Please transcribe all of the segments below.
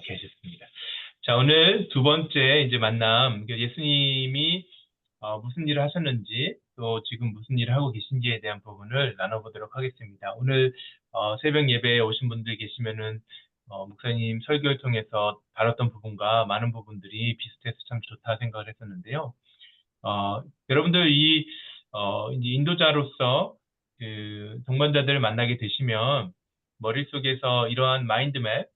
계셨습니다. 자, 오늘 두 번째 이제 만남, 예수님이 무슨 일을 하셨는지, 또 지금 무슨 일을 하고 계신지에 대한 부분을 나눠보도록 하겠습니다. 오늘 새벽 예배에 오신 분들 계시면은 목사님 설교를 통해서 다뤘던 부분과 많은 부분들이 비슷해서 참 좋다 생각을 했었는데요. 여러분들 이제 인도자로서 그 동반자들을 만나게 되시면 머릿속에서 이러한 마인드맵,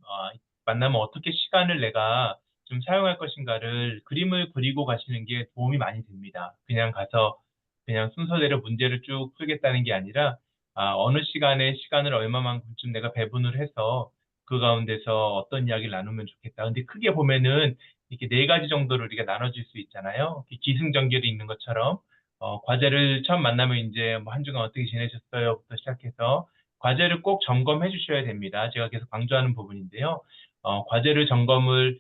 만나면 어떻게 시간을 내가 좀 사용할 것인가를 그림을 그리고 가시는 게 도움이 많이 됩니다. 그냥 가서 그냥 순서대로 문제를 쭉 풀겠다는 게 아니라, 어느 시간에 시간을 얼마만큼 내가 배분을 해서 그 가운데서 어떤 이야기를 나누면 좋겠다. 근데 크게 보면은 이렇게 네 가지 정도로 우리가 나눠질 수 있잖아요. 기승전결이 있는 것처럼, 과제를 처음 만나면 이제 뭐 한 주간 어떻게 지내셨어요?부터 시작해서 과제를 꼭 점검해 주셔야 됩니다. 제가 계속 강조하는 부분인데요. 과제를 점검을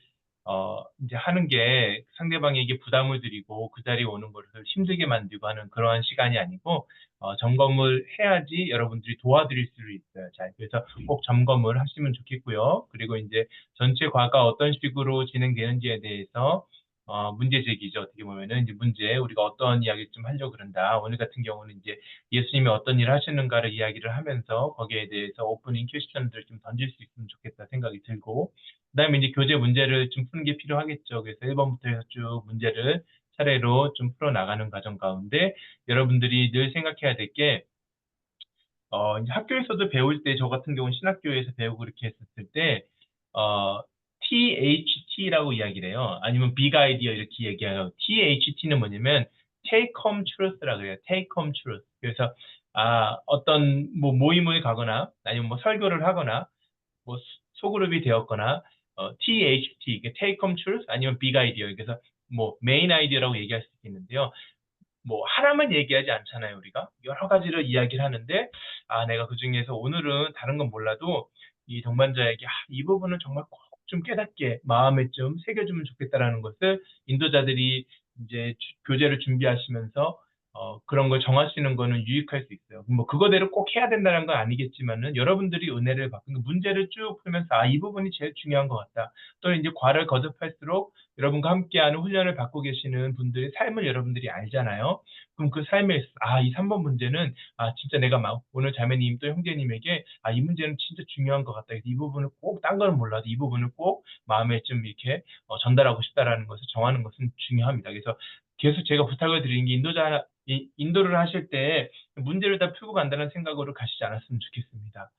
이제 하는 게 상대방에게 부담을 드리고 그 자리에 오는 것을 힘들게 만들고 하는 그러한 시간이 아니고, 점검을 해야지 여러분들이 도와드릴 수 있어요. 자, 그래서 꼭 점검을 하시면 좋겠고요. 그리고 이제 전체 과가 어떤 식으로 진행되는지에 대해서 문제 제기죠. 어떻게 보면은 이제 문제, 우리가 어떤 이야기를 좀 하려고 그런다. 오늘 같은 경우는 이제 예수님이 어떤 일을 하시는가를 이야기를 하면서 거기에 대해서 오프닝 퀘스천들을 좀 던질 수 있으면 좋겠다 생각이 들고, 그다음에 이제 교재 문제를 좀 푸는 게 필요하겠죠. 그래서 1번부터 해서 쭉 문제를 차례로 좀 풀어나가는 과정 가운데 여러분들이 늘 생각해야 될 게, 이제 학교에서도 배울 때, 저 같은 경우는 신학교에서 배우고 그렇게 했었을 때, THT라고 이야기를 해요. 아니면 빅 아이디어 이렇게 얘기해요. THT는 뭐냐면 take home truth라고 그래요. take home truth. 그래서, 어떤 뭐 모임을 가거나 아니면 뭐 설교를 하거나 뭐 소그룹이 되었거나, THT, 이게 take home truth 아니면 빅 아이디어. 그래서 뭐 메인 아이디어라고 얘기할 수 있겠는데요. 뭐 하나만 얘기하지 않잖아요, 우리가. 여러 가지를 이야기를 하는데, 내가 그중에서 오늘은 다른 건 몰라도 이 동반자에게 이 부분은 정말 꼭 좀 깨닫게 마음에 좀 새겨주면 좋겠다라는 것을 인도자들이 이제 교재를 준비하시면서 그런 걸 정하시는 거는 유익할 수 있어요. 뭐 그거대로 꼭 해야 된다는 건 아니겠지만은 여러분들이 은혜를 받고 문제를 쭉 풀면서 이 부분이 제일 중요한 것 같다. 또는 이제 과를 거듭할수록 여러분과 함께하는 훈련을 받고 계시는 분들의 삶을 여러분들이 알잖아요. 그럼 그 삶에 이 3번 문제는 진짜 내가 막 오늘 자매님 또 형제님에게 이 문제는 진짜 중요한 것 같다. 그래서 이 부분을 꼭 딴 거는 몰라도 이 부분을 꼭 마음에 좀 이렇게 전달하고 싶다라는 것을 정하는 것은 중요합니다. 그래서 계속 제가 부탁을 드리는 게 인도를 하실 때 문제를 다 풀고 간다는 생각으로 가시지 않았으면 좋겠습니다.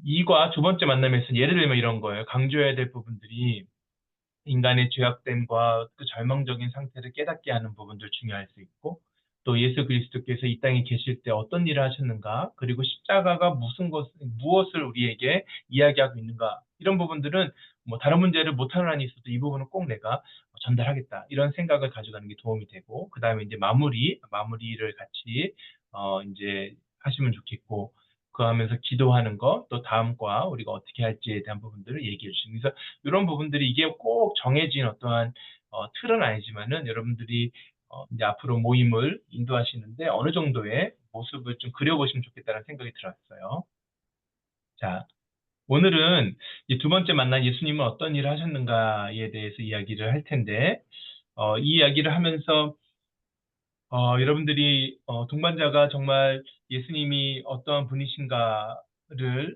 이과 두 번째 만남에서 예를 들면 이런 거예요. 강조해야 될 부분들이 인간의 죄악됨과 그 절망적인 상태를 깨닫게 하는 부분들 중요할 수 있고, 또 예수 그리스도께서 이 땅에 계실 때 어떤 일을 하셨는가, 그리고 십자가가 무엇을 우리에게 이야기하고 있는가, 이런 부분들은 뭐 다른 문제를 못하는 한이 있어도 이 부분은 꼭 내가 전달하겠다, 이런 생각을 가져가는 게 도움이 되고, 그 다음에 이제 마무리를 같이 이제 하시면 좋겠고, 그 하면서 기도하는 것, 또 다음과 우리가 어떻게 할지에 대한 부분들을 얘기해 주시면, 그래서 이런 부분들이 이게 꼭 정해진 어떠한 틀은 아니지만은 여러분들이 이제 앞으로 모임을 인도하시는데 어느 정도의 모습을 좀 그려보시면 좋겠다는 생각이 들었어요. 자, 오늘은 이 두 번째 만난 예수님은 어떤 일을 하셨는가에 대해서 이야기를 할 텐데, 이 이야기를 하면서 여러분들이 동반자가 정말 예수님이 어떠한 분이신가를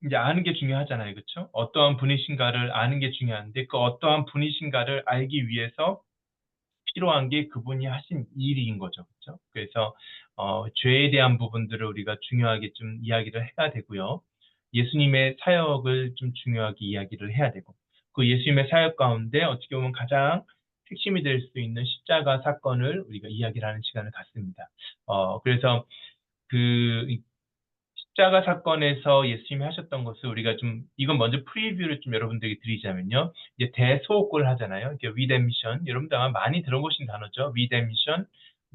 이제 아는 게 중요하잖아요. 그렇죠? 어떠한 분이신가를 아는 게 중요한데, 그 어떠한 분이신가를 알기 위해서 필요한 게 그분이 하신 일인 거죠. 그렇죠? 그래서 죄에 대한 부분들을 우리가 중요하게 좀 이야기를 해야 되고요. 예수님의 사역을 좀 중요하게 이야기를 해야 되고, 그 예수님의 사역 가운데 어떻게 보면 가장 핵심이 될 수 있는 십자가 사건을 우리가 이야기를 하는 시간을 갖습니다. 그래서 그 십자가 사건에서 예수님이 하셨던 것을 우리가 좀, 이건 먼저 프리뷰를 좀 여러분들에게 드리자면요. 이제 대소옥을 하잖아요. 이게 리뎀션. 여러분들 아마 많이 들어보신 단어죠. 리뎀션.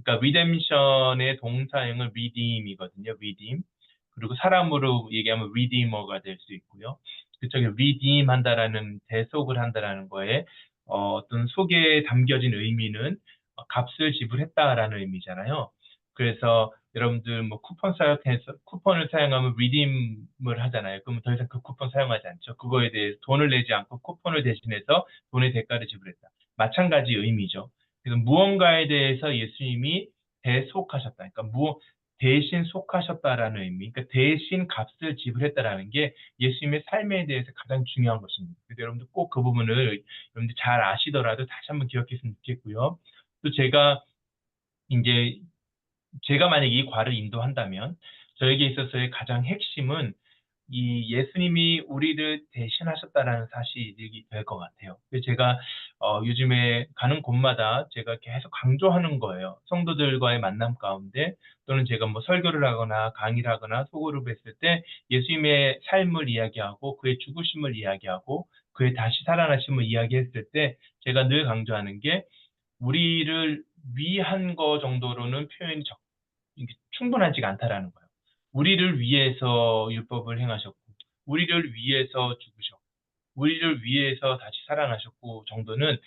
그러니까 리뎀션의 동사형은 redeem이거든요. redeem. 그리고 사람으로 얘기하면 redeemer가 될 수 있고요. 그쪽에 redeem 한다라는, 대속을 한다라는 거에 어떤 속에 담겨진 의미는 값을 지불했다라는 의미잖아요. 그래서 여러분들 뭐 쿠폰을 사용하면 리딤을 하잖아요. 그러면 더 이상 그 쿠폰 사용하지 않죠. 그거에 대해 돈을 내지 않고 쿠폰을 대신해서 돈의 대가를 지불했다. 마찬가지 의미죠. 그래서 무언가에 대해서 예수님이 대속하셨다. 그러니까 대신 속하셨다라는 의미. 그러니까 대신 값을 지불했다라는 게 예수님의 삶에 대해서 가장 중요한 것입니다. 그래서 여러분들 꼭 그 부분을 여러분들 잘 아시더라도 다시 한번 기억했으면 좋겠고요. 또 제가 만약 이 과를 인도한다면 저에게 있어서의 가장 핵심은 이 예수님이 우리를 대신하셨다라는 사실이 될 것 같아요. 그래서 제가 요즘에 가는 곳마다 제가 계속 강조하는 거예요. 성도들과의 만남 가운데 또는 제가 뭐 설교를 하거나 강의를 하거나 소그룹 했을 때 예수님의 삶을 이야기하고 그의 죽으심을 이야기하고 그의 다시 살아나심을 이야기했을 때 제가 늘 강조하는 게 우리를 위한 거 정도로는 표현이 이게 충분하지가 않다라는 거예요. 우리를 위해서 율법을 행하셨고, 우리를 위해서 죽으셨고, 우리를 위해서 다시 살아나셨고 정도는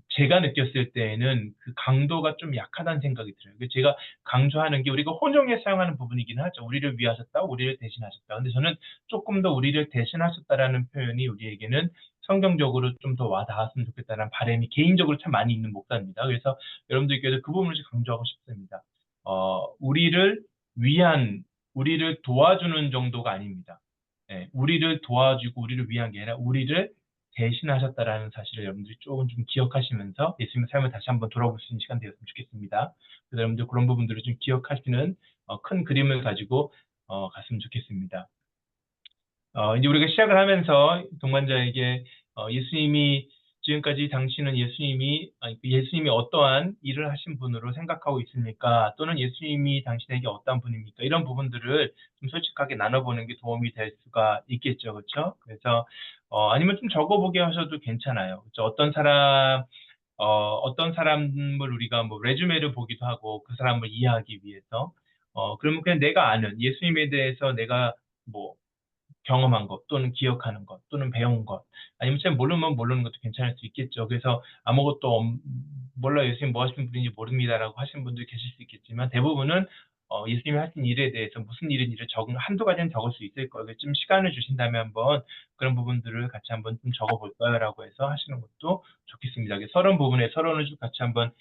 제가 느꼈을 때에는 그 강도가 좀 약하다는 생각이 들어요. 그래서 제가 강조하는 게 우리가 혼용에 사용하는 부분이긴 하죠. 우리를 위하셨다, 우리를 대신하셨다. 근데 저는 조금 더 우리를 대신하셨다라는 표현이 우리에게는 성경적으로 좀 더 와닿았으면 좋겠다는 바람이 개인적으로 참 많이 있는 목사입니다. 그래서 여러분들께서 그 부분을 좀 강조하고 싶습니다. 우리를 위한, 우리를 도와주는 정도가 아닙니다. 우리를 도와주고 우리를 위한 게 아니라 우리를 대신하셨다라는 사실을 여러분들이 조금 좀 기억하시면서 예수님의 삶을 다시 한번 돌아볼 수 있는 시간 되었으면 좋겠습니다. 그래서 여러분들 그런 부분들을 좀 기억하시는 큰 그림을 가지고 갔으면 좋겠습니다. 이제 우리가 시작을 하면서 동반자에게 예수님이 지금까지 당신은 예수님이 어떠한 일을 하신 분으로 생각하고 있습니까? 또는 예수님이 당신에게 어떤 분입니까? 이런 부분들을 좀 솔직하게 나눠보는 게 도움이 될 수가 있겠죠, 그렇죠? 그래서 아니면 좀 적어보게 하셔도 괜찮아요. 그렇죠? 어떤 사람을 우리가 뭐 레주메를 보기도 하고 그 사람을 이해하기 위해서 그러면 그냥 내가 아는 예수님에 대해서 내가 뭐 경험한 것 또는 기억하는 것 또는 배운 것 아니면 잘 모르면 모르는 것도 괜찮을 수 있겠죠. 그래서 아무것도 몰라 예수님 뭐 하시는 분인지 모릅니다라고 하시는 분들이 계실 수 있겠지만 대부분은 예수님이 하신 일에 대해서 무슨 일인지를 한두 가지는 적을 수 있을 거예요. 좀 시간을 주신다면 한번 그런 부분들을 같이 한번 좀 적어볼까요라고 해서 하시는 것도 좋겠습니다. 서론 부분에 서론을 좀 같이 한번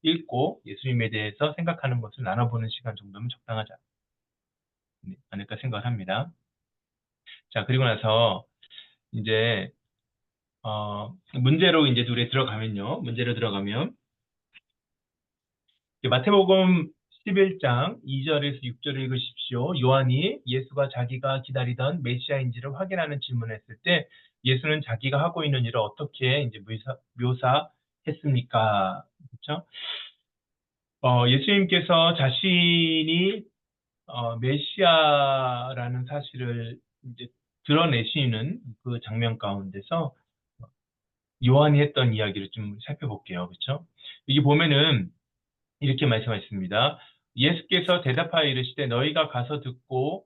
읽고 예수님에 대해서 생각하는 것을 나눠보는 시간 정도면 적당하지 않을까 생각을 합니다. 자, 그리고 나서 이제 문제로 이제 둘에 들어가면요. 문제로 들어가면 마태복음 11장 2절에서 6절을 읽으십시오. 요한이 예수가 자기가 기다리던 메시아인지를 확인하는 질문을 했을 때 예수는 자기가 하고 있는 일을 어떻게 이제 묘사했습니까? 그렇죠? 예수님께서 자신이 메시아라는 사실을 이제 드러내시는 그 장면 가운데서 요한이 했던 이야기를 좀 살펴볼게요. 그렇죠? 이게 보면은 이렇게 말씀하셨습니다. 예수께서 대답하여 이르시되 너희가 가서 듣고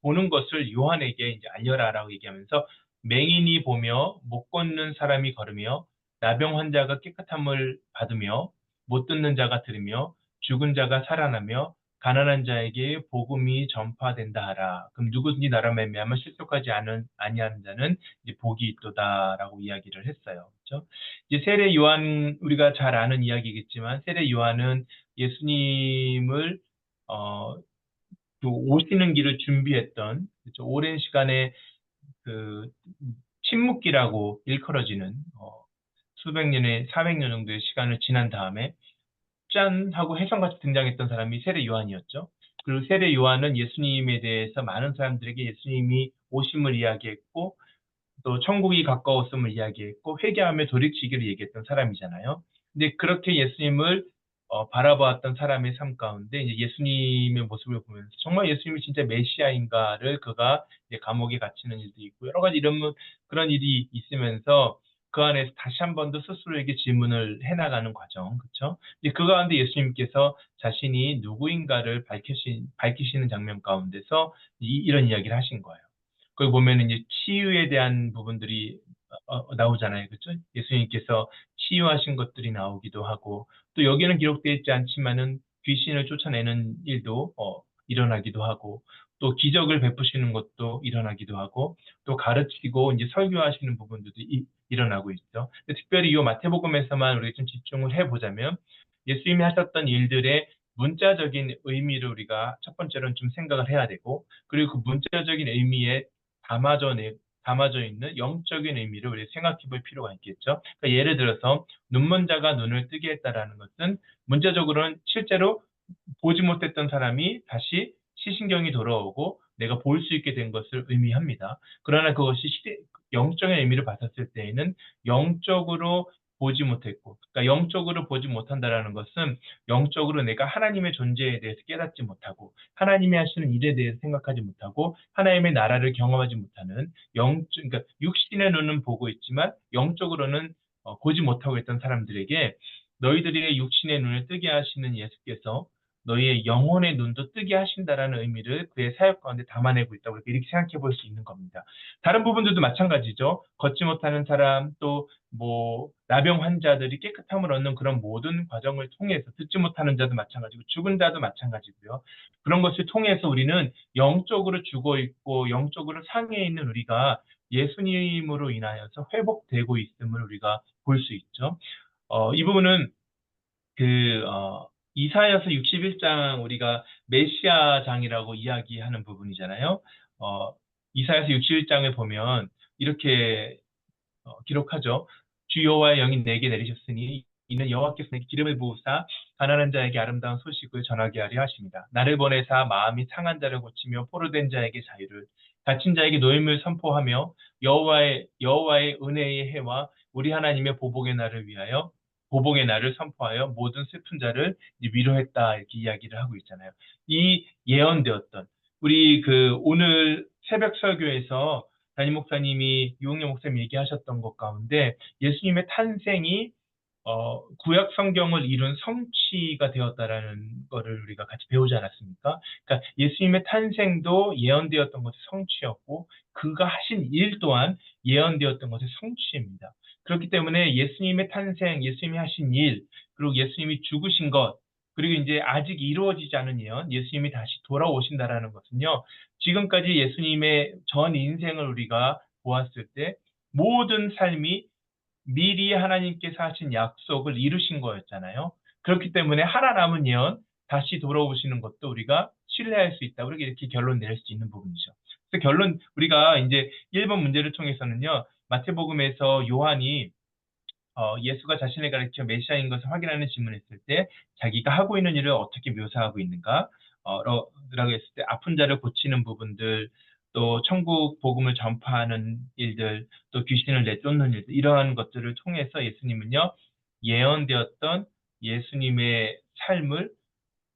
보는 것을 요한에게 이제 알려라라고 얘기하면서 맹인이 보며 못 걷는 사람이 걸으며 나병 환자가 깨끗함을 받으며 못 듣는 자가 들으며 죽은 자가 살아나며 가난한 자에게 복음이 전파된다 하라. 그럼 누구든지 나라 말미암아 실족하지 아니하는 자는 이제 복이 있도다라고 이야기를 했어요. 그렇죠? 이제 세례 요한 우리가 잘 아는 이야기겠지만 세례 요한은 예수님을 어, 또 오시는 길을 준비했던 그렇죠? 오랜 시간의 그 침묵기라고 일컬어지는 수백 년의 400년 정도의 시간을 지난 다음에 짠 하고 혜성같이 등장했던 사람이 세례 요한이었죠. 그리고 세례 요한은 예수님에 대해서 많은 사람들에게 예수님이 오심을 이야기했고 또 천국이 가까웠음을 이야기했고 회개하며 돌이키기를 얘기했던 사람이잖아요. 근데 그렇게 예수님을 바라보았던 사람의 삶 가운데 이제 예수님의 모습을 보면서 정말 예수님이 진짜 메시아인가를 그가 이제 감옥에 갇히는 일도 있고 여러 가지 그런 일이 있으면서 그 안에서 다시 한 번 더 스스로에게 질문을 해나가는 과정, 그렇죠? 그 가운데 예수님께서 자신이 누구인가를 밝히시는 장면 가운데서 이런 이야기를 하신 거예요. 거기 보면 이제 치유에 대한 부분들이 나오잖아요. 그렇죠? 예수님께서 치유하신 것들이 나오기도 하고 또 여기는 기록되어 있지 않지만은 귀신을 쫓아내는 일도 일어나기도 하고, 또 기적을 베푸시는 것도 일어나기도 하고, 또 가르치고 이제 설교하시는 부분들도 일어나고 있죠. 특별히 이 마태복음에서만 우리가 좀 집중을 해보자면 예수님이 하셨던 일들의 문자적인 의미를 우리가 첫 번째로는 좀 생각을 해야 되고, 그리고 그 문자적인 의미에 담아져 있는 영적인 의미를 우리 생각해 볼 필요가 있겠죠. 그러니까 예를 들어서 눈먼 자가 눈을 뜨게 했다라는 것은 문자적으로는 실제로 보지 못했던 사람이 다시 시신경이 돌아오고 내가 볼 수 있게 된 것을 의미합니다. 그러나 그것이 영적인 의미를 봤었을 때에는 영적으로 보지 못했고, 그러니까 영적으로 보지 못한다라는 것은 영적으로 내가 하나님의 존재에 대해서 깨닫지 못하고, 하나님이 하시는 일에 대해서 생각하지 못하고, 하나님의 나라를 경험하지 못하는 그러니까 육신의 눈은 보고 있지만 영적으로는 보지 못하고 있던 사람들에게 너희들의 육신의 눈을 뜨게 하시는 예수께서 너희의 영혼의 눈도 뜨게 하신다라는 의미를 그의 사역 가운데 담아내고 있다고 이렇게 생각해 볼 수 있는 겁니다. 다른 부분들도 마찬가지죠. 걷지 못하는 사람, 또 나병 환자들이 깨끗함을 얻는 그런 모든 과정을 통해서 듣지 못하는 자도 마찬가지고 죽은 자도 마찬가지고요. 그런 것을 통해서 우리는 영적으로 죽어 있고 영적으로 상해 있는 우리가 예수님으로 인하여서 회복되고 있음을 우리가 볼 수 있죠. 이 부분은 그 이사야서 61장 우리가 메시아장이라고 이야기하는 부분이잖아요. 이사야서 61장을 보면 이렇게 기록하죠. 주 여호와의 영이 내게 내리셨으니 이는 여호와께서 내게 기름을 부으사 가난한 자에게 아름다운 소식을 전하게 하려 하십니다. 나를 보내사 마음이 상한 자를 고치며 포로된 자에게 자유를, 갇힌 자에게 노임을 선포하며 여호와의 은혜의 해와 우리 하나님의 보복의 날을 선포하여 모든 슬픈 자를 위로했다, 이렇게 이야기를 하고 있잖아요. 이 예언되었던 우리 오늘 새벽 설교에서 담임 목사님이 유홍영 목사님이 얘기하셨던 것 가운데 예수님의 탄생이 구약 성경을 이룬 성취가 되었다라는 거를 우리가 같이 배우지 않았습니까? 그러니까 예수님의 탄생도 예언되었던 것의 성취였고 그가 하신 일 또한 예언되었던 것의 성취입니다. 그렇기 때문에 예수님의 탄생, 예수님이 하신 일, 그리고 예수님이 죽으신 것, 그리고 이제 아직 이루어지지 않은 예언, 예수님이 다시 돌아오신다라는 것은요, 지금까지 예수님의 전 인생을 우리가 보았을 때 모든 삶이 미리 하나님께서 하신 약속을 이루신 거였잖아요. 그렇기 때문에 하나 남은 예언, 다시 돌아오시는 것도 우리가 신뢰할 수 있다. 우리가 이렇게 결론 내릴 수 있는 부분이죠. 그래서 우리가 이제 1번 문제를 통해서는요, 마태복음에서 요한이 예수가 자신을 가리켜 메시아인 것을 확인하는 질문을 했을 때 자기가 하고 있는 일을 어떻게 묘사하고 있는가? 라고 했을 때 아픈 자를 고치는 부분들, 또 천국 복음을 전파하는 일들, 또 귀신을 내쫓는 일들, 이러한 것들을 통해서 예수님은요, 예언되었던 예수님의 삶을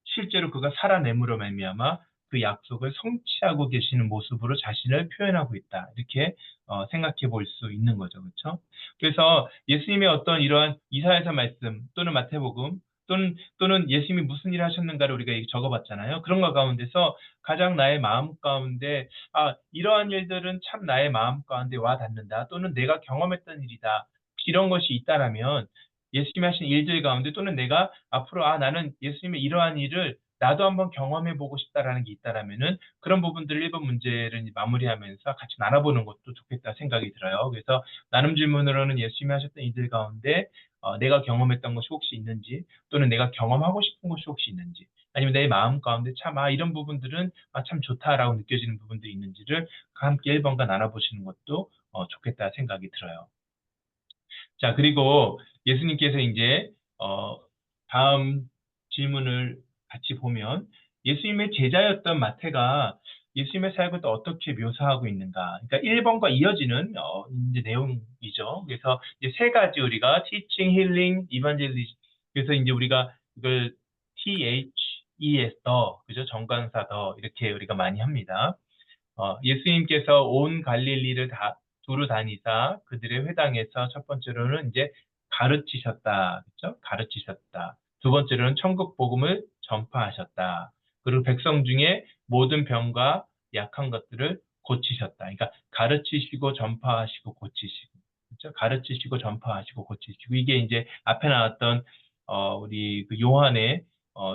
실제로 그가 살아냄으로 말미암아 그 약속을 성취하고 계시는 모습으로 자신을 표현하고 있다. 이렇게 생각해 볼 수 있는 거죠. 그렇죠? 그래서 예수님의 어떤 이러한 이사야서 말씀 또는 마태복음 또는 예수님이 무슨 일을 하셨는가를 우리가 적어봤잖아요. 그런 것 가운데서 가장 나의 마음 가운데 이러한 일들은 참 나의 마음 가운데 와 닿는다. 또는 내가 경험했던 일이다. 이런 것이 있다라면 예수님이 하신 일들 가운데 또는 내가 앞으로 나는 예수님의 이러한 일을 나도 한번 경험해보고 싶다라는 게 있다라면은 그런 부분들을 1번 문제를 마무리하면서 같이 나눠보는 것도 좋겠다 생각이 들어요. 그래서 나눔 질문으로는 예수님이 하셨던 일들 가운데 내가 경험했던 것이 혹시 있는지 또는 내가 경험하고 싶은 것이 혹시 있는지 아니면 내 마음 가운데 참 이런 부분들은 참 좋다라고 느껴지는 부분들이 있는지를 함께 1번과 나눠보시는 것도 좋겠다 생각이 들어요. 자, 그리고 예수님께서 이제 다음 질문을 같이 보면 예수님의 제자였던 마태가 예수님의 사역을 또 어떻게 묘사하고 있는가? 그러니까 1번과 이어지는 이제 내용이죠. 그래서 이제 세 가지 우리가 teaching, healing, evangelism. 그래서 이제 우리가 이걸 THES 더, 그죠? 정관사 더 이렇게 우리가 많이 합니다. 예수님께서 온 갈릴리를 두루 다니사 그들의 회당에서 첫 번째로는 이제 가르치셨다. 그렇죠? 가르치셨다. 두 번째로는 천국 복음을 전파하셨다. 그리고 백성 중에 모든 병과 약한 것들을 고치셨다. 그러니까 가르치시고 전파하시고 고치시고. 그렇죠? 가르치시고 전파하시고 고치시고. 이게 이제 앞에 나왔던 우리 요한의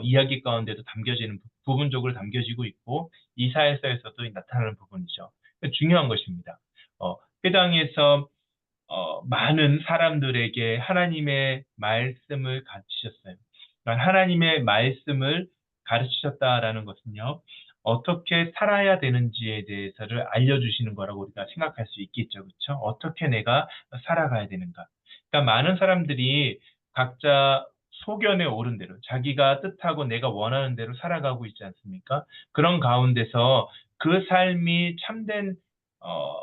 이야기 가운데도 담겨지는 부분적으로 담겨지고 있고 이사야서에서도 나타나는 부분이죠. 중요한 것입니다. 회당에서 많은 사람들에게 하나님의 말씀을 가르치셨어요. 그러니까 하나님의 말씀을 가르치셨다라는 것은요, 어떻게 살아야 되는지에 대해서를 알려주시는 거라고 우리가 생각할 수 있겠죠. 그렇죠? 어떻게 내가 살아가야 되는가. 그러니까 많은 사람들이 각자 소견에 오른 대로 자기가 뜻하고 내가 원하는 대로 살아가고 있지 않습니까? 그런 가운데서 그 삶이 참된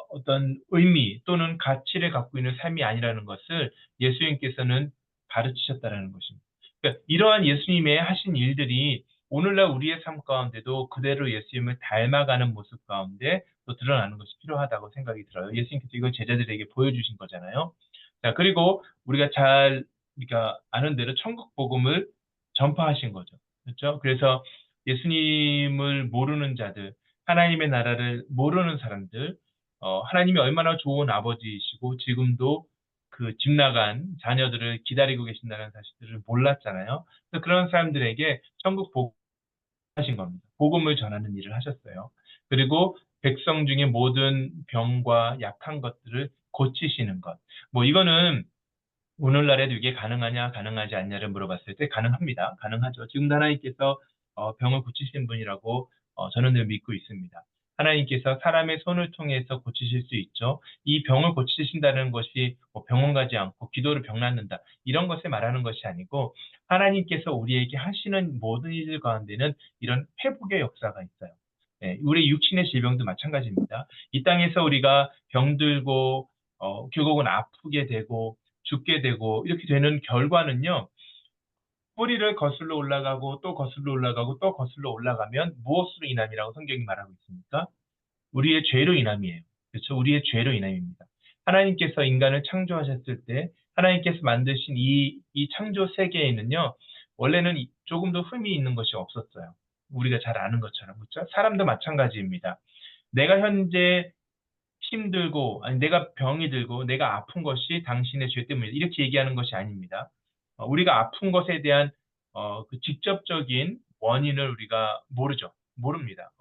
어떤 의미 또는 가치를 갖고 있는 삶이 아니라는 것을 예수님께서는 가르치셨다라는 것입니다. 그러니까 이러한 예수님의 하신 일들이 오늘날 우리의 삶 가운데도 그대로 예수님을 닮아가는 모습 가운데 또 드러나는 것이 필요하다고 생각이 들어요. 예수님께서 이걸 제자들에게 보여주신 거잖아요. 자, 그리고 우리가 우리가 아는 대로 천국 복음을 전파하신 거죠. 그렇죠? 그래서 예수님을 모르는 자들, 하나님의 나라를 모르는 사람들, 하나님이 얼마나 좋은 아버지이시고 지금도 그 집 나간 자녀들을 기다리고 계신다는 사실들을 몰랐잖아요. 그래서 그런 사람들에게 천국 복음하신 겁니다. 복음을 전하는 일을 하셨어요. 그리고 백성 중에 모든 병과 약한 것들을 고치시는 것. 뭐 이거는 오늘날에도 이게 가능하냐, 가능하지 않냐를 물어봤을 때 가능합니다. 가능하죠. 지금 하나님께서 병을 고치시는 분이라고 저는 늘 믿고 있습니다. 하나님께서 사람의 손을 통해서 고치실 수 있죠. 이 병을 고치신다는 것이 뭐 병원 가지 않고 기도로 병 낫는다. 이런 것을 말하는 것이 아니고 하나님께서 우리에게 하시는 모든 일들 가운데는 이런 회복의 역사가 있어요. 네, 우리 육신의 질병도 마찬가지입니다. 이 땅에서 우리가 병들고 결국은 아프게 되고 죽게 되고 이렇게 되는 결과는요. 뿌리를 거슬러 올라가고 또 거슬러 올라가고 또 거슬러 올라가면 무엇으로 인함이라고 성경이 말하고 있습니까? 우리의 죄로 인함이에요. 그렇죠? 우리의 죄로 인함입니다. 하나님께서 인간을 창조하셨을 때 하나님께서 만드신 이 창조 세계에는요. 원래는 조금도 흠이 있는 것이 없었어요. 우리가 잘 아는 것처럼. 그렇죠? 사람도 마찬가지입니다. 내가 현재 힘들고, 아니, 내가 병이 들고, 내가 아픈 것이 당신의 죄 때문이다. 이렇게 얘기하는 것이 아닙니다. 우리가 아픈 것에 대한 그 직접적인 원인을 우리가 모르죠. 모릅니다.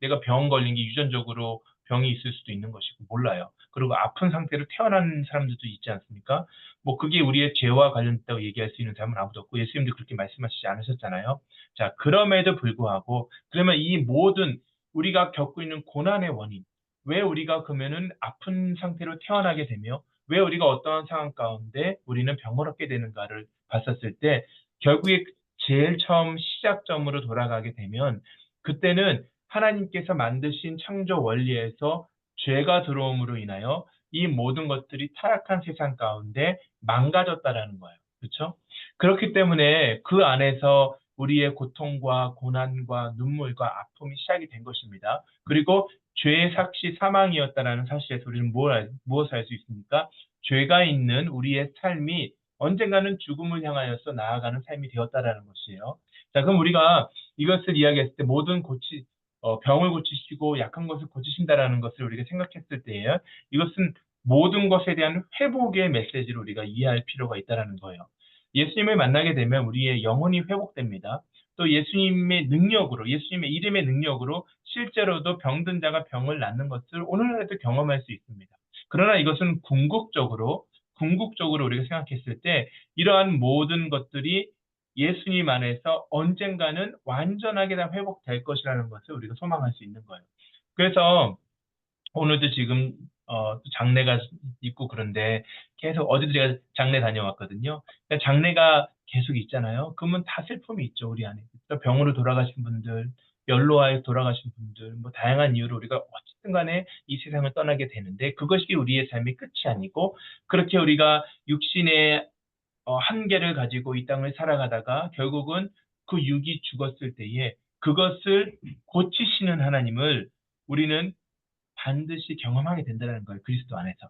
내가 병 걸린 게 유전적으로 병이 있을 수도 있는 것이고, 몰라요. 그리고 아픈 상태로 태어난 사람들도 있지 않습니까? 뭐, 그게 우리의 죄와 관련됐다고 얘기할 수 있는 사람은 아무도 없고, 예수님도 그렇게 말씀하시지 않으셨잖아요. 자, 그럼에도 불구하고, 그러면 이 모든 우리가 겪고 있는 고난의 원인, 왜 우리가 그러면은 아픈 상태로 태어나게 되며 왜 우리가 어떠한 상황 가운데 우리는 병을 얻게 되는가를 봤었을 때 결국에 제일 처음 시작점으로 돌아가게 되면 그때는 하나님께서 만드신 창조 원리에서 죄가 들어옴으로 인하여 이 모든 것들이 타락한 세상 가운데 망가졌다라는 거예요. 그렇죠? 그렇기 때문에 그 안에서 우리의 고통과 고난과 눈물과 아픔이 시작이 된 것입니다. 그리고 죄의 삭시 사망이었다라는 사실에서 우리는 무엇을 알 수 있습니까? 죄가 있는 우리의 삶이 언젠가는 죽음을 향하여서 나아가는 삶이 되었다라는 것이에요. 자, 그럼 우리가 이것을 이야기했을 때 병을 고치시고 약한 것을 고치신다라는 것을 우리가 생각했을 때에 이것은 모든 것에 대한 회복의 메시지를 우리가 이해할 필요가 있다라는 거예요. 예수님을 만나게 되면 우리의 영혼이 회복됩니다. 또 예수님의 능력으로, 예수님의 이름의 능력으로 실제로도 병든 자가 병을 낫는 것을 오늘날에도 경험할 수 있습니다. 그러나 이것은 궁극적으로 우리가 생각했을 때 이러한 모든 것들이 예수님 안에서 언젠가는 완전하게 다 회복될 것이라는 것을 우리가 소망할 수 있는 거예요. 그래서 오늘도 지금 장례가 있고 그런데 계속 어제도 제가 장례 다녀왔거든요. 그러니까 장례가 계속 있잖아요. 그러면 다 슬픔이 있죠, 우리 안에. 그러니까 병으로 돌아가신 분들, 연로하에 돌아가신 분들, 뭐 다양한 이유로 우리가 어쨌든 간에 이 세상을 떠나게 되는데 그것이 우리의 삶의 끝이 아니고 그렇게 우리가 육신의 한계를 가지고 이 땅을 살아가다가 결국은 그 육이 죽었을 때에 그것을 고치시는 하나님을 우리는 반드시 경험하게 된다는 거예요. 그리스도 안에서.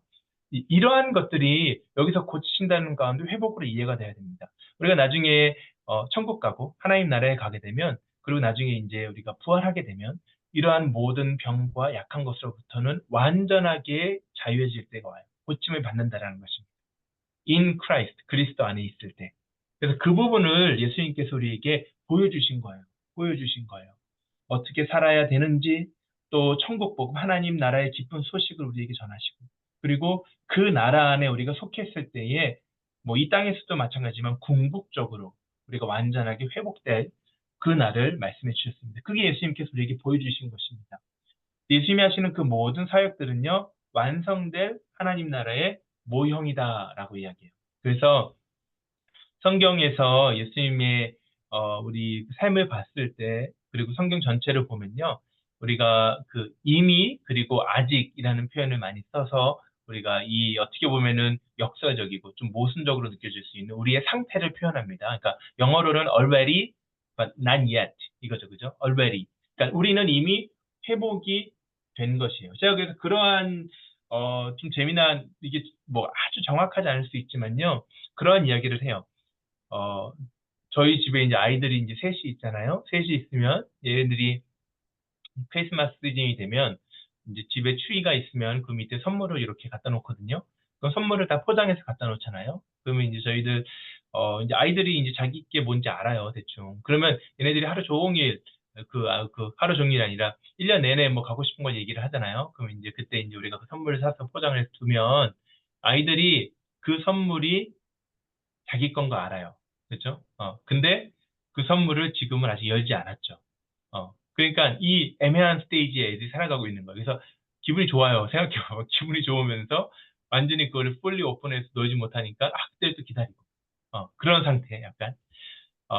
이러한 것들이 여기서 고치신다는 가운데 회복으로 이해가 돼야 됩니다. 우리가 나중에 천국 가고 하나님 나라에 가게 되면 그리고 나중에 이제 우리가 부활하게 되면 이러한 모든 병과 약한 것으로부터는 완전하게 자유해질 때가 와요. 고침을 받는다라는 것입니다. In Christ, 그리스도 안에 있을 때. 그래서 그 부분을 예수님께서 우리에게 보여주신 거예요. 보여주신 거예요. 어떻게 살아야 되는지, 또 천국 복음, 하나님 나라의 기쁜 소식을 우리에게 전하시고, 그리고 그 나라 안에 우리가 속했을 때에 뭐 이 땅에서도 마찬가지지만 궁극적으로 우리가 완전하게 회복될 그 날을 말씀해 주셨습니다. 그게 예수님께서 우리에게 보여주신 것입니다. 예수님이 하시는 그 모든 사역들은요, 완성될 하나님 나라의 모형이다라고 이야기해요. 그래서 성경에서 예수님의 우리 삶을 봤을 때, 그리고 성경 전체를 보면요, 우리가 그 이미 그리고 아직이라는 표현을 많이 써서 우리가 이 어떻게 보면은 역사적이고 좀 모순적으로 느껴질 수 있는 우리의 상태를 표현합니다. 그러니까 영어로는 already but not yet 이거죠, 그죠? already. 그러니까 우리는 이미 회복이 된 것이에요. 제가 그래서 그러한 좀 재미난 이게 뭐 아주 정확하지 않을 수 있지만요, 그러한 이야기를 해요. 어, 저희 집에 이제 아이들이 이제 셋이 있잖아요. 셋이 있으면 얘네들이 크리스마스 시즌이 되면 이제 집에 추위가 있으면 그 밑에 선물을 이렇게 갖다 놓거든요. 그럼 선물을 다 포장해서 갖다 놓잖아요. 그러면 이제 저희들 이제 아이들이 이제 자기 게 뭔지 알아요, 대충. 그러면 얘네들이 하루 종일 그 하루 종일이 아니라 1년 내내 뭐 가고 싶은 걸 얘기를 하잖아요. 그러면 이제 그때 이제 우리가 그 선물을 사서 포장해서 두면 아이들이 그 선물이 자기 건 거 알아요. 그렇죠? 근데 그 선물을 지금은 아직 열지 않았죠. 그러니까 이 애매한 스테이지에 애들이 살아가고 있는 거예요. 그래서 기분이 좋아요. 생각해봐봐. 기분이 좋으면서 완전히 그걸 fully 오픈해서 놀지 못하니까 그때를 또 기다리고. 그런 상태, 약간.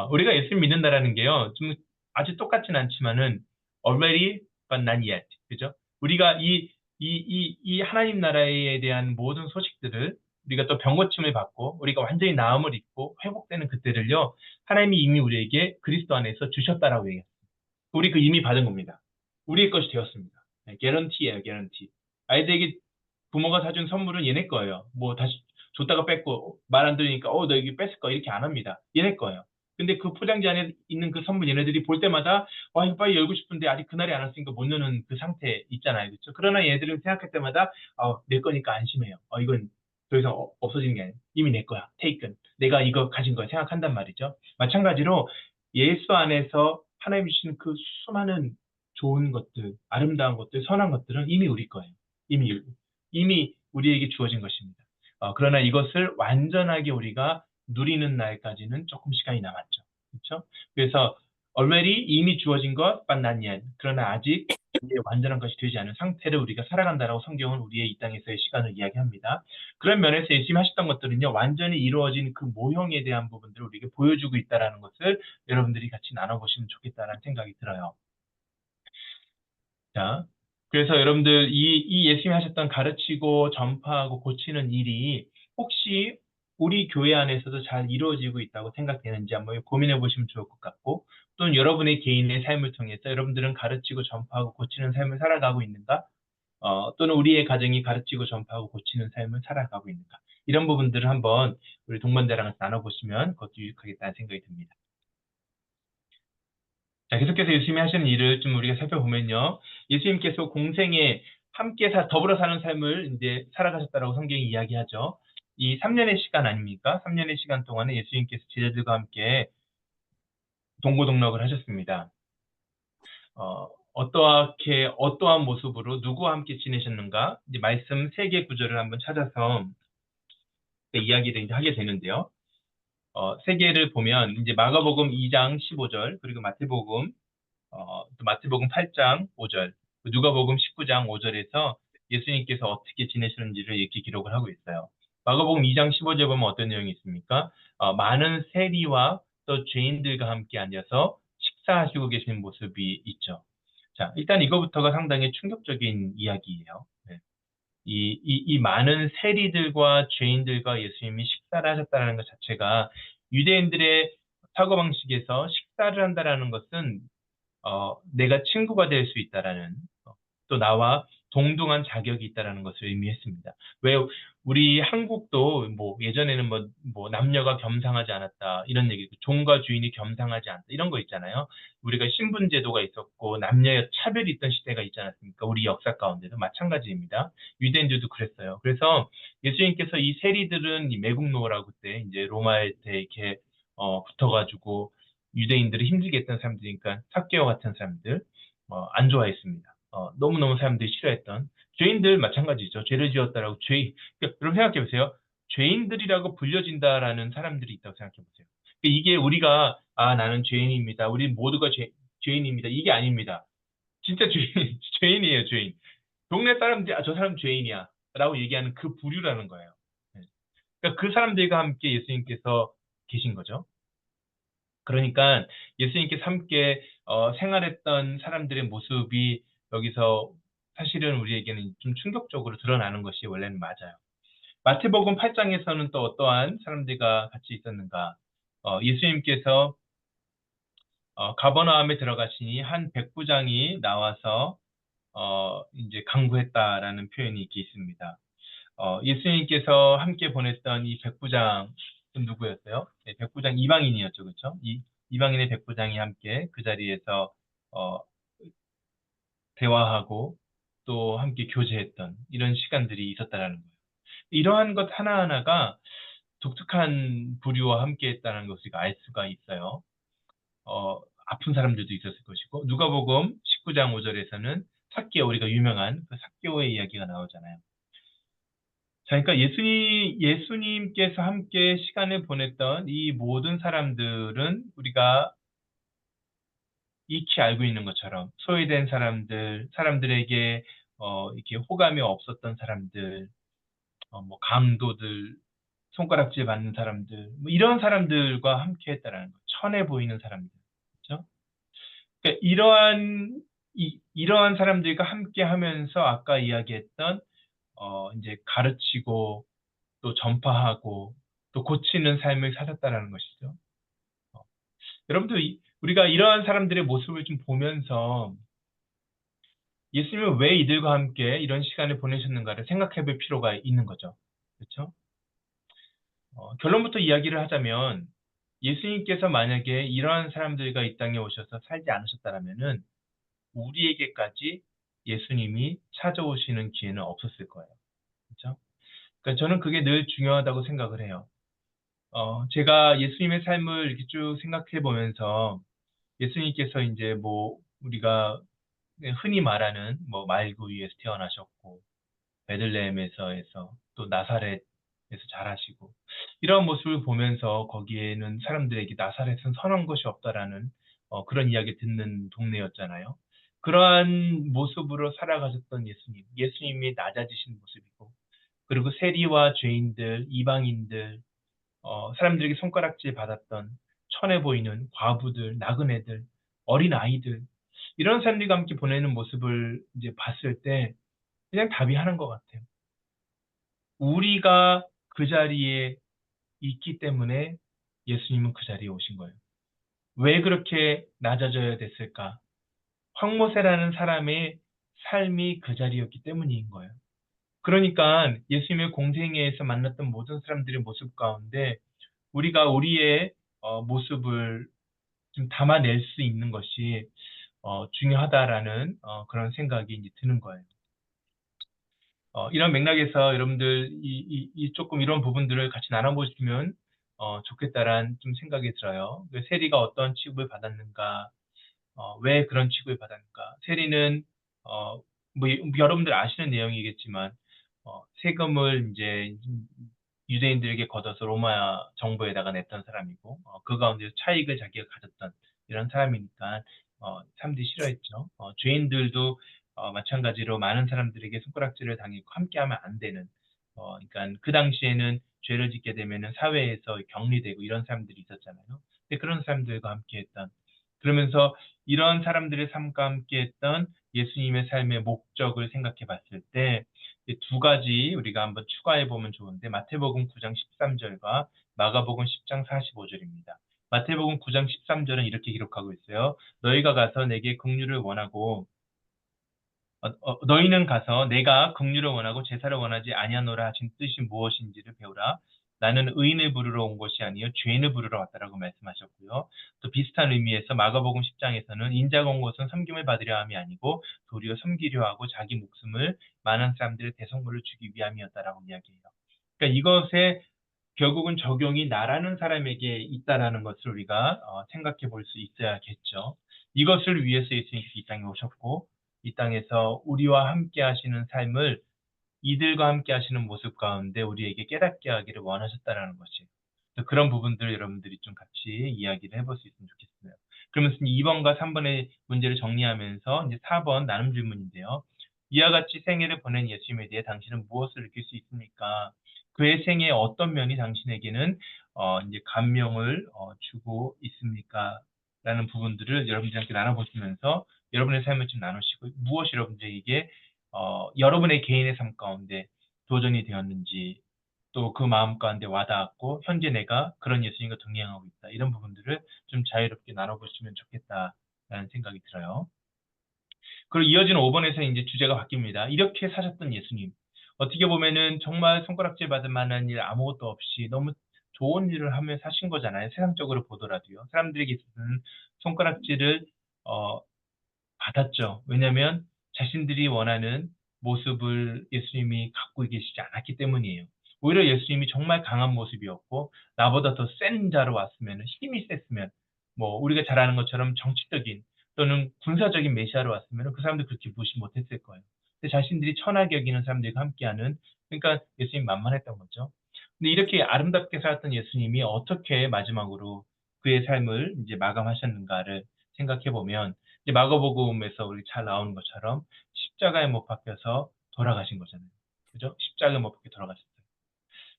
우리가 예수를 믿는다라는 게요, 좀 아주 똑같진 않지만은 already but not yet. 그죠? 우리가 이 하나님 나라에 대한 모든 소식들을 우리가 또 병고침을 받고 우리가 완전히 나음을 입고 회복되는 그때를요, 하나님이 이미 우리에게 그리스도 안에서 주셨다라고 얘기해요. 우리 그 이미 받은 겁니다. 우리의 것이 되었습니다. 개런티예요, 개런티. 아이들에게 부모가 사준 선물은 얘네 거예요. 뭐 다시 줬다가 뺐고 말 안 들으니까 너 여기 뺐을 거 이렇게 안 합니다. 얘네 거예요. 근데 그 포장지 안에 있는 그 선물 얘네들이 볼 때마다 이거 빨리 열고 싶은데 아직 그날이 안 왔으니까 못 여는 그 상태 있잖아요. 그렇죠? 그러나 얘네들은 생각할 때마다 내 거니까 안심해요. 이건 더 이상 없어지는 게 아니에요. 이미 내 거야. taken. 내가 이거 가진 거야 생각한단 말이죠. 마찬가지로 예수 안에서 하나님 주시는 그 수많은 좋은 것들, 아름다운 것들, 선한 것들은 이미 우리 거예요. 이미 우리에게 주어진 것입니다. 그러나 이것을 완전하게 우리가 누리는 날까지는 조금 시간이 남았죠. 그렇죠? 그래서 already 이미 주어진 것, but not yet. 그러나 아직 우리의 완전한 것이 되지 않은 상태를 우리가 살아간다라고 성경은 우리의 이 땅에서의 시간을 이야기합니다. 그런 면에서 예수님이 하셨던 것들은요, 완전히 이루어진 그 모형에 대한 부분들을 우리에게 보여주고 있다는 것을 여러분들이 같이 나눠보시면 좋겠다는 생각이 들어요. 자, 그래서 여러분들 이 예수님이 하셨던 가르치고 전파하고 고치는 일이 혹시 우리 교회 안에서도 잘 이루어지고 있다고 생각되는지 한번 고민해 보시면 좋을 것 같고, 또는 여러분의 개인의 삶을 통해서 여러분들은 가르치고 전파하고 고치는 삶을 살아가고 있는가? 또는 우리의 가정이 가르치고 전파하고 고치는 삶을 살아가고 있는가? 이런 부분들을 한번 우리 동반자랑 나눠보시면 그것도 유익하겠다는 생각이 듭니다. 자, 계속해서 예수님이 하시는 일을 좀 우리가 살펴보면요. 예수님께서 공생에 함께 더불어 사는 삶을 이제 살아가셨다라고 성경이 이야기하죠. 이 3년의 시간 아닙니까? 3년의 시간 동안에 예수님께서 제자들과 함께 동고동락을 하셨습니다. 어떠한 모습으로 누구와 함께 지내셨는가? 이제 말씀 3개 구절을 한번 찾아서 이야기를 이제 하게 되는데요. 3개를 보면 이제 마가복음 2장 15절, 그리고 또 마태복음 8장 5절, 누가복음 19장 5절에서 예수님께서 어떻게 지내시는지를 이렇게 기록을 하고 있어요. 마가복음 2장 15절 보면 어떤 내용이 있습니까? 많은 세리와 또 죄인들과 함께 앉아서 식사하시고 계시는 모습이 있죠. 자, 일단 이거부터가 상당히 충격적인 이야기예요. 네. 이 많은 세리들과 죄인들과 예수님이 식사를 하셨다는 것 자체가 유대인들의 사고방식에서 식사를 한다라는 것은 내가 친구가 될 수 있다라는, 또 나와 동등한 자격이 있다라는 것을 의미했습니다. 왜 우리 한국도 뭐 예전에는 뭐 남녀가 겸상하지 않았다 이런 얘기, 종과 주인이 겸상하지 않다 이런 거 있잖아요. 우리가 신분 제도가 있었고 남녀의 차별이 있던 시대가 있지 않았습니까? 우리 역사 가운데도 마찬가지입니다. 유대인들도 그랬어요. 그래서 예수님께서 이 세리들은 이 매국노라고 그때 이제 로마에 이렇게 붙어가지고 유대인들을 힘들게 했던 사람들이니까 삭개오 같은 사람들 안 좋아했습니다. 너무너무 사람들이 싫어했던 죄인들 마찬가지죠. 죄를 지었다라고 그러니까 여러분 생각해 보세요. 죄인들이라고 불려진다라는 사람들이 있다고 생각해 보세요. 그러니까 이게 우리가 나는 죄인입니다. 우리 모두가 죄인입니다. 이게 아닙니다. 진짜 죄인이에요, 죄인. 동네 사람들이 저 사람 죄인이야 라고 얘기하는 그 부류라는 거예요. 네. 그러니까 그 사람들과 함께 예수님께서 계신 거죠. 그러니까 예수님께서 함께 생활했던 사람들의 모습이 여기서 사실은 우리에게는 좀 충격적으로 드러나는 것이 원래는 맞아요. 마태복음 8장에서는 또 어떠한 사람들과 같이 있었는가? 예수님께서 가버나움에 들어가시니 한 백부장이 나와서 이제 강구했다라는 표현이 이렇게 있습니다. 예수님께서 함께 보냈던 이 백부장은 누구였어요? 네, 백부장 이방인이었죠, 그렇죠? 이방인의 백부장이 함께 그 자리에서 어, 대화하고 또 함께 교제했던 이런 시간들이 있었다라는 거예요. 이러한 것 하나하나가 독특한 부류와 함께했다는 것을 우리가 알 수가 있어요. 아픈 사람들도 있었을 것이고 누가복음 19장 5절에서는 삭개오 우리가 유명한 그 삭개오의 이야기가 나오잖아요. 자, 그러니까 예수님께서 함께 시간을 보냈던 이 모든 사람들은 우리가 익히 알고 있는 것처럼 소외된 사람들, 사람들에게 이렇게 호감이 없었던 사람들, 뭐 강도들, 손가락질 받는 사람들, 뭐 이런 사람들과 함께 했다라는 거. 천해 보이는 사람들. 그렇죠? 그러니까 이러한 사람들과 함께 하면서 아까 이야기했던 이제 가르치고 또 전파하고 또 고치는 삶을 사셨다라는 것이죠. 어, 여러분들 우리가 이러한 사람들의 모습을 좀 보면서 예수님은 왜 이들과 함께 이런 시간을 보내셨는가를 생각해 볼 필요가 있는 거죠. 그렇죠? 결론부터 이야기를 하자면 예수님께서 만약에 이러한 사람들과 이 땅에 오셔서 살지 않으셨다라면은 우리에게까지 예수님이 찾아오시는 기회는 없었을 거예요. 그렇죠? 그러니까 저는 그게 늘 중요하다고 생각을 해요. 제가 예수님의 삶을 이렇게 쭉 생각해 보면서 예수님께서 이제 뭐 우리가 흔히 말하는 뭐 말구 위에서 태어나셨고 베들레헴에서 해서 또 나사렛에서 자라시고 이런 모습을 보면서 거기에는 사람들에게 나사렛은 선한 것이 없다라는 그런 이야기 듣는 동네였잖아요. 그러한 모습으로 살아가셨던 예수님이 낮아지신 모습이고 그리고 세리와 죄인들, 이방인들, 사람들에게 손가락질 받았던 천해 보이는 과부들, 나그네들, 어린 아이들 이런 사람들과 함께 보내는 모습을 이제 봤을 때 그냥 답이 하나인 것 같아요. 우리가 그 자리에 있기 때문에 예수님은 그 자리에 오신 거예요. 왜 그렇게 낮아져야 됐을까? 황모세라는 사람의 삶이 그 자리였기 때문인 거예요. 그러니까 예수님의 공생애에서 만났던 모든 사람들의 모습 가운데 우리가 우리의 모습을 좀 담아낼 수 있는 것이 중요하다라는 그런 생각이 이제 드는 거예요. 이런 맥락에서 여러분들 조금 이런 부분들을 같이 나눠보시면 좋겠다라는 좀 생각이 들어요. 그 세리가 어떤 취급을 받았는가, 왜 그런 취급을 받았는가. 세리는 뭐 여러분들 아시는 내용이겠지만 세금을 이제 유대인들에게 걷어서 로마 정부에다가 냈던 사람이고 그 가운데서 차익을 자기가 가졌던 이런 사람이니까 사람들이 싫어했죠. 죄인들도 마찬가지로 많은 사람들에게 손가락질을 당했고 함께하면 안 되는 그러니까 그 당시에는 죄를 짓게 되면은 사회에서 격리되고 이런 사람들이 있었잖아요. 근데 그런 사람들과 함께했던 그러면서 이런 사람들의 삶과 함께했던 예수님의 삶의 목적을 생각해 봤을 때 두 가지 우리가 한번 추가해 보면 좋은데 마태복음 9장 13절과 마가복음 10장 45절입니다. 마태복음 9장 13절은 이렇게 기록하고 있어요. 너희가 가서 내게 긍휼을 원하고 너희는 가서 내가 긍휼을 원하고 제사를 원하지 아니하노라 하신 뜻이 무엇인지를 배우라. 나는 의인을 부르러 온 것이 아니요 죄인을 부르러 왔다라고 말씀하셨고요. 또 비슷한 의미에서 마가복음 10장에서는 인자가 온 것은 섬김을 받으려 함이 아니고 도리어 섬기려 하고 자기 목숨을 많은 사람들의 대성물을 주기 위함이었다라고 이야기해요. 그러니까 이것에 결국은 적용이 나라는 사람에게 있다라는 것을 우리가 생각해 볼 수 있어야겠죠. 이것을 위해서 예수님께서 이 땅에 오셨고 이 땅에서 우리와 함께 하시는 삶을 이들과 함께 하시는 모습 가운데 우리에게 깨닫게 하기를 원하셨다라는 것이. 그런 부분들 여러분들이 좀 같이 이야기를 해볼 수 있으면 좋겠어요. 그러면서 2번과 3번의 문제를 정리하면서 이제 4번 나눔 질문인데요. 이와 같이 생애를 보낸 예수님에 대해 당신은 무엇을 느낄 수 있습니까? 그의 생애의 어떤 면이 당신에게는 이제 감명을 주고 있습니까? 라는 부분들을 여러분들한테 나눠보시면서 여러분의 삶을 좀 나누시고 무엇이 여러분들에게 여러분의 개인의 삶 가운데 도전이 되었는지 또 그 마음 가운데 와닿았고 현재 내가 그런 예수님과 동행하고 있다. 이런 부분들을 좀 자유롭게 나눠보시면 좋겠다라는 생각이 들어요. 그리고 이어지는 5번에서 이제 주제가 바뀝니다. 이렇게 사셨던 예수님. 어떻게 보면은 정말 손가락질 받을 만한 일 아무것도 없이 너무 좋은 일을 하며 사신 거잖아요. 세상적으로 보더라도요. 사람들에게 있어서는 손가락질을 어, 받았죠. 왜냐하면 자신들이 원하는 모습을 예수님이 갖고 계시지 않았기 때문이에요. 오히려 예수님이 정말 강한 모습이었고 나보다 더 센 자로 왔으면 힘이 셌으면 뭐 우리가 잘 아는 것처럼 정치적인 또는 군사적인 메시아로 왔으면 그 사람들 그렇게 무시 못했을 거예요. 근데 자신들이 천하게 여기는 사람들과 함께하는 그러니까 예수님 만만했던 거죠. 근데 이렇게 아름답게 살았던 예수님이 어떻게 마지막으로 그의 삶을 이제 마감하셨는가를 생각해 보면 이제 마가복음에서 우리 잘 나오는 것처럼 십자가에 못 박혀서 돌아가신 거잖아요. 그죠? 십자가에 못 박혀 돌아가셨어요.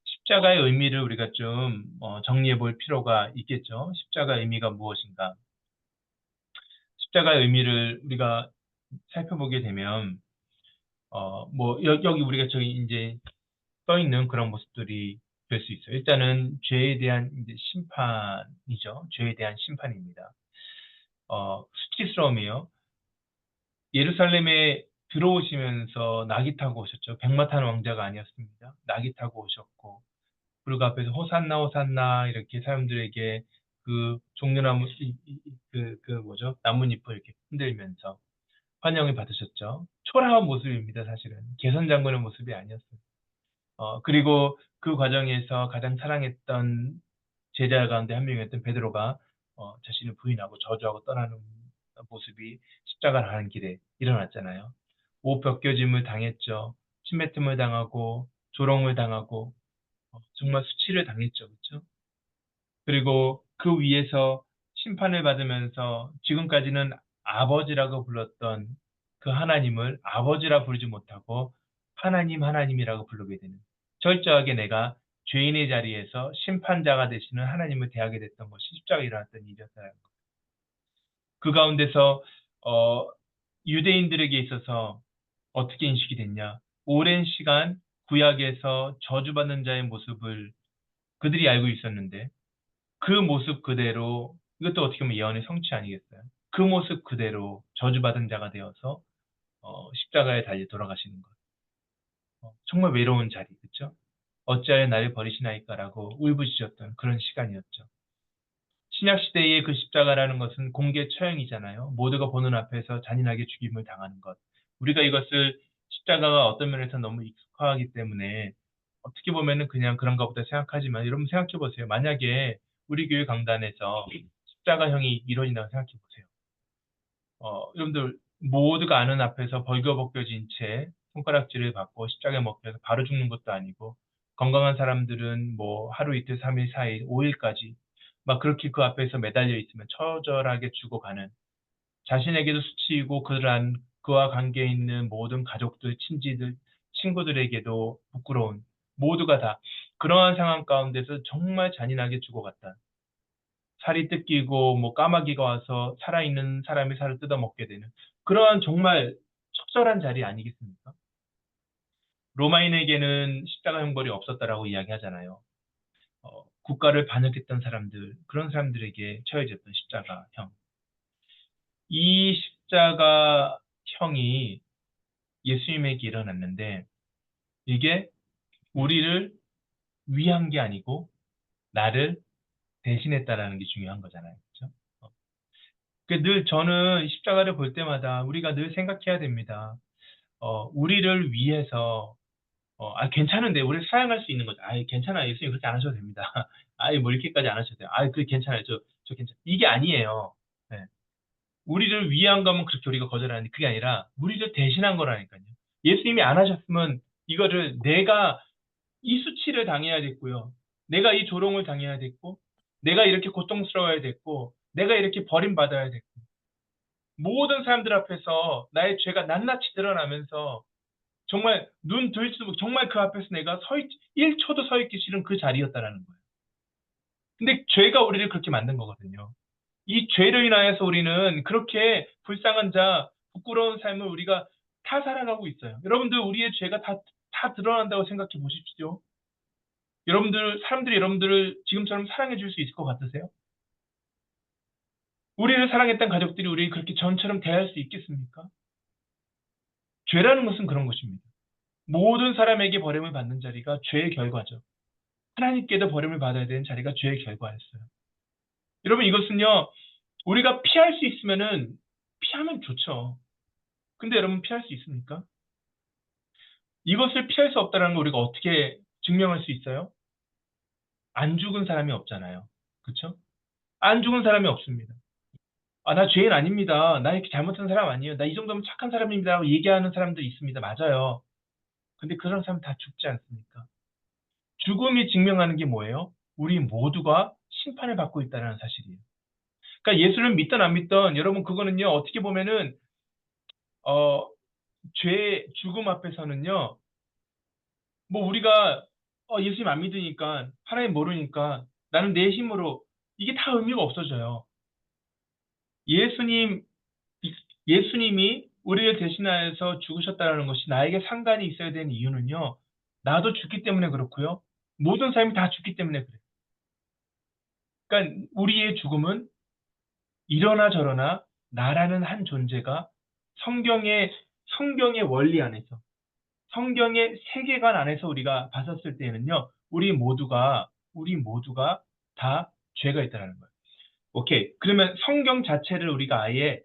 십자가의 의미를 우리가 좀 정리해 볼 필요가 있겠죠. 십자가의 의미가 무엇인가? 십자가의 의미를 우리가 살펴보게 되면 뭐 여기 우리가 저기 이제 써 있는 그런 모습들이 될 수 있어요. 일단은 죄에 대한 이제 심판이죠. 죄에 대한 심판입니다. 수치스러움이에요. 예루살렘에 들어오시면서 낙이 타고 오셨죠. 백마 타는 왕자가 아니었습니다. 낙이 타고 오셨고, 그리고 앞에서 호산나, 호산나, 이렇게 사람들에게 그 종려나무, 뭐죠? 나뭇잎을 이렇게 흔들면서 환영을 받으셨죠. 초라한 모습입니다, 사실은. 개선 장군의 모습이 아니었어요. 그리고 그 과정에서 가장 사랑했던 제자 가운데 한 명이었던 베드로가 자신을 부인하고 저주하고 떠나는 모습이 십자가를 가는 길에 일어났잖아요. 옷 벗겨짐을 당했죠. 침뱉음을 당하고 조롱을 당하고 정말 수치를 당했죠. 그렇죠? 그리고 그 위에서 심판을 받으면서 지금까지는 아버지라고 불렀던 그 하나님을 아버지라 부르지 못하고 하나님 하나님이라고 부르게 되는 철저하게 내가 죄인의 자리에서 심판자가 되시는 하나님을 대하게 됐던 것이 십자가에 일어났던 일이었어요. 그 가운데서 어, 유대인들에게 있어서 어떻게 인식이 됐냐? 오랜 시간 구약에서 저주받는 자의 모습을 그들이 알고 있었는데 그 모습 그대로 이것도 어떻게 보면 예언의 성취 아니겠어요? 그 모습 그대로 저주받은 자가 되어서 십자가에 달려 돌아가시는 것. 정말 외로운 자리, 그렇죠? 어찌하여 나를 버리시나이까라고 울부짖었던 그런 시간이었죠. 신약 시대의 그 십자가라는 것은 공개 처형이잖아요. 모두가 보는 앞에서 잔인하게 죽임을 당하는 것. 우리가 이것을 십자가가 어떤 면에서 너무 익숙하기 때문에 어떻게 보면은 그냥 그런가 보다 생각하지만 여러분 생각해 보세요. 만약에 우리 교회 강단에서 십자가형이 이론이라고 생각해 보세요. 여러분들 모두가 아는 앞에서 벌거벗겨진 채 손가락질을 받고 십자가에 먹혀서 바로 죽는 것도 아니고 건강한 사람들은 뭐 하루 이틀 3일 4일 5일까지 막 그렇게 그 앞에서 매달려 있으면 처절하게 죽어가는 자신에게도 수치이고 그와 관계 있는 모든 가족들, 친지들, 친구들에게도 부끄러운 모두가 다 그러한 상황 가운데서 정말 잔인하게 죽어갔다. 살이 뜯기고 뭐 까마귀가 와서 살아있는 사람의 살을 뜯어먹게 되는 그러한 정말 처절한 자리 아니겠습니까? 로마인에게는 십자가 형벌이 없었다라고 이야기하잖아요. 국가를 반역했던 사람들, 그런 사람들에게 처해졌던 십자가형. 이 십자가형이 예수님에게 일어났는데 이게 우리를 위한 게 아니고 나를 대신했다라는 게 중요한 거잖아요. 그렇죠? 늘 저는 십자가를 볼 때마다 우리가 늘 생각해야 됩니다. 우리를 위해서 괜찮은데, 우리 사양할 수 있는 거죠. 괜찮아요. 예수님 그렇게 안 하셔도 됩니다. 뭐 이렇게까지 안 하셔도 돼요. 그게 괜찮아요. 저 괜찮아요. 이게 아니에요. 네. 우리를 위한 거면 그렇게 우리가 거절하는데 그게 아니라 우리를 대신한 거라니까요. 예수님이 안 하셨으면 이거를 내가 이 수치를 당해야 됐고요. 내가 이 조롱을 당해야 됐고, 내가 이렇게 고통스러워야 됐고, 내가 이렇게 버림받아야 됐고, 모든 사람들 앞에서 나의 죄가 낱낱이 드러나면서 정말 눈 들수록 정말 그 앞에서 내가 1초도 서 있기 싫은 그 자리였다라는 거예요. 근데 죄가 우리를 그렇게 만든 거거든요. 이 죄로 인하여서 우리는 그렇게 불쌍한 자, 부끄러운 삶을 우리가 다 살아가고 있어요. 여러분들 우리의 죄가 다 드러난다고 생각해 보십시오. 사람들이 여러분들을 지금처럼 사랑해 줄 수 있을 것 같으세요? 우리를 사랑했던 가족들이 우리를 그렇게 전처럼 대할 수 있겠습니까? 죄라는 것은 그런 것입니다. 모든 사람에게 버림을 받는 자리가 죄의 결과죠. 하나님께도 버림을 받아야 되는 자리가 죄의 결과였어요. 여러분 이것은요, 우리가 피할 수 있으면은 피하면 좋죠. 근데 여러분 피할 수 있습니까? 이것을 피할 수 없다는 걸 우리가 어떻게 증명할 수 있어요? 안 죽은 사람이 없잖아요. 그렇죠? 안 죽은 사람이 없습니다. 나 죄인 아닙니다. 나 이렇게 잘못한 사람 아니에요. 나 이 정도면 착한 사람입니다. 라고 얘기하는 사람도 있습니다. 맞아요. 근데 그런 사람 다 죽지 않습니까? 죽음이 증명하는 게 뭐예요? 우리 모두가 심판을 받고 있다는 사실이에요. 그러니까 예수를 믿든 안 믿든 여러분 그거는요. 어떻게 보면은 어, 죽음 앞에서는요. 뭐 우리가 예수님 안 믿으니까 하나님 모르니까 나는 내 힘으로 이게 다 의미가 없어져요. 예수님 예수님이 우리를 대신하여서 죽으셨다는 것이 나에게 상관이 있어야 되는 이유는요. 나도 죽기 때문에 그렇고요. 모든 사람이 다 죽기 때문에 그래요. 그러니까 우리의 죽음은 이러나 저러나 나라는 한 존재가 성경의 성경의 원리 안에서 성경의 세계관 안에서 우리가 봤었을 때는요. 우리 모두가 다 죄가 있다는 거예요. 오케이. 그러면 성경 자체를 우리가 아예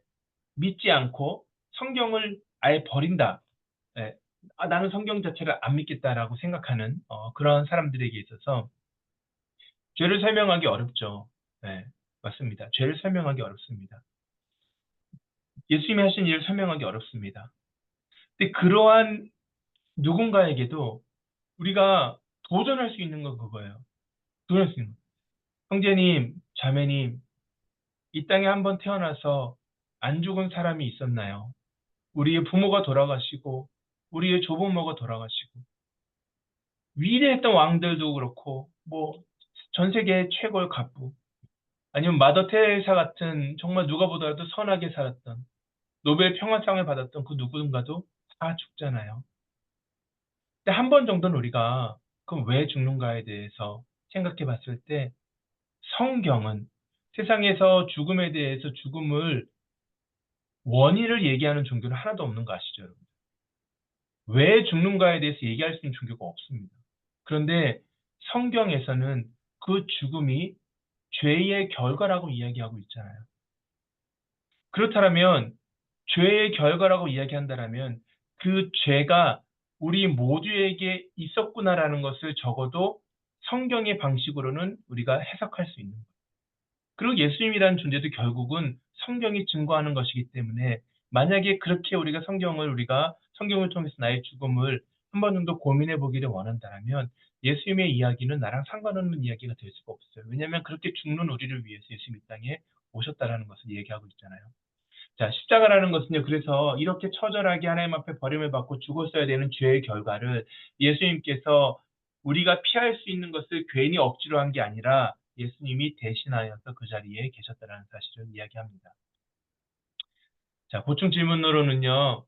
믿지 않고 성경을 아예 버린다. 예. 나는 성경 자체를 안 믿겠다라고 생각하는 그런 사람들에게 있어서 죄를 설명하기 어렵죠. 네, 맞습니다. 죄를 설명하기 어렵습니다. 예수님이 하신 일을 설명하기 어렵습니다. 근데 그러한 누군가에게도 우리가 도전할 수 있는 건 그거예요. 도전할 수 있는 거. 형제님, 자매님, 이 땅에 한번 태어나서 안 죽은 사람이 있었나요? 우리의 부모가 돌아가시고, 우리의 조부모가 돌아가시고, 위대했던 왕들도 그렇고, 뭐, 전 세계 최고의 갑부, 아니면 마더 테레사 같은 정말 누가 보더라도 선하게 살았던, 노벨 평화상을 받았던 그 누군가도 다 죽잖아요. 근데 한 번 정도는 우리가 그럼 왜 죽는가에 대해서 생각해 봤을 때 성경은 세상에서 죽음에 대해서 죽음을 원인을 얘기하는 종교는 하나도 없는 거 아시죠, 여러분? 왜 죽는가에 대해서 얘기할 수 있는 종교가 없습니다. 그런데 성경에서는 그 죽음이 죄의 결과라고 이야기하고 있잖아요. 그렇다면 죄의 결과라고 이야기한다면 그 죄가 우리 모두에게 있었구나라는 것을 적어도 성경의 방식으로는 우리가 해석할 수 있는 거예요. 그리고 예수님이라는 존재도 결국은 성경이 증거하는 것이기 때문에 만약에 그렇게 우리가 성경을 통해서 나의 죽음을 한 번 정도 고민해 보기를 원한다면 예수님의 이야기는 나랑 상관없는 이야기가 될 수가 없어요. 왜냐하면 그렇게 죽는 우리를 위해서 예수님 이 땅에 오셨다라는 것을 얘기하고 있잖아요. 자, 십자가라는 것은요, 그래서 이렇게 처절하게 하나님 앞에 버림을 받고 죽었어야 되는 죄의 결과를 예수님께서 우리가 피할 수 있는 것을 괜히 억지로 한 게 아니라 예수님이 대신하여서 그 자리에 계셨다는 사실을 이야기합니다. 자, 보충 질문으로는요,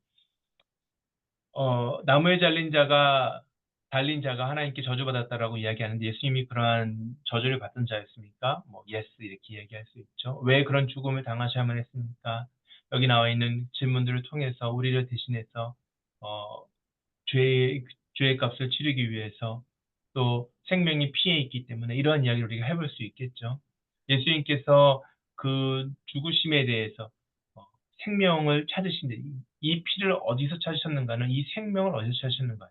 나무에 달린 자가 하나님께 저주받았다라고 이야기하는데 예수님이 그러한 저주를 받은 자였습니까? 뭐, yes, 이렇게 이야기할 수 있죠. 왜 그런 죽음을 당하셔야만 했습니까? 여기 나와 있는 질문들을 통해서 우리를 대신해서, 어, 죄의 값을 치르기 위해서 또 생명이 피해 있기 때문에 이러한 이야기를 우리가 해볼 수 있겠죠. 예수님께서 그 죽으심에 대해서 어, 생명을 찾으신데 이 피를 어디서 찾으셨는가는 이 생명을 어디서 찾으셨는가.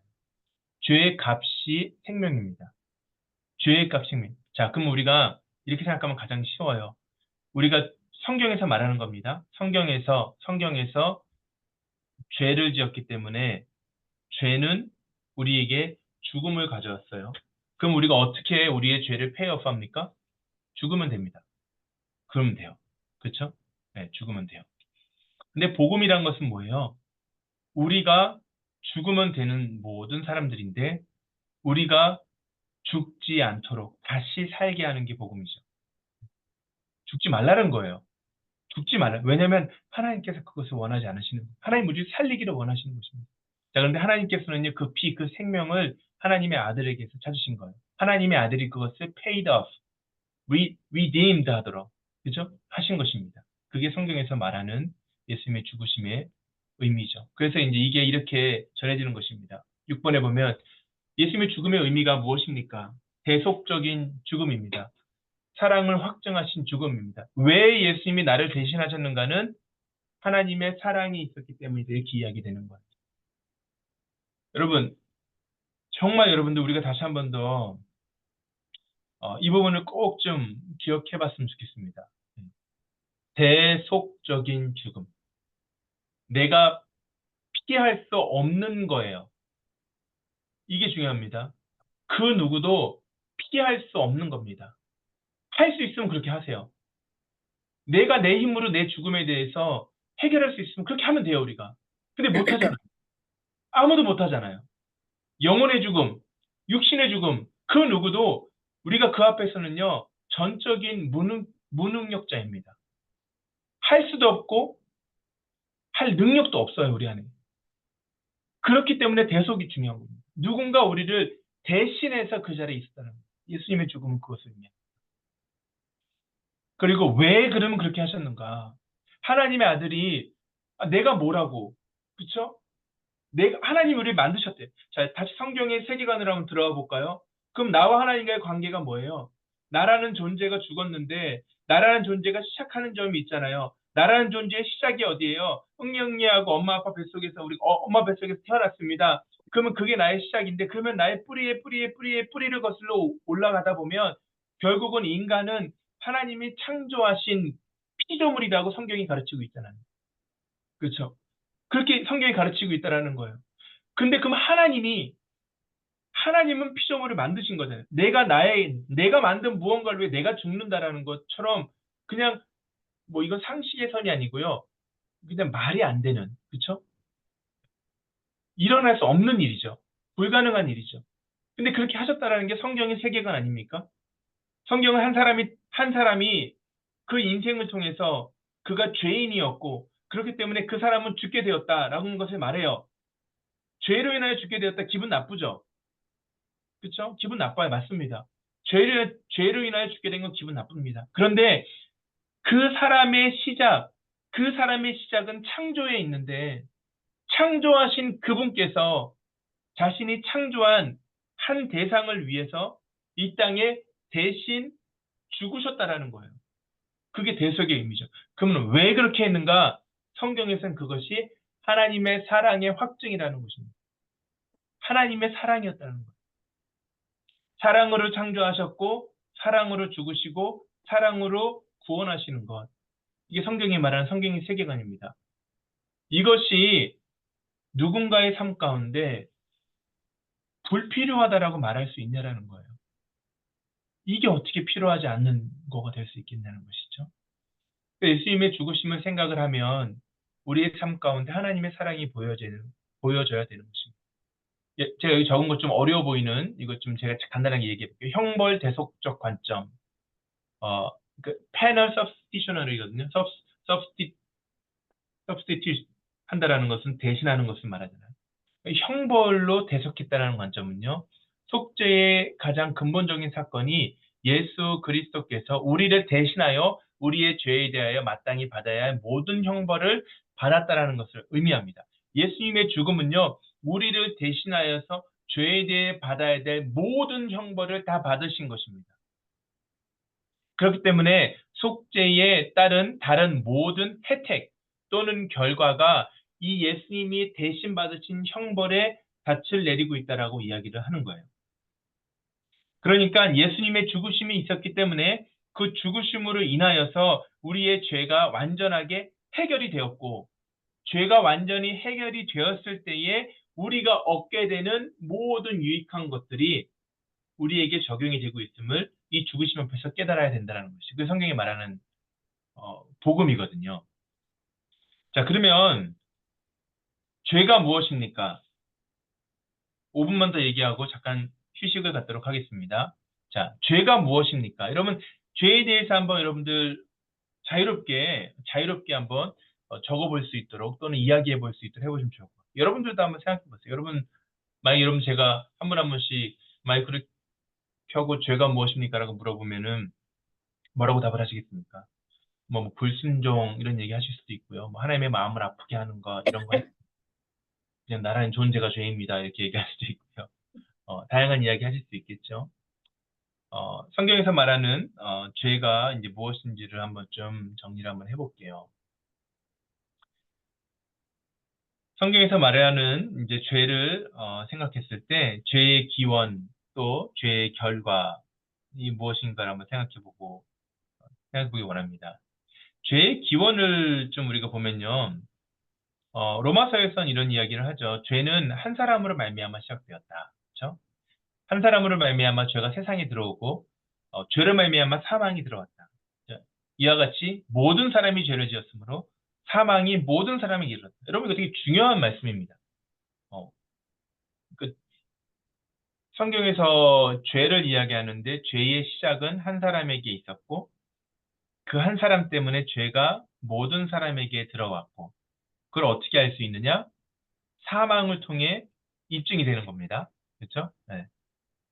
죄의 값이 생명입니다. 죄의 값 생명. 자, 그럼 우리가 이렇게 생각하면 가장 쉬워요. 우리가 성경에서 말하는 겁니다. 성경에서 죄를 지었기 때문에 죄는 우리에게 죽음을 가져왔어요. 그럼 우리가 어떻게 우리의 죄를 페이오프합니까? 죽으면 됩니다. 그러면 돼요. 그렇죠? 네, 죽으면 돼요. 근데 복음이란 것은 뭐예요? 우리가 죽으면 되는 모든 사람들인데 우리가 죽지 않도록 다시 살게 하는 게 복음이죠. 죽지 말라는 거예요. 죽지 말라. 왜냐하면 하나님께서 그것을 원하지 않으시는 거예요. 하나님 우리를 살리기를 원하시는 것입니다. 자, 그런데 하나님께서는요, 그 피, 그 생명을 하나님의 아들에게서 찾으신 거예요. 하나님의 아들이 그것을 paid off, redeemed 하도록, 그죠? 하신 것입니다. 그게 성경에서 말하는 예수님의 죽으심의 의미죠. 그래서 이제 이게 이렇게 전해지는 것입니다. 6번에 보면 예수님의 죽음의 의미가 무엇입니까? 대속적인 죽음입니다. 사랑을 확증하신 죽음입니다. 왜 예수님이 나를 대신하셨는가는 하나님의 사랑이 있었기 때문에 이렇게 이야기되는 거예요. 여러분, 정말 여러분들 우리가 다시 한 번 더 이 부분을 꼭 좀 기억해 봤으면 좋겠습니다. 대속적인 죽음. 내가 피할 수 없는 거예요. 이게 중요합니다. 그 누구도 피할 수 없는 겁니다. 할 수 있으면 그렇게 하세요. 내가 내 힘으로 내 죽음에 대해서 해결할 수 있으면 그렇게 하면 돼요, 우리가. 근데 못 하잖아요. 아무도 못 하잖아요. 영혼의 죽음, 육신의 죽음, 그 누구도 우리가 그 앞에서는요, 전적인 무능력자입니다. 할 수도 없고, 할 능력도 없어요, 우리 안에. 그렇기 때문에 대속이 중요한 겁니다. 누군가 우리를 대신해서 그 자리에 있었다는 거예요. 예수님의 죽음은 그것을 의미합니다. 그리고 왜 그러면 그렇게 하셨는가? 하나님의 아들이 내가 뭐라고, 그쵸? 하나님 우리를 만드셨대. 자, 다시 성경의 세계관으로 한번 들어가 볼까요? 그럼 나와 하나님과의 관계가 뭐예요? 나라는 존재가 죽었는데 나라는 존재가 시작하는 점이 있잖아요. 나라는 존재의 시작이 어디예요? 응리응리하고 엄마 아빠 뱃속에서 우리 엄마 뱃속에서 태어났습니다. 그러면 그게 나의 시작인데 그러면 나의 뿌리를 거슬러 올라가다 보면 결국은 인간은 하나님이 창조하신 피조물이라고 성경이 가르치고 있잖아요. 그렇죠? 그렇게 성경이 가르치고 있다라는 거예요. 근데 그럼 하나님은 피조물을 만드신 거잖아요. 내가 만든 무언가를 위해 내가 죽는다라는 것처럼 그냥 뭐 이건 상식의 선이 아니고요. 그냥 말이 안 되는, 그쵸? 일어날 수 없는 일이죠. 불가능한 일이죠. 근데 그렇게 하셨다라는 게 성경의 세계관 아닙니까? 성경은 한 사람이 그 인생을 통해서 그가 죄인이었고 그렇기 때문에 그 사람은 죽게 되었다라는 것을 말해요. 죄로 인하여 죽게 되었다. 기분 나쁘죠? 그렇죠? 기분 나빠요. 맞습니다. 죄로 인하여 죽게 된 건 기분 나쁩니다. 그런데 그 사람의 시작은 창조에 있는데 창조하신 그분께서 자신이 창조한 한 대상을 위해서 이 땅에 대신 죽으셨다라는 거예요. 그게 대속의 의미죠. 그러면 왜 그렇게 했는가? 성경에서는 그것이 하나님의 사랑의 확증이라는 것입니다. 하나님의 사랑이었다는 거예요. 사랑으로 창조하셨고 사랑으로 죽으시고 사랑으로 구원하시는 것. 이게 성경이 말하는 성경의 세계관입니다. 이것이 누군가의 삶 가운데 불필요하다라고 말할 수 있냐라는 거예요. 이게 어떻게 필요하지 않는 거가 될 수 있겠냐는 것이죠. 예수님의 죽으심을 생각을 하면 우리의 삶 가운데 하나님의 사랑이 보여져야 되는 것입니다. 제가 여기 적은 것 좀 어려워 보이는 이것 좀 제가 간단하게 얘기해 볼게요. 형벌 대속적 관점. 그 패널 substitution이거든요. substitute 한다라는 것은 대신하는 것을 말하잖아요. 형벌로 대속했다는 관점은요. 속죄의 가장 근본적인 사건이 예수 그리스도께서 우리를 대신하여 우리의 죄에 대하여 마땅히 받아야 할 모든 형벌을 받았다라는 것을 의미합니다. 예수님의 죽음은요. 우리를 대신하여서 죄에 대해 받아야 될 모든 형벌을 다 받으신 것입니다. 그렇기 때문에 속죄에 따른 다른 모든 혜택 또는 결과가 이 예수님이 대신 받으신 형벌의 닻을 내리고 있다라고 이야기를 하는 거예요. 그러니까 예수님의 죽으심이 있었기 때문에 그 죽으심으로 인하여서 우리의 죄가 완전하게 해결이 되었고, 죄가 완전히 해결이 되었을 때에 우리가 얻게 되는 모든 유익한 것들이 우리에게 적용이 되고 있음을 이 죽으심 앞에서 깨달아야 된다는 것이 그 성경이 말하는 복음이거든요. 자, 그러면 죄가 무엇입니까? 5분만 더 얘기하고 잠깐 휴식을 갖도록 하겠습니다. 자, 죄가 무엇입니까? 여러분, 죄에 대해서 한번 여러분들 자유롭게 한번 적어볼 수 있도록 또는 이야기해 볼 수 있도록 해보시면 좋을 것 같아요. 여러분들도 한번 생각해 보세요. 만약 여러분 제가 한 번씩 마이크를 켜고 죄가 무엇입니까? 라고 물어보면은 뭐라고 답을 하시겠습니까? 뭐 불순종 이런 얘기 하실 수도 있고요. 뭐 하나님의 마음을 아프게 하는 거 이런 거 그냥 나라는 존재가 죄입니다. 이렇게 얘기할 수도 있고요. 다양한 이야기 하실 수 있겠죠. 성경에서 말하는 죄가 이제 무엇인지를 한번 좀 정리를 한번 해볼게요. 성경에서 말하는 이제 죄를 생각했을 때 죄의 기원 또 죄의 결과이 무엇인가를 한번 생각해보기 원합니다. 죄의 기원을 좀 우리가 보면요. 로마서에선 이런 이야기를 하죠. 죄는 한 사람으로 말미암아 시작되었다. 그렇죠? 한 사람으로 말미암아 죄가 세상에 들어오고 죄로 말미암아 사망이 들어왔다. 자, 이와 같이 모든 사람이 죄를 지었으므로 사망이 모든 사람에게 이르렀다. 여러분 이거 되게 중요한 말씀입니다. 어, 그 성경에서 죄를 이야기하는데 죄의 시작은 한 사람에게 있었고 그 한 사람 때문에 죄가 모든 사람에게 들어왔고 그걸 어떻게 알 수 있느냐? 사망을 통해 입증이 되는 겁니다. 그렇죠? 네.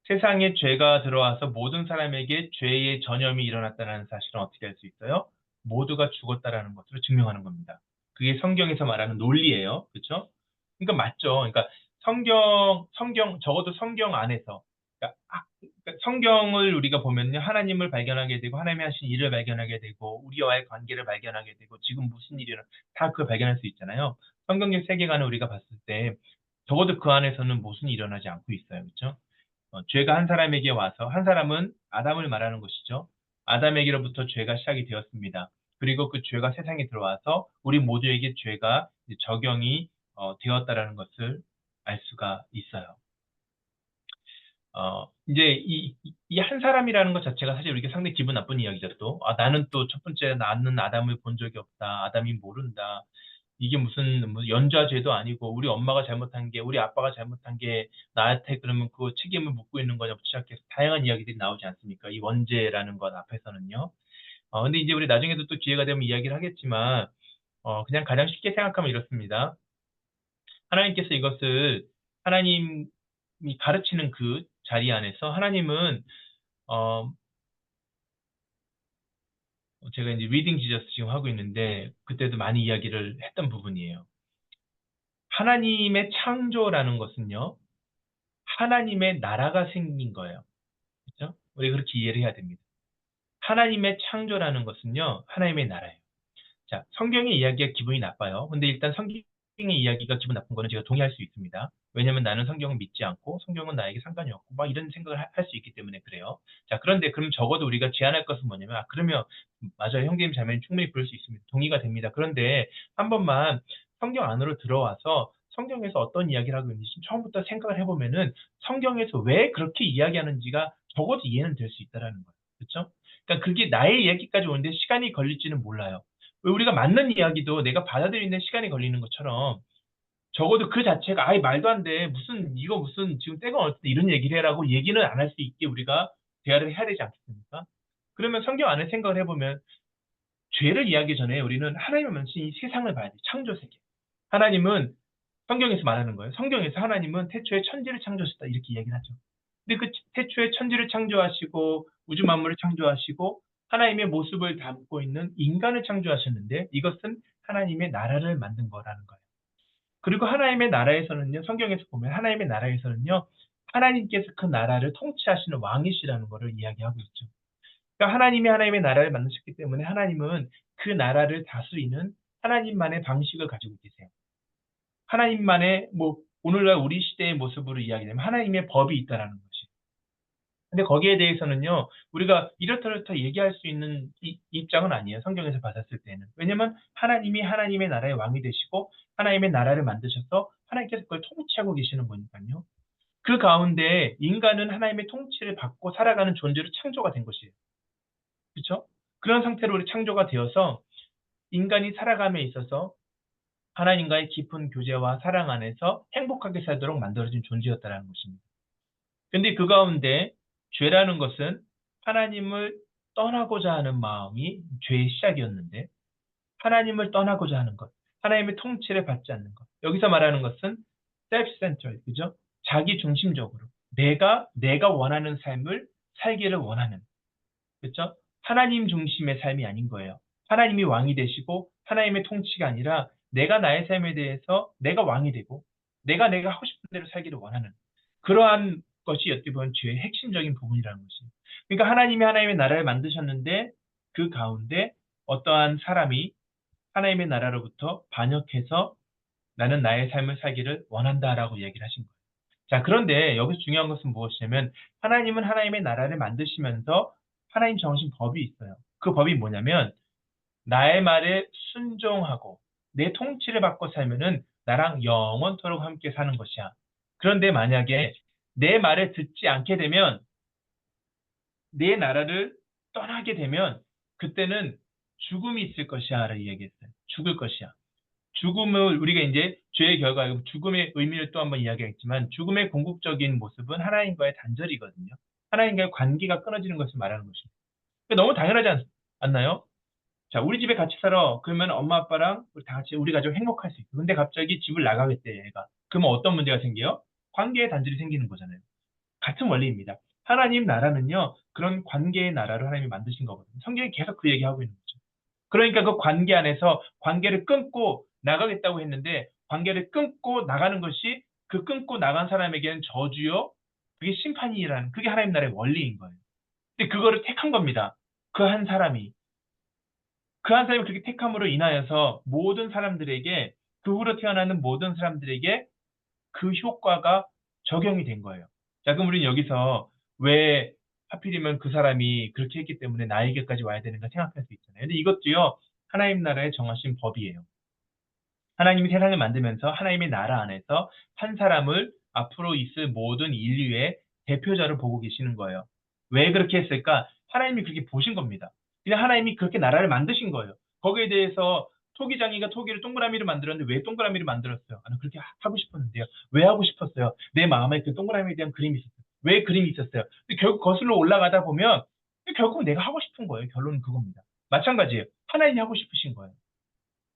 세상에 죄가 들어와서 모든 사람에게 죄의 전염이 일어났다는 사실은 어떻게 할 수 있어요? 모두가 죽었다라는 것으로 증명하는 겁니다. 그게 성경에서 말하는 논리예요. 그렇죠? 그러니까 맞죠. 그러니까 적어도 성경 안에서 그러니까 성경을 우리가 보면요. 하나님을 발견하게 되고 하나님이 하신 일을 발견하게 되고 우리와의 관계를 발견하게 되고 지금 무슨 일이나 다 그걸 발견할 수 있잖아요. 성경적 세계관을 우리가 봤을 때 적어도 그 안에서는 무슨 일이 일어나지 않고 있어요. 그렇죠? 죄가 한 사람에게 와서 한 사람은 아담을 말하는 것이죠. 아담에게로부터 죄가 시작이 되었습니다. 그리고 그 죄가 세상에 들어와서 우리 모두에게 죄가 적용이 되었다라는 것을 알 수가 있어요. 이제 이 한 사람이라는 것 자체가 사실 우리가 상당히 기분 나쁜 이야기죠, 또. 나는 또 첫 번째 나는 아담을 본 적이 없다. 아담이 모른다. 이게 무슨 뭐 연좌죄도 아니고 우리 엄마가 잘못한 게 우리 아빠가 잘못한 게 나한테 그러면 그 책임을 묻고 있는 거냐부터 시작해서 다양한 이야기들이 나오지 않습니까? 이 원죄라는 것 앞에서는요. 근데 이제 우리 나중에도 또 기회가 되면 이야기를 하겠지만 그냥 가장 쉽게 생각하면 이렇습니다. 하나님께서 이것을 하나님이 가르치는 그 자리 안에서 하나님은 어, 제가 이제 리딩 지저스 지금 하고 있는데 그때도 많이 이야기를 했던 부분이에요. 하나님의 창조라는 것은요. 하나님의 나라가 생긴 거예요. 그렇죠? 우리 그렇게 이해를 해야 됩니다. 하나님의 창조라는 것은요. 하나님의 나라예요. 자, 성경의 이야기가 기분이 나빠요. 근데 일단 성경의 이야기가 기분 나쁜 거는 제가 동의할 수 있습니다. 왜냐면 나는 성경을 믿지 않고 성경은 나에게 상관이 없고 막 이런 생각을 할 수 있기 때문에 그래요. 자, 그런데 그럼 적어도 우리가 제안할 것은 뭐냐면 그러면 맞아요. 형제님 자매님 충분히 그럴 수 있습니다. 동의가 됩니다. 그런데 한 번만 성경 안으로 들어와서 성경에서 어떤 이야기를 하고 있는지 처음부터 생각을 해보면은 성경에서 왜 그렇게 이야기하는지가 적어도 이해는 될 수 있다라는 거예요. 그렇죠? 그러니까 그게 나의 이야기까지 오는데 시간이 걸릴지는 몰라요. 왜 우리가 맞는 이야기도 내가 받아들이는 시간이 걸리는 것처럼 적어도 그 자체가 아예 말도 안 돼. 이거 무슨 지금 때가 어때 이런 얘기를 해라고 얘기는 안 할 수 있게 우리가 대화를 해야 되지 않겠습니까? 그러면 성경 안에 생각을 해보면 죄를 이야기 전에 우리는 하나님의 만신 이 세상을 봐야 돼. 창조 세계. 하나님은 성경에서 말하는 거예요. 성경에서 하나님은 태초에 천지를 창조하셨다. 이렇게 이야기를 하죠. 근데 그 태초에 천지를 창조하시고 우주 만물을 창조하시고 하나님의 모습을 담고 있는 인간을 창조하셨는데 이것은 하나님의 나라를 만든 거라는 거예요. 그리고 하나님의 나라에서는요, 성경에서 보면 하나님의 나라에서는요, 하나님께서 그 나라를 통치하시는 왕이시라는 것을 이야기하고 있죠. 그러니까 하나님이 하나님의 나라를 만드셨기 때문에 하나님은 그 나라를 다스리는 하나님만의 방식을 가지고 계세요. 하나님만의 뭐 오늘날 우리 시대의 모습으로 이야기하면 하나님의 법이 있다라는 것이. 근데 거기에 대해서는요, 우리가 이렇다 얘기할 수 있는 입장은 아니에요. 성경에서 받았을 때는. 왜냐면 하나님이 하나님의 나라의 왕이 되시고 하나님의 나라를 만드셔서 하나님께서 그걸 통치하고 계시는 거니까요. 그 가운데 인간은 하나님의 통치를 받고 살아가는 존재로 창조가 된 것이에요. 그렇죠? 그런 상태로 우리 창조가 되어서 인간이 살아감에 있어서 하나님과의 깊은 교제와 사랑 안에서 행복하게 살도록 만들어진 존재였다는 것입니다. 근데 그 가운데 죄라는 것은 하나님을 떠나고자 하는 마음이 죄의 시작이었는데 하나님을 떠나고자 하는 것, 하나님의 통치를 받지 않는 것. 여기서 말하는 것은 self-centered, 그죠? 자기 중심적으로 내가 원하는 삶을 살기를 원하는, 그렇죠? 하나님 중심의 삶이 아닌 거예요. 하나님이 왕이 되시고 하나님의 통치가 아니라 내가 나의 삶에 대해서 내가 왕이 되고 내가 하고 싶은 대로 살기를 원하는 그러한 것이 어떻게 보면 죄의 핵심적인 부분이라는 것이에요. 그러니까 하나님이 하나님의 나라를 만드셨는데 그 가운데 어떠한 사람이 하나님의 나라로부터 반역해서 나는 나의 삶을 살기를 원한다라고 얘기를 하신 거예요. 자, 그런데 여기서 중요한 것은 무엇이냐면 하나님은 하나님의 나라를 만드시면서 하나님 정하신 법이 있어요. 그 법이 뭐냐면 나의 말에 순종하고 내 통치를 받고 살면은 나랑 영원토록 함께 사는 것이야. 그런데 만약에 내 말을 듣지 않게 되면 내 나라를 떠나게 되면 그때는 죽음이 있을 것이야 라고 얘기했어요. 죽을 것이야. 죽음을 우리가 이제 죄의 결과, 죽음의 의미를 또 한번 이야기했지만 죽음의 궁극적인 모습은 하나님과의 단절이거든요. 하나님과의 관계가 끊어지는 것을 말하는 것입니다. 너무 당연하지 않나요? 자, 우리 집에 같이 살아. 그러면 엄마 아빠랑 우리 다 같이 우리 가족 행복할 수 있고. 근데 갑자기 집을 나가겠대, 얘가. 그러면 어떤 문제가 생겨요? 관계의 단절이 생기는 거잖아요. 같은 원리입니다. 하나님 나라는요, 그런 관계의 나라로 하나님이 만드신 거거든요. 성경이 계속 그 얘기하고 있는 거죠. 그러니까 그 관계 안에서 관계를 끊고 나가겠다고 했는데 관계를 끊고 나가는 것이 그 끊고 나간 사람에게는 저주요. 그게 심판이라는 그게 하나님 나라의 원리인 거예요. 근데 그거를 택한 겁니다. 그 한 사람이. 그 한 사람이 그렇게 택함으로 인하여서 모든 사람들에게 그 후로 태어나는 모든 사람들에게 그 효과가 적용이 된 거예요. 자, 그럼 우리는 여기서 왜 하필이면 그 사람이 그렇게 했기 때문에 나에게까지 와야 되는가 생각할 수 있잖아요. 근데 이것도요, 하나님 나라의 정하신 법이에요. 하나님이 세상을 만들면서 하나님의 나라 안에서 한 사람을 앞으로 있을 모든 인류의 대표자로 보고 계시는 거예요. 왜 그렇게 했을까? 하나님이 그렇게 보신 겁니다. 그냥 하나님이 그렇게 나라를 만드신 거예요. 거기에 대해서 토기장이가 토기를 동그라미를 만들었는데 왜 동그라미를 만들었어요? 나는 그렇게 하고 싶었는데요. 왜 하고 싶었어요? 내 마음에 그 동그라미에 대한 그림이 있었어요. 왜 그림이 있었어요? 근데 결국 거슬러 올라가다 보면 결국 내가 하고 싶은 거예요. 결론은 그겁니다. 마찬가지예요. 하나님이 하고 싶으신 거예요.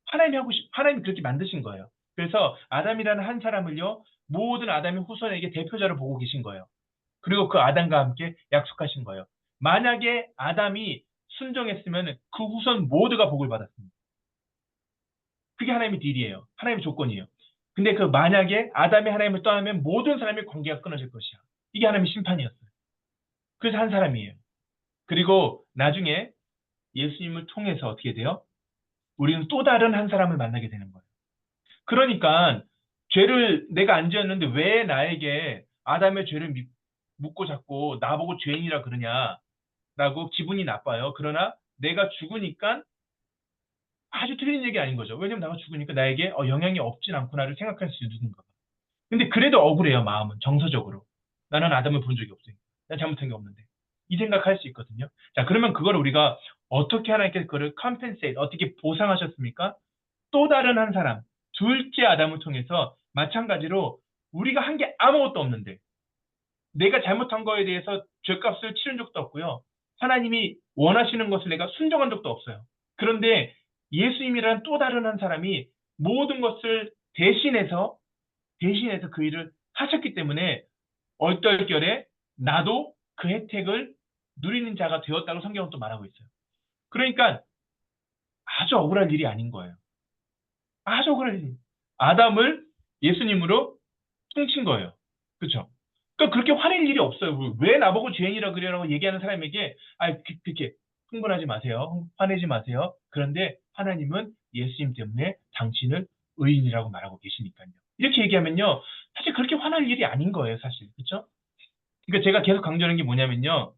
하나님이 그렇게 만드신 거예요. 그래서 아담이라는 한 사람을요, 모든 아담의 후손에게 대표자로 보고 계신 거예요. 그리고 그 아담과 함께 약속하신 거예요. 만약에 아담이 순종했으면 그 후손 모두가 복을 받았습니다. 그게 하나님의 딜이에요. 하나님의 조건이에요. 근데 그 만약에 아담이 하나님을 떠나면 모든 사람의 관계가 끊어질 것이야. 이게 하나님의 심판이었어요. 그래서 한 사람이에요. 그리고 나중에 예수님을 통해서 어떻게 돼요? 우리는 또 다른 한 사람을 만나게 되는 거예요. 그러니까 죄를 내가 안 지었는데 왜 나에게 아담의 죄를 묻고 자꾸 나보고 죄인이라 그러냐라고 기분이 나빠요. 그러나 내가 죽으니까 아주 틀린 얘기 아닌 거죠. 왜냐면 내가 죽으니까 나에게 영향이 없진 않구나를 생각할 수 있는 거. 근데 그래도 억울해요, 마음은. 정서적으로. 나는 아담을 본 적이 없으니까. 난 잘못한 게 없는데. 이 생각할 수 있거든요. 자, 그러면 그걸 우리가 어떻게 하나님께서 그걸 컴펜세이트, 어떻게 보상하셨습니까? 또 다른 한 사람, 둘째 아담을 통해서 마찬가지로 우리가 한 게 아무것도 없는데 내가 잘못한 거에 대해서 죄값을 치른 적도 없고요. 하나님이 원하시는 것을 내가 순종한 적도 없어요. 그런데 예수님이라는 또 다른 한 사람이 모든 것을 대신해서 그 일을 하셨기 때문에 얼떨결에 나도 그 혜택을 누리는 자가 되었다고 성경은 또 말하고 있어요. 그러니까 아주 억울한 일이 아닌 거예요. 아주 억울한 일. 아담을 예수님으로 퉁친 거예요. 그렇죠? 그러니까 그렇게 화낼 일이 없어요. 왜 나보고 죄인이라 그래라고 얘기하는 사람에게 그렇게 흥분하지 마세요. 화내지 마세요. 그런데 하나님은 예수님 때문에 당신을 의인이라고 말하고 계시니까요. 이렇게 얘기하면요. 사실 그렇게 화날 일이 아닌 거예요, 사실. 그렇죠? 그러니까 제가 계속 강조하는 게 뭐냐면요.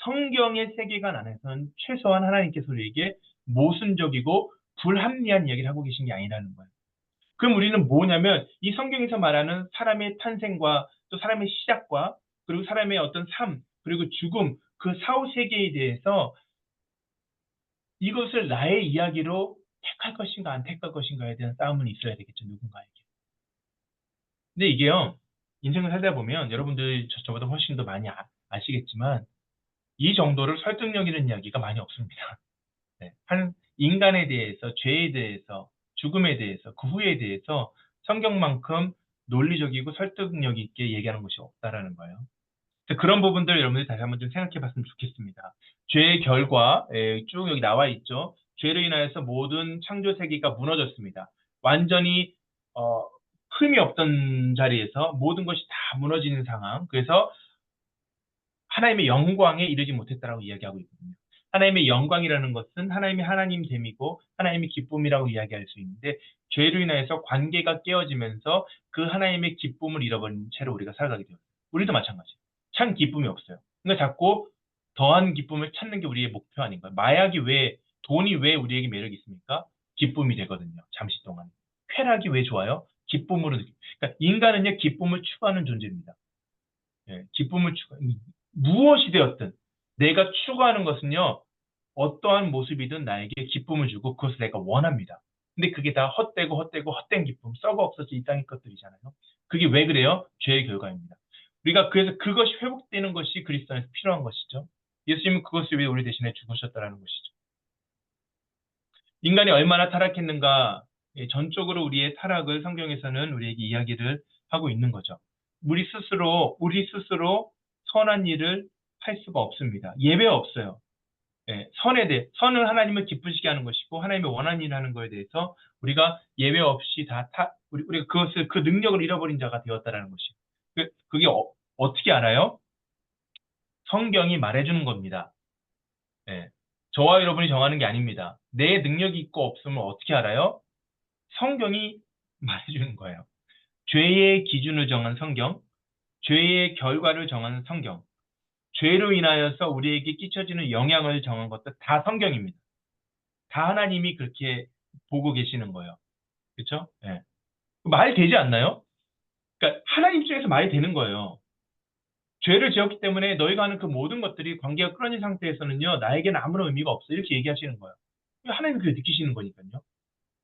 성경의 세계관 안에서는 최소한 하나님께서 우리에게 모순적이고 불합리한 이야기를 하고 계신 게 아니라는 거예요. 그럼 우리는 뭐냐면 이 성경에서 말하는 사람의 탄생과 또 사람의 시작과 그리고 사람의 어떤 삶 그리고 죽음 그 사후 세계에 대해서 이것을 나의 이야기로 택할 것인가 안 택할 것인가에 대한 싸움은 있어야 되겠죠, 누군가에게. 근데 이게요, 인생을 살다 보면 여러분들 저보다 훨씬 더 많이 아시겠지만 이 정도를 설득력 있는 이야기가 많이 없습니다. 네. 한 인간에 대해서, 죄에 대해서, 죽음에 대해서, 그 후에 대해서 성경만큼 논리적이고 설득력 있게 얘기하는 것이 없다라는 거예요. 그런 부분들 여러분들이 다시 한번 좀 생각해 봤으면 좋겠습니다. 죄의 결과, 쭉 여기 나와 있죠. 죄로 인하여서 모든 창조 세계가 무너졌습니다. 완전히, 어, 흠이 없던 자리에서 모든 것이 다 무너지는 상황. 그래서 하나님의 영광에 이르지 못했다라고 이야기하고 있거든요. 하나님의 영광이라는 것은 하나님의 하나님됨이고 하나님의 기쁨이라고 이야기할 수 있는데 죄로 인하여서 관계가 깨어지면서 그 하나님의 기쁨을 잃어버린 채로 우리가 살아가게 돼요. 우리도 마찬가지예요. 참 기쁨이 없어요. 그러니까 자꾸 더한 기쁨을 찾는 게 우리의 목표 아닌가요? 마약이 왜, 돈이 왜 우리에게 매력이 있습니까? 기쁨이 되거든요. 잠시 동안. 쾌락이 왜 좋아요? 기쁨으로 그러니까 인간은요, 기쁨을 추구하는 존재입니다. 예, 기쁨을 무엇이 되었든 내가 추구하는 것은요, 어떠한 모습이든 나에게 기쁨을 주고 그것을 내가 원합니다. 근데 그게 다 헛되고 헛된 기쁨, 썩어 없어져 이 땅의 것들이잖아요. 그게 왜 그래요? 죄의 결과입니다. 우리가 그래서 그것이 회복되는 것이 그리스도 안에서 필요한 것이죠. 예수님은 그것을 위해 우리 대신에 죽으셨다라는 것이죠. 인간이 얼마나 타락했는가, 전적으로 우리의 타락을 성경에서는 우리에게 이야기를 하고 있는 거죠. 우리 스스로 선한 일을 할 수가 없습니다. 예외 없어요. 예, 선은 하나님을 기쁘시게 하는 것이고, 하나님의 원하는 일을 하는 것에 대해서 우리가 예외 없이 우리가 그 능력을 잃어버린 자가 되었다라는 것이. 그게 어떻게 알아요? 성경이 말해주는 겁니다. 예. 저와 여러분이 정하는 게 아닙니다. 내 능력이 있고 없음을 어떻게 알아요? 성경이 말해주는 거예요. 죄의 기준을 정한 성경, 죄의 결과를 정하는 성경, 죄로 인하여서 우리에게 끼쳐지는 영향을 정한 것도 다 성경입니다. 다 하나님이 그렇게 보고 계시는 거예요. 그렇죠? 예. 말 되지 않나요? 그러니까 하나님 입장에서 말이 되는 거예요. 죄를 지었기 때문에 너희가 하는 그 모든 것들이 관계가 끊어진 상태에서는요, 나에게는 아무런 의미가 없어. 이렇게 얘기하시는 거예요. 하나님은 그게 느끼시는 거니까요.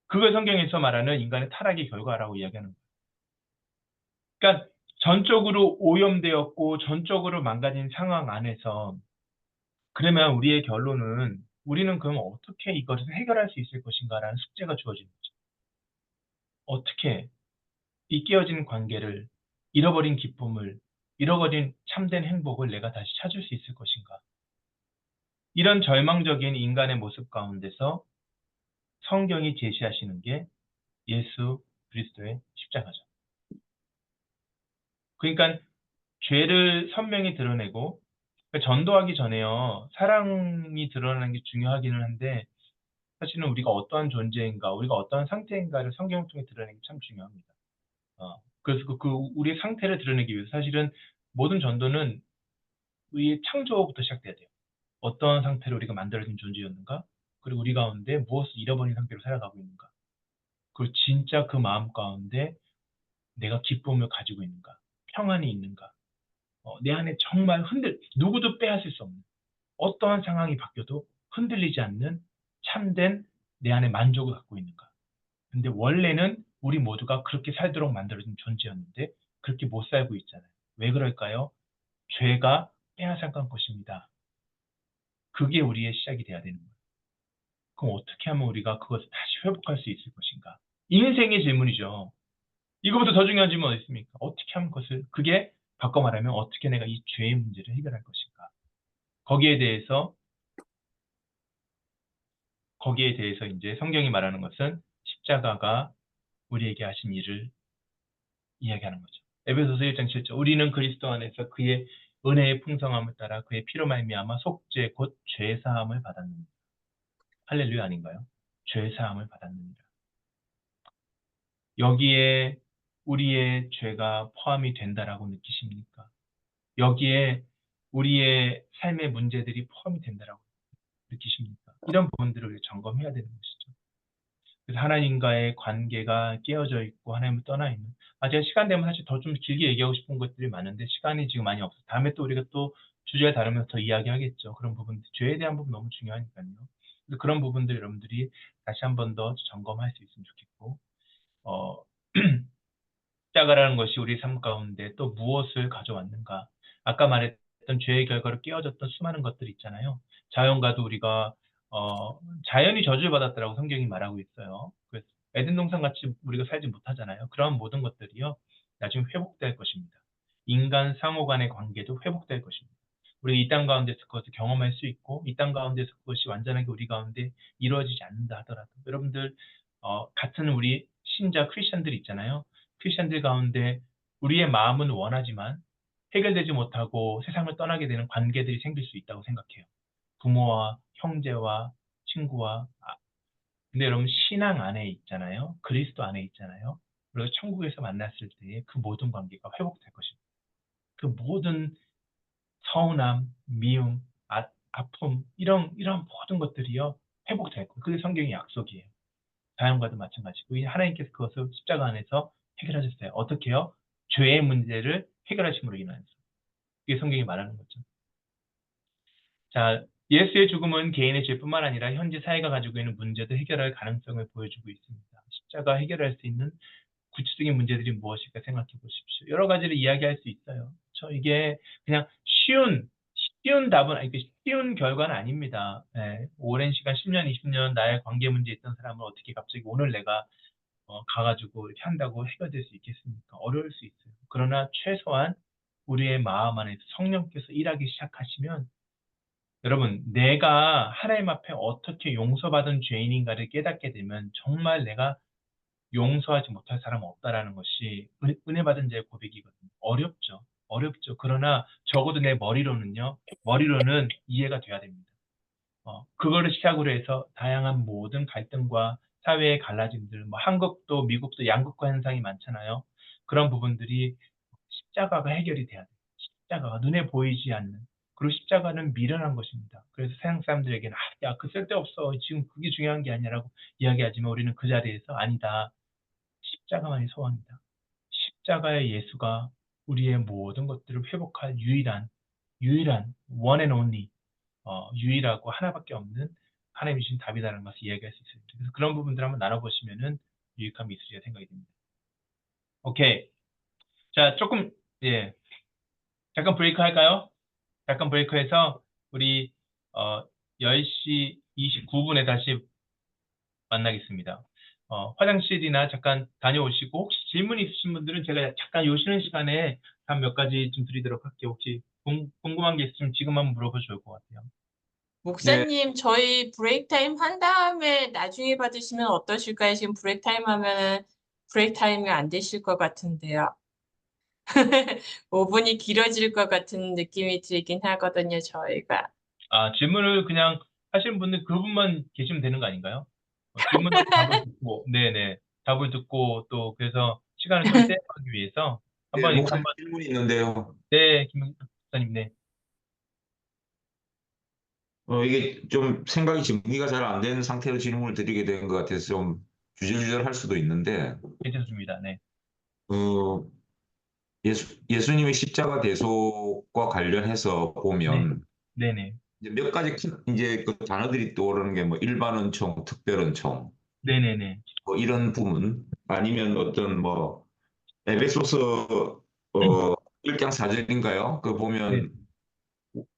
그걸 성경에서 말하는 인간의 타락의 결과라고 이야기하는 거예요. 그러니까 전적으로 오염되었고 전적으로 망가진 상황 안에서 그러면 우리의 결론은 우리는 그럼 어떻게 이것을 해결할 수 있을 것인가라는 숙제가 주어지는 거죠. 어떻게 이 깨어진 관계를 잃어버린 기쁨을 잃어버린 참된 행복을 내가 다시 찾을 수 있을 것인가. 이런 절망적인 인간의 모습 가운데서 성경이 제시하시는 게 예수 그리스도의 십자가죠. 그러니까 죄를 선명히 드러내고 전도하기 전에요. 사랑이 드러나는 게 중요하기는 한데 사실은 우리가 어떠한 존재인가, 우리가 어떠한 상태인가를 성경을 통해 드러내기 참 중요합니다. 그래서 우리의 상태를 드러내기 위해서 사실은 모든 전도는 우리의 창조부터 시작돼야 돼요. 어떤 상태로 우리가 만들어진 존재였는가? 그리고 우리 가운데 무엇을 잃어버린 상태로 살아가고 있는가? 그리고 진짜 그 마음 가운데 내가 기쁨을 가지고 있는가? 평안이 있는가? 내 안에 정말 누구도 빼앗을 수 없는 어떠한 상황이 바뀌어도 흔들리지 않는 참된 내 안에 만족을 갖고 있는가? 근데 원래는 우리 모두가 그렇게 살도록 만들어진 존재였는데 그렇게 못 살고 있잖아요. 왜 그럴까요? 죄가 빼앗아간 것입니다. 그게 우리의 시작이 돼야 되는 거예요. 그럼 어떻게 하면 우리가 그것을 다시 회복할 수 있을 것인가? 인생의 질문이죠. 이거보다 더 중요한 질문 어디 있습니까? 어떻게 하면 그게 바꿔 말하면 어떻게 내가 이 죄의 문제를 해결할 것인가? 거기에 대해서 이제 성경이 말하는 것은 십자가가 우리에게 하신 일을 이야기하는 거죠. 에베소서 1장 7절. 우리는 그리스도 안에서 그의 은혜의 풍성함을 따라 그의 피로 말미암아 속죄 곧 죄 사함을 받았느니라. 할렐루야 아닌가요? 죄 사함을 받았느니라. 여기에 우리의 죄가 포함이 된다라고 느끼십니까? 여기에 우리의 삶의 문제들이 포함이 된다라고 느끼십니까? 이런 부분들을 우리가 점검해야 되는 것이죠. 그래서 하나님과의 관계가 깨어져 있고 하나님을 떠나 있는. 제가 시간 되면 사실 더 좀 길게 얘기하고 싶은 것들이 많은데 시간이 지금 많이 없어서 다음에 또 우리가 또 주제가 다르면서 더 이야기하겠죠. 그런 부분, 죄에 대한 부분 너무 중요하니까요. 그래서 그런 부분들 여러분들이 다시 한 번 더 점검할 수 있으면 좋겠고, 어, 십자가라는 것이 우리 삶 가운데 또 무엇을 가져왔는가? 아까 말했던 죄의 결과로 깨어졌던 수많은 것들이 있잖아요. 자연과도 우리가 자연이 저주를 받았다라고 성경이 말하고 있어요. 그래서 에덴 동산 같이 우리가 살지 못하잖아요. 그런 모든 것들이요 나중에 회복될 것입니다. 인간 상호 간의 관계도 회복될 것입니다. 우리 이 땅 가운데서 그것을 경험할 수 있고 이 땅 가운데서 그것이 완전하게 우리 가운데 이루어지지 않는다 하더라도 여러분들 같은 우리 신자 크리스천들이 있잖아요. 크리스천들 가운데 우리의 마음은 원하지만 해결되지 못하고 세상을 떠나게 되는 관계들이 생길 수 있다고 생각해요. 부모와 형제와 친구와 근데 여러분 신앙 안에 있잖아요. 그리스도 안에 있잖아요. 그리고 천국에서 만났을 때 그 모든 관계가 회복될 것입니다. 그 모든 서운함, 미움, 아픔 이런 모든 것들이요 회복될 거예요. 그게 성경의 약속이에요. 자연과도 마찬가지고 하나님께서 그것을 십자가 안에서 해결하셨어요. 어떻게요? 죄의 문제를 해결하심으로 인해서. 이게 성경이 말하는 거죠. 자, 예수의 죽음은 개인의 죄뿐만 아니라 현재 사회가 가지고 있는 문제도 해결할 가능성을 보여주고 있습니다. 십자가 해결할 수 있는 구체적인 문제들이 무엇일까 생각해 보십시오. 여러 가지를 이야기할 수 있어요. 이게 그냥 쉬운 답은, 아니, 쉬운 결과는 아닙니다. 예, 오랜 시간, 10년, 20년 나의 관계 문제 있던 사람을 어떻게 갑자기 오늘 내가 가가지고 이렇게 한다고 해결될 수 있겠습니까? 어려울 수 있어요. 그러나 최소한 우리의 마음 안에서 성령께서 일하기 시작하시면 여러분, 내가 하나님 앞에 어떻게 용서받은 죄인인가를 깨닫게 되면 정말 내가 용서하지 못할 사람은 없다라는 것이 은혜 받은 자의 고백이거든요. 어렵죠. 어렵죠. 그러나 적어도 내 머리로는 이해가 돼야 됩니다. 그거를 시작으로 해서 다양한 모든 갈등과 사회의 갈라짐들, 뭐 한국도 미국도 양극화 현상이 많잖아요. 그런 부분들이 십자가가 해결이 돼야 돼요. 십자가가 눈에 보이지 않는. 그리고 십자가는 미련한 것입니다. 그래서 세상 사람들에게는 야, 그 쓸데없어. 지금 그게 중요한 게 아니라고 이야기하지만 우리는 그 자리에서 아니다. 십자가만이 소원이다. 십자가의 예수가 우리의 모든 것들을 회복할 유일한 one and only 유일하고 하나밖에 없는 하나님이 주신 답이라는 것을 이야기할 수 있습니다. 그래서 그런 부분들 한번 나눠보시면은 유익함이 있으리라 생각이 듭니다. 오케이. 자, 조금, 예. 잠깐 브레이크 할까요? 잠깐 브레이크해서 우리, 10시 29분에 다시 만나겠습니다. 화장실이나 잠깐 다녀오시고, 혹시 질문 있으신 분들은 제가 잠깐 요 쉬는 시간에 한 몇 가지 좀 드리도록 할게요. 혹시 궁금한 게 있으면 지금 한번 물어보셔도 좋을 것 같아요. 네. 목사님, 저희 브레이크 타임 한 다음에 나중에 받으시면 어떠실까요? 지금 브레이크 타임 하면은 브레이크 타임이 안 되실 것 같은데요. 5분이 길어질 것 같은 느낌이 들긴 하거든요, 저희가. 질문을 그냥 하시는 분들 그분만 계시면 되는 거 아닌가요? 질문하고 답을 듣고, 네네. 답을 듣고 또 그래서 시간을 좀 세이브하기 위해서 네, 한번 이거 목사님 한번, 질문이 있는데요. 네, 김 목사님, 네. 이게 좀 생각이 정리가 잘 안 된 상태로 질문을 드리게 된 것 같아서 좀 주저주저할 수도 있는데, 괜찮습니다. 네. 어, 예수님의 십자가 대속과 관련해서 네. 보면 네네. 이제 몇 가지 큰 이제 그 단어들이 떠오르는 게 뭐 일반은총, 특별은총, 네네네. 뭐 이런 부분 아니면 어떤 뭐 에베소서 1장 4절인가요? 그 네. 보면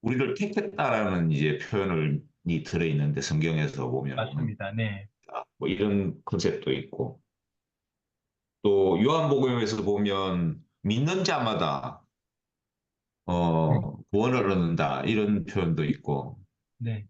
우리를 택했다라는 이제 표현이 들어있는데 성경에서 보면은 맞습니다. 네. 뭐 이런 컨셉도 있고 또 요한복음에서 보면 믿는 자마다 네. 구원을 얻는다 이런 표현도 있고 네.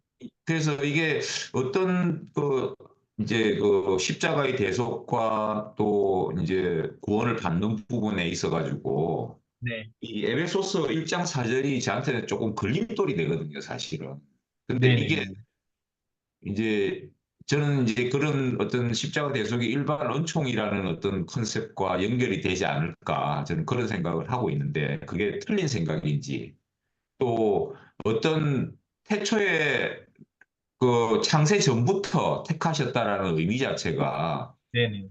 그래서 이게 어떤 그 이제 그 십자가의 대속과 또 이제 구원을 받는 부분에 있어 가지고 네. 이 에베소서 1장 4절이 저한테는 조금 걸림돌이 되거든요, 사실은. 근데 이게 네네네. 이제 저는 이제 그런 어떤 십자가 대속의 일반 은총이라는 어떤 컨셉과 연결이 되지 않을까 저는 그런 생각을 하고 있는데 그게 틀린 생각인지 또 어떤 태초에 그 창세 전부터 택하셨다라는 의미 자체가 네네.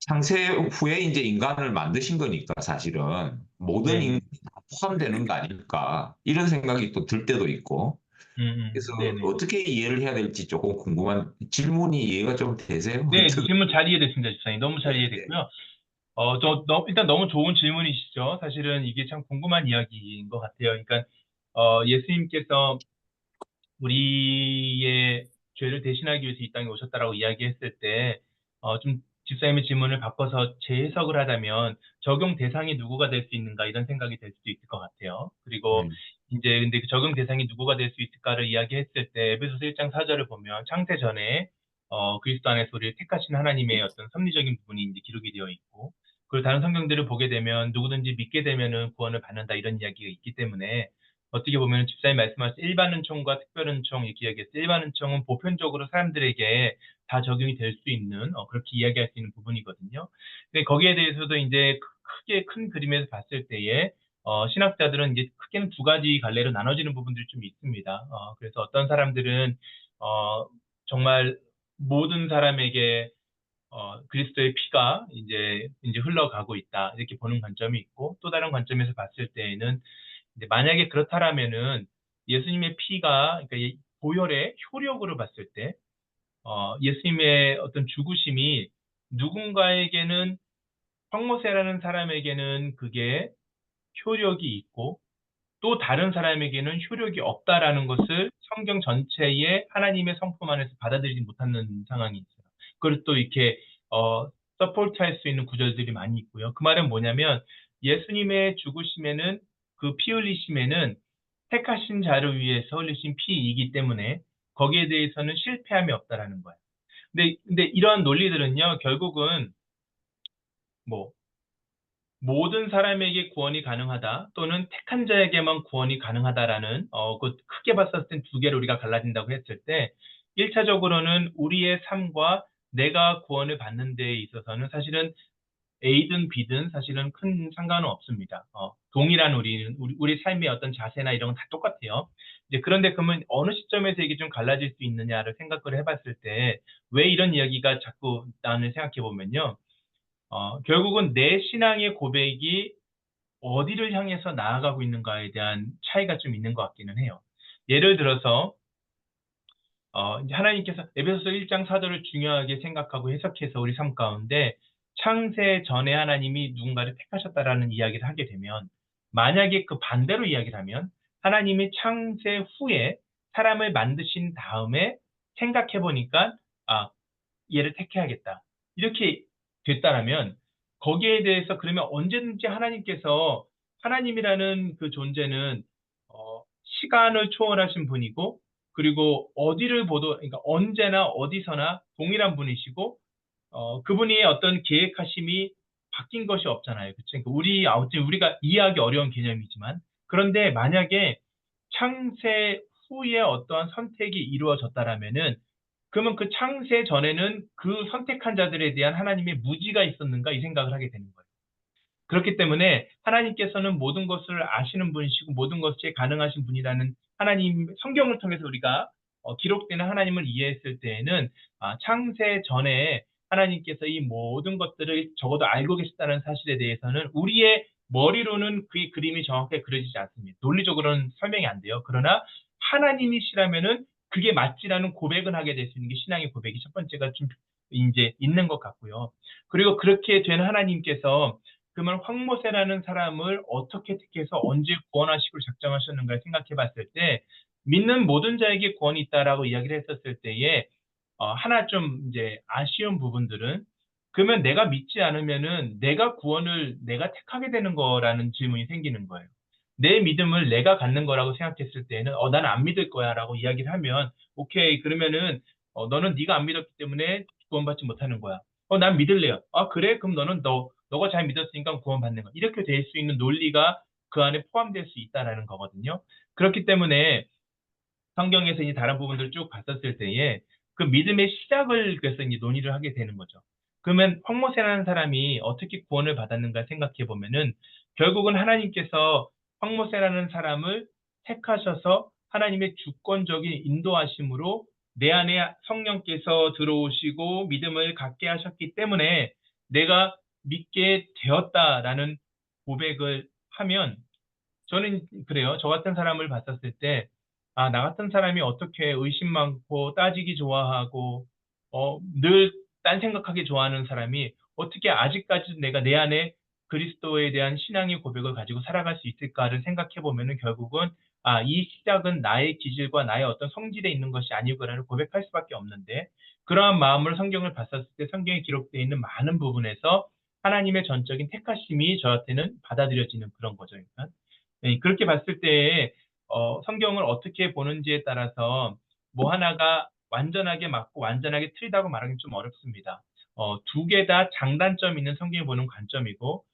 창세 후에 이제 인간을 만드신 거니까 사실은 모든 인간이 네네. 다 포함되는 거 아닐까 이런 생각이 또 들 때도 있고 그래서 네네. 어떻게 이해를 해야 될지 조금 궁금한 질문이 이해가 좀 되세요? 네, 어떤 질문 잘 이해됐습니다, 집사님. 너무 잘 네, 네. 이해됐고요. 일단 너무 좋은 질문이시죠. 사실은 이게 참 궁금한 이야기인 것 같아요. 그러니까, 예수님께서 우리의 죄를 대신하기 위해서 이 땅에 오셨다라고 이야기했을 때, 좀 집사님의 질문을 바꿔서 재해석을 하자면 적용 대상이 누구가 될 수 있는가 이런 생각이 될 수도 있을 것 같아요. 그리고 네. 이제 근데 그 적용 대상이 누구가 될 수 있을까를 이야기했을 때 에베소서 1장 4절을 보면 창세 전에 그리스도 안에서 우리를 택하신 하나님의 어떤 섭리적인 부분이 이제 기록이 되어 있고 그리고 다른 성경들을 보게 되면 누구든지 믿게 되면은 구원을 받는다 이런 이야기가 있기 때문에 어떻게 보면 집사님 말씀하신 일반 은총과 특별 은총 이렇게 이야기했을 때 일반 은총은 보편적으로 사람들에게 다 적용이 될 수 있는 그렇게 이야기할 수 있는 부분이거든요. 근데 거기에 대해서도 이제 크게 큰 그림에서 봤을 때에 신학자들은 이제 크게는 두 가지 갈래로 나눠지는 부분들이 좀 있습니다. 그래서 어떤 사람들은 어, 정말 모든 사람에게 그리스도의 피가 이제 흘러가고 있다 이렇게 보는 관점이 있고 또 다른 관점에서 봤을 때에는 근데 만약에 그렇다라면은 예수님의 피가 그러니까 이 보혈의 효력으로 봤을 때 예수님의 어떤 죽으심이 누군가에게는 황모세라는 사람에게는 그게 효력이 있고 또 다른 사람에게는 효력이 없다라는 것을 성경 전체에 하나님의 성품 안에서 받아들이지 못하는 상황이 있어요. 그걸 또 이렇게 서포트할 수 있는 구절들이 많이 있고요. 그 말은 뭐냐면 예수님의 죽으심에는 그 피 흘리심에는 택하신 자를 위해서 흘리신 피이기 때문에 거기에 대해서는 실패함이 없다라는 거예요. 근데 이러한 논리들은요, 결국은 뭐 모든 사람에게 구원이 가능하다 또는 택한 자에게만 구원이 가능하다라는 그 크게 봤을 땐 두 개로 우리가 갈라진다고 했을 때 1차적으로는 우리의 삶과 내가 구원을 받는 데에 있어서는 사실은 A든 B든 사실은 큰 상관은 없습니다. 동일한 우리 삶의 어떤 자세나 이런 건 다 똑같아요. 이제 그런데 그러면 어느 시점에서 이게 좀 갈라질 수 있느냐를 생각을 해봤을 때 왜 이런 이야기가 자꾸 나는 생각해 보면요. 결국은 내 신앙의 고백이 어디를 향해서 나아가고 있는가에 대한 차이가 좀 있는 것 같기는 해요. 예를 들어서 이제 하나님께서 에베소서 1장 4절을 중요하게 생각하고 해석해서 우리 삶 가운데 창세 전에 하나님이 누군가를 택하셨다라는 이야기를 하게 되면 만약에 그 반대로 이야기를 하면 하나님이 창세 후에 사람을 만드신 다음에 생각해 보니까 얘를 택해야겠다. 이렇게 됐다라면 거기에 대해서 그러면 언제든지 하나님께서 하나님이라는 그 존재는 시간을 초월하신 분이고 그리고 어디를 보도 그러니까 언제나 어디서나 동일한 분이시고 그분이 어떤 계획하심이 바뀐 것이 없잖아요. 그쵸? 그러니까 아무튼 우리가 이해하기 어려운 개념이지만 그런데 만약에 창세 후에 어떠한 선택이 이루어졌다라면은 그러면 그 창세 전에는 그 선택한 자들에 대한 하나님의 무지가 있었는가 이 생각을 하게 되는 거예요. 그렇기 때문에 하나님께서는 모든 것을 아시는 분이시고 모든 것이 가능하신 분이라는 하나님 성경을 통해서 우리가 기록되는 하나님을 이해했을 때에는 창세 전에 하나님께서 이 모든 것들을 적어도 알고 계셨다는 사실에 대해서는 우리의 머리로는 그 그림이 정확하게 그려지지 않습니다. 논리적으로는 설명이 안 돼요. 그러나 하나님이시라면은 그게 맞지라는 고백은 하게 될 수 있는 게 신앙의 고백이 첫 번째가 좀 이제 있는 것 같고요. 그리고 그렇게 된 하나님께서 그러면 황모세라는 사람을 어떻게 택해서 언제 구원하시고 작정하셨는가 생각해 봤을 때 믿는 모든 자에게 구원이 있다라고 이야기를 했었을 때에 하나 좀 이제 아쉬운 부분들은 그러면 내가 믿지 않으면은 내가 택하게 되는 거라는 질문이 생기는 거예요. 내 믿음을 내가 갖는 거라고 생각했을 때는 나는 안 믿을 거야라고 이야기를 하면 오케이 그러면은 너는 네가 안 믿었기 때문에 구원받지 못하는 거야. 난 믿을래요. 그래? 그럼 너가 잘 믿었으니까 구원받는 거야. 이렇게 될 수 있는 논리가 그 안에 포함될 수 있다라는 거거든요. 그렇기 때문에 성경에서 이 다른 부분들을 쭉 봤었을 때에 그 믿음의 시작을 그래서 이제 논의를 하게 되는 거죠. 그러면 황모세라는 사람이 어떻게 구원을 받았는가 생각해 보면은 결국은 하나님께서 황모세라는 사람을 택하셔서 하나님의 주권적인 인도하심으로 내 안에 성령께서 들어오시고 믿음을 갖게 하셨기 때문에 내가 믿게 되었다라는 고백을 하면 저는 그래요. 저 같은 사람을 봤었을 때, 아, 나 같은 사람이 어떻게 의심 많고 따지기 좋아하고, 늘 딴 생각하기 좋아하는 사람이 어떻게 아직까지 내가 내 안에 그리스도에 대한 신앙의 고백을 가지고 살아갈 수 있을까를 생각해 보면은 결국은, 아, 이 시작은 나의 기질과 나의 어떤 성질에 있는 것이 아니구나를 고백할 수밖에 없는데, 그러한 마음으로 성경을 봤었을 때 성경에 기록되어 있는 많은 부분에서 하나님의 전적인 택하심이 저한테는 받아들여지는 그런 거죠. 그러니까. 네, 그렇게 봤을 때 성경을 어떻게 보는지에 따라서 뭐 하나가 완전하게 맞고 완전하게 틀리다고 말하기는 좀 어렵습니다. 두 개 다 장단점 있는 성경을 보는 관점이고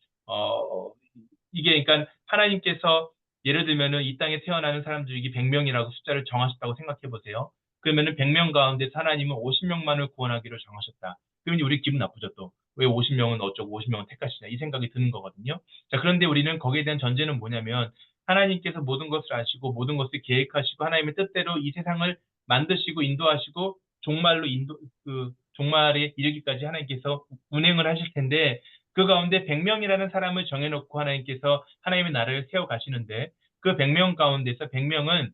이게 그러니까 하나님께서 예를 들면은 이 땅에 태어나는 사람 중에 100명이라고 숫자를 정하셨다고 생각해 보세요. 그러면은 100명 가운데 하나님은 50명만을 구원하기로 정하셨다. 그러면 이제 우리 기분 나쁘죠 또. 왜 50명은 어쩌고 50명은 택하시냐 이 생각이 드는 거거든요. 자, 그런데 우리는 거기에 대한 전제는 뭐냐면 하나님께서 모든 것을 아시고 모든 것을 계획하시고 하나님의 뜻대로 이 세상을 만드시고 인도하시고 종말에 이르기까지 하나님께서 운행을 하실 텐데 그 가운데 100명이라는 사람을 정해놓고 하나님께서 하나님의 나라를 세워 가시는데 그 100명 가운데서 100명은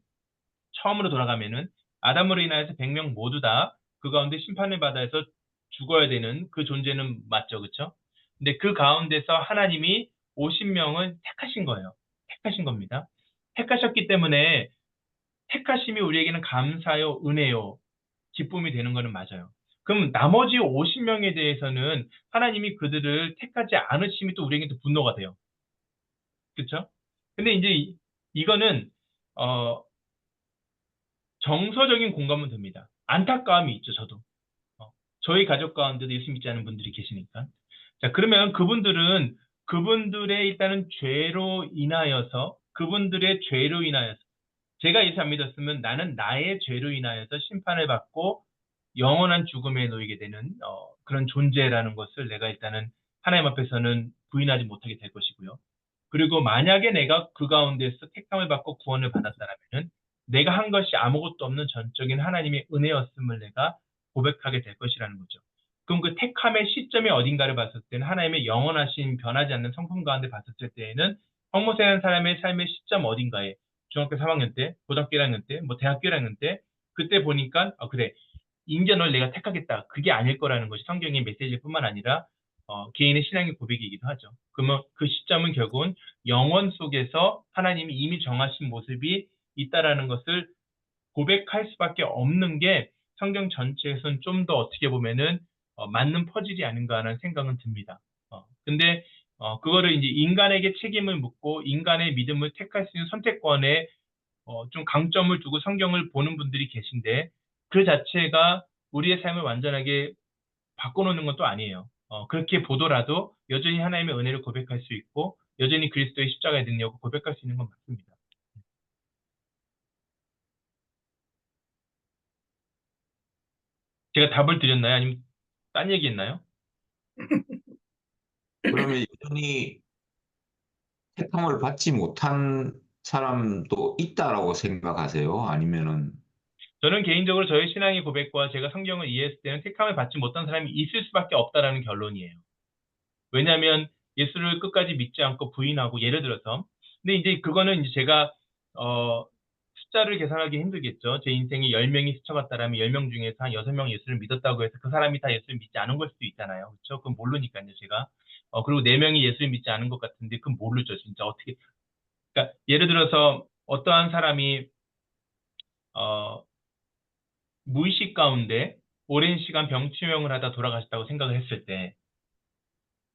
처음으로 돌아가면은 아담으로 인하여서 100명 모두 다 그 가운데 심판을 받아서 죽어야 되는 그 존재는 맞죠, 그렇죠? 근데 그 가운데서 하나님이 50명을 택하신 거예요. 택하신 겁니다. 택하셨기 때문에 택하심이 우리에게는 감사요, 은혜요, 기쁨이 되는 거는 맞아요. 그럼 나머지 50명에 대해서는 하나님이 그들을 택하지 않으심이 또 우리에게 또 분노가 돼요. 그렇죠? 근데 이제 이거는 어, 정서적인 공감은 됩니다. 안타까움이 있죠, 저도. 어, 저희 가족 가운데도 예수 믿지 않은 분들이 계시니까. 자, 그러면 그분들은 그분들의 일단은 그분들의 죄로 인하여서 제가 예수 안 믿었으면 나는 나의 죄로 인하여서 심판을 받고 영원한 죽음에 놓이게 되는 그런 존재라는 것을 내가 일단은 하나님 앞에서는 부인하지 못하게 될 것이고요. 그리고 만약에 내가 그 가운데서 택함을 받고 구원을 받았다라면은 내가 한 것이 아무것도 없는 전적인 하나님의 은혜였음을 내가 고백하게 될 것이라는 거죠. 그럼 그 택함의 시점이 어딘가를 봤을 때는 하나님의 영원하신 변하지 않는 성품 가운데 봤을 때에는 황무세한 사람의 삶의 시점 어딘가에 중학교 3학년 때, 고등학교 1학년 때, 뭐 대학교 1학년 때 그때 보니까 그래 인제 널 내가 택하겠다. 그게 아닐 거라는 것이 성경의 메시지일 뿐만 아니라 개인의 신앙의 고백이기도 하죠. 그러면 그 시점은 결국은 영원 속에서 하나님이 이미 정하신 모습이 있다라는 것을 고백할 수밖에 없는 게 성경 전체에서는 좀 더 어떻게 보면은 맞는 퍼즐이 아닌가 하는 생각은 듭니다. 근데 그거를 이제 인간에게 책임을 묻고 인간의 믿음을 택할 수 있는 선택권에 좀 강점을 두고 성경을 보는 분들이 계신데 그 자체가 우리의 삶을 완전하게 바꿔놓는 건 또 아니에요. 그렇게 보더라도 여전히 하나님의 은혜를 고백할 수 있고 여전히 그리스도의 십자가의 능력을 고백할 수 있는 건 맞습니다. 제가 답을 드렸나요? 아니면 딴 얘기했나요? 그러면 여전히 택함을 받지 못한 사람도 있다라고 생각하세요? 아니면은 저는 개인적으로 저의 신앙의 고백과 제가 성경을 이해했을 때는 택함을 받지 못한 사람이 있을 수밖에 없다라는 결론이에요. 왜냐하면 예수를 끝까지 믿지 않고 부인하고 예를 들어서 근데 이제 그거는 이제 제가 숫자를 계산하기 힘들겠죠. 제 인생에 10명이 스쳐갔다라면 10명 중에서 한 6명 예수를 믿었다고 해서 그 사람이 다 예수를 믿지 않은 걸 수도 있잖아요. 그렇죠? 그건 모르니까요, 제가. 그리고 4명이 예수를 믿지 않은 것 같은데 그건 모르죠, 진짜 어떻게. 그러니까 예를 들어서 어떠한 사람이 어, 무의식 가운데 오랜 시간 병치명을 하다 돌아가셨다고 생각을 했을 때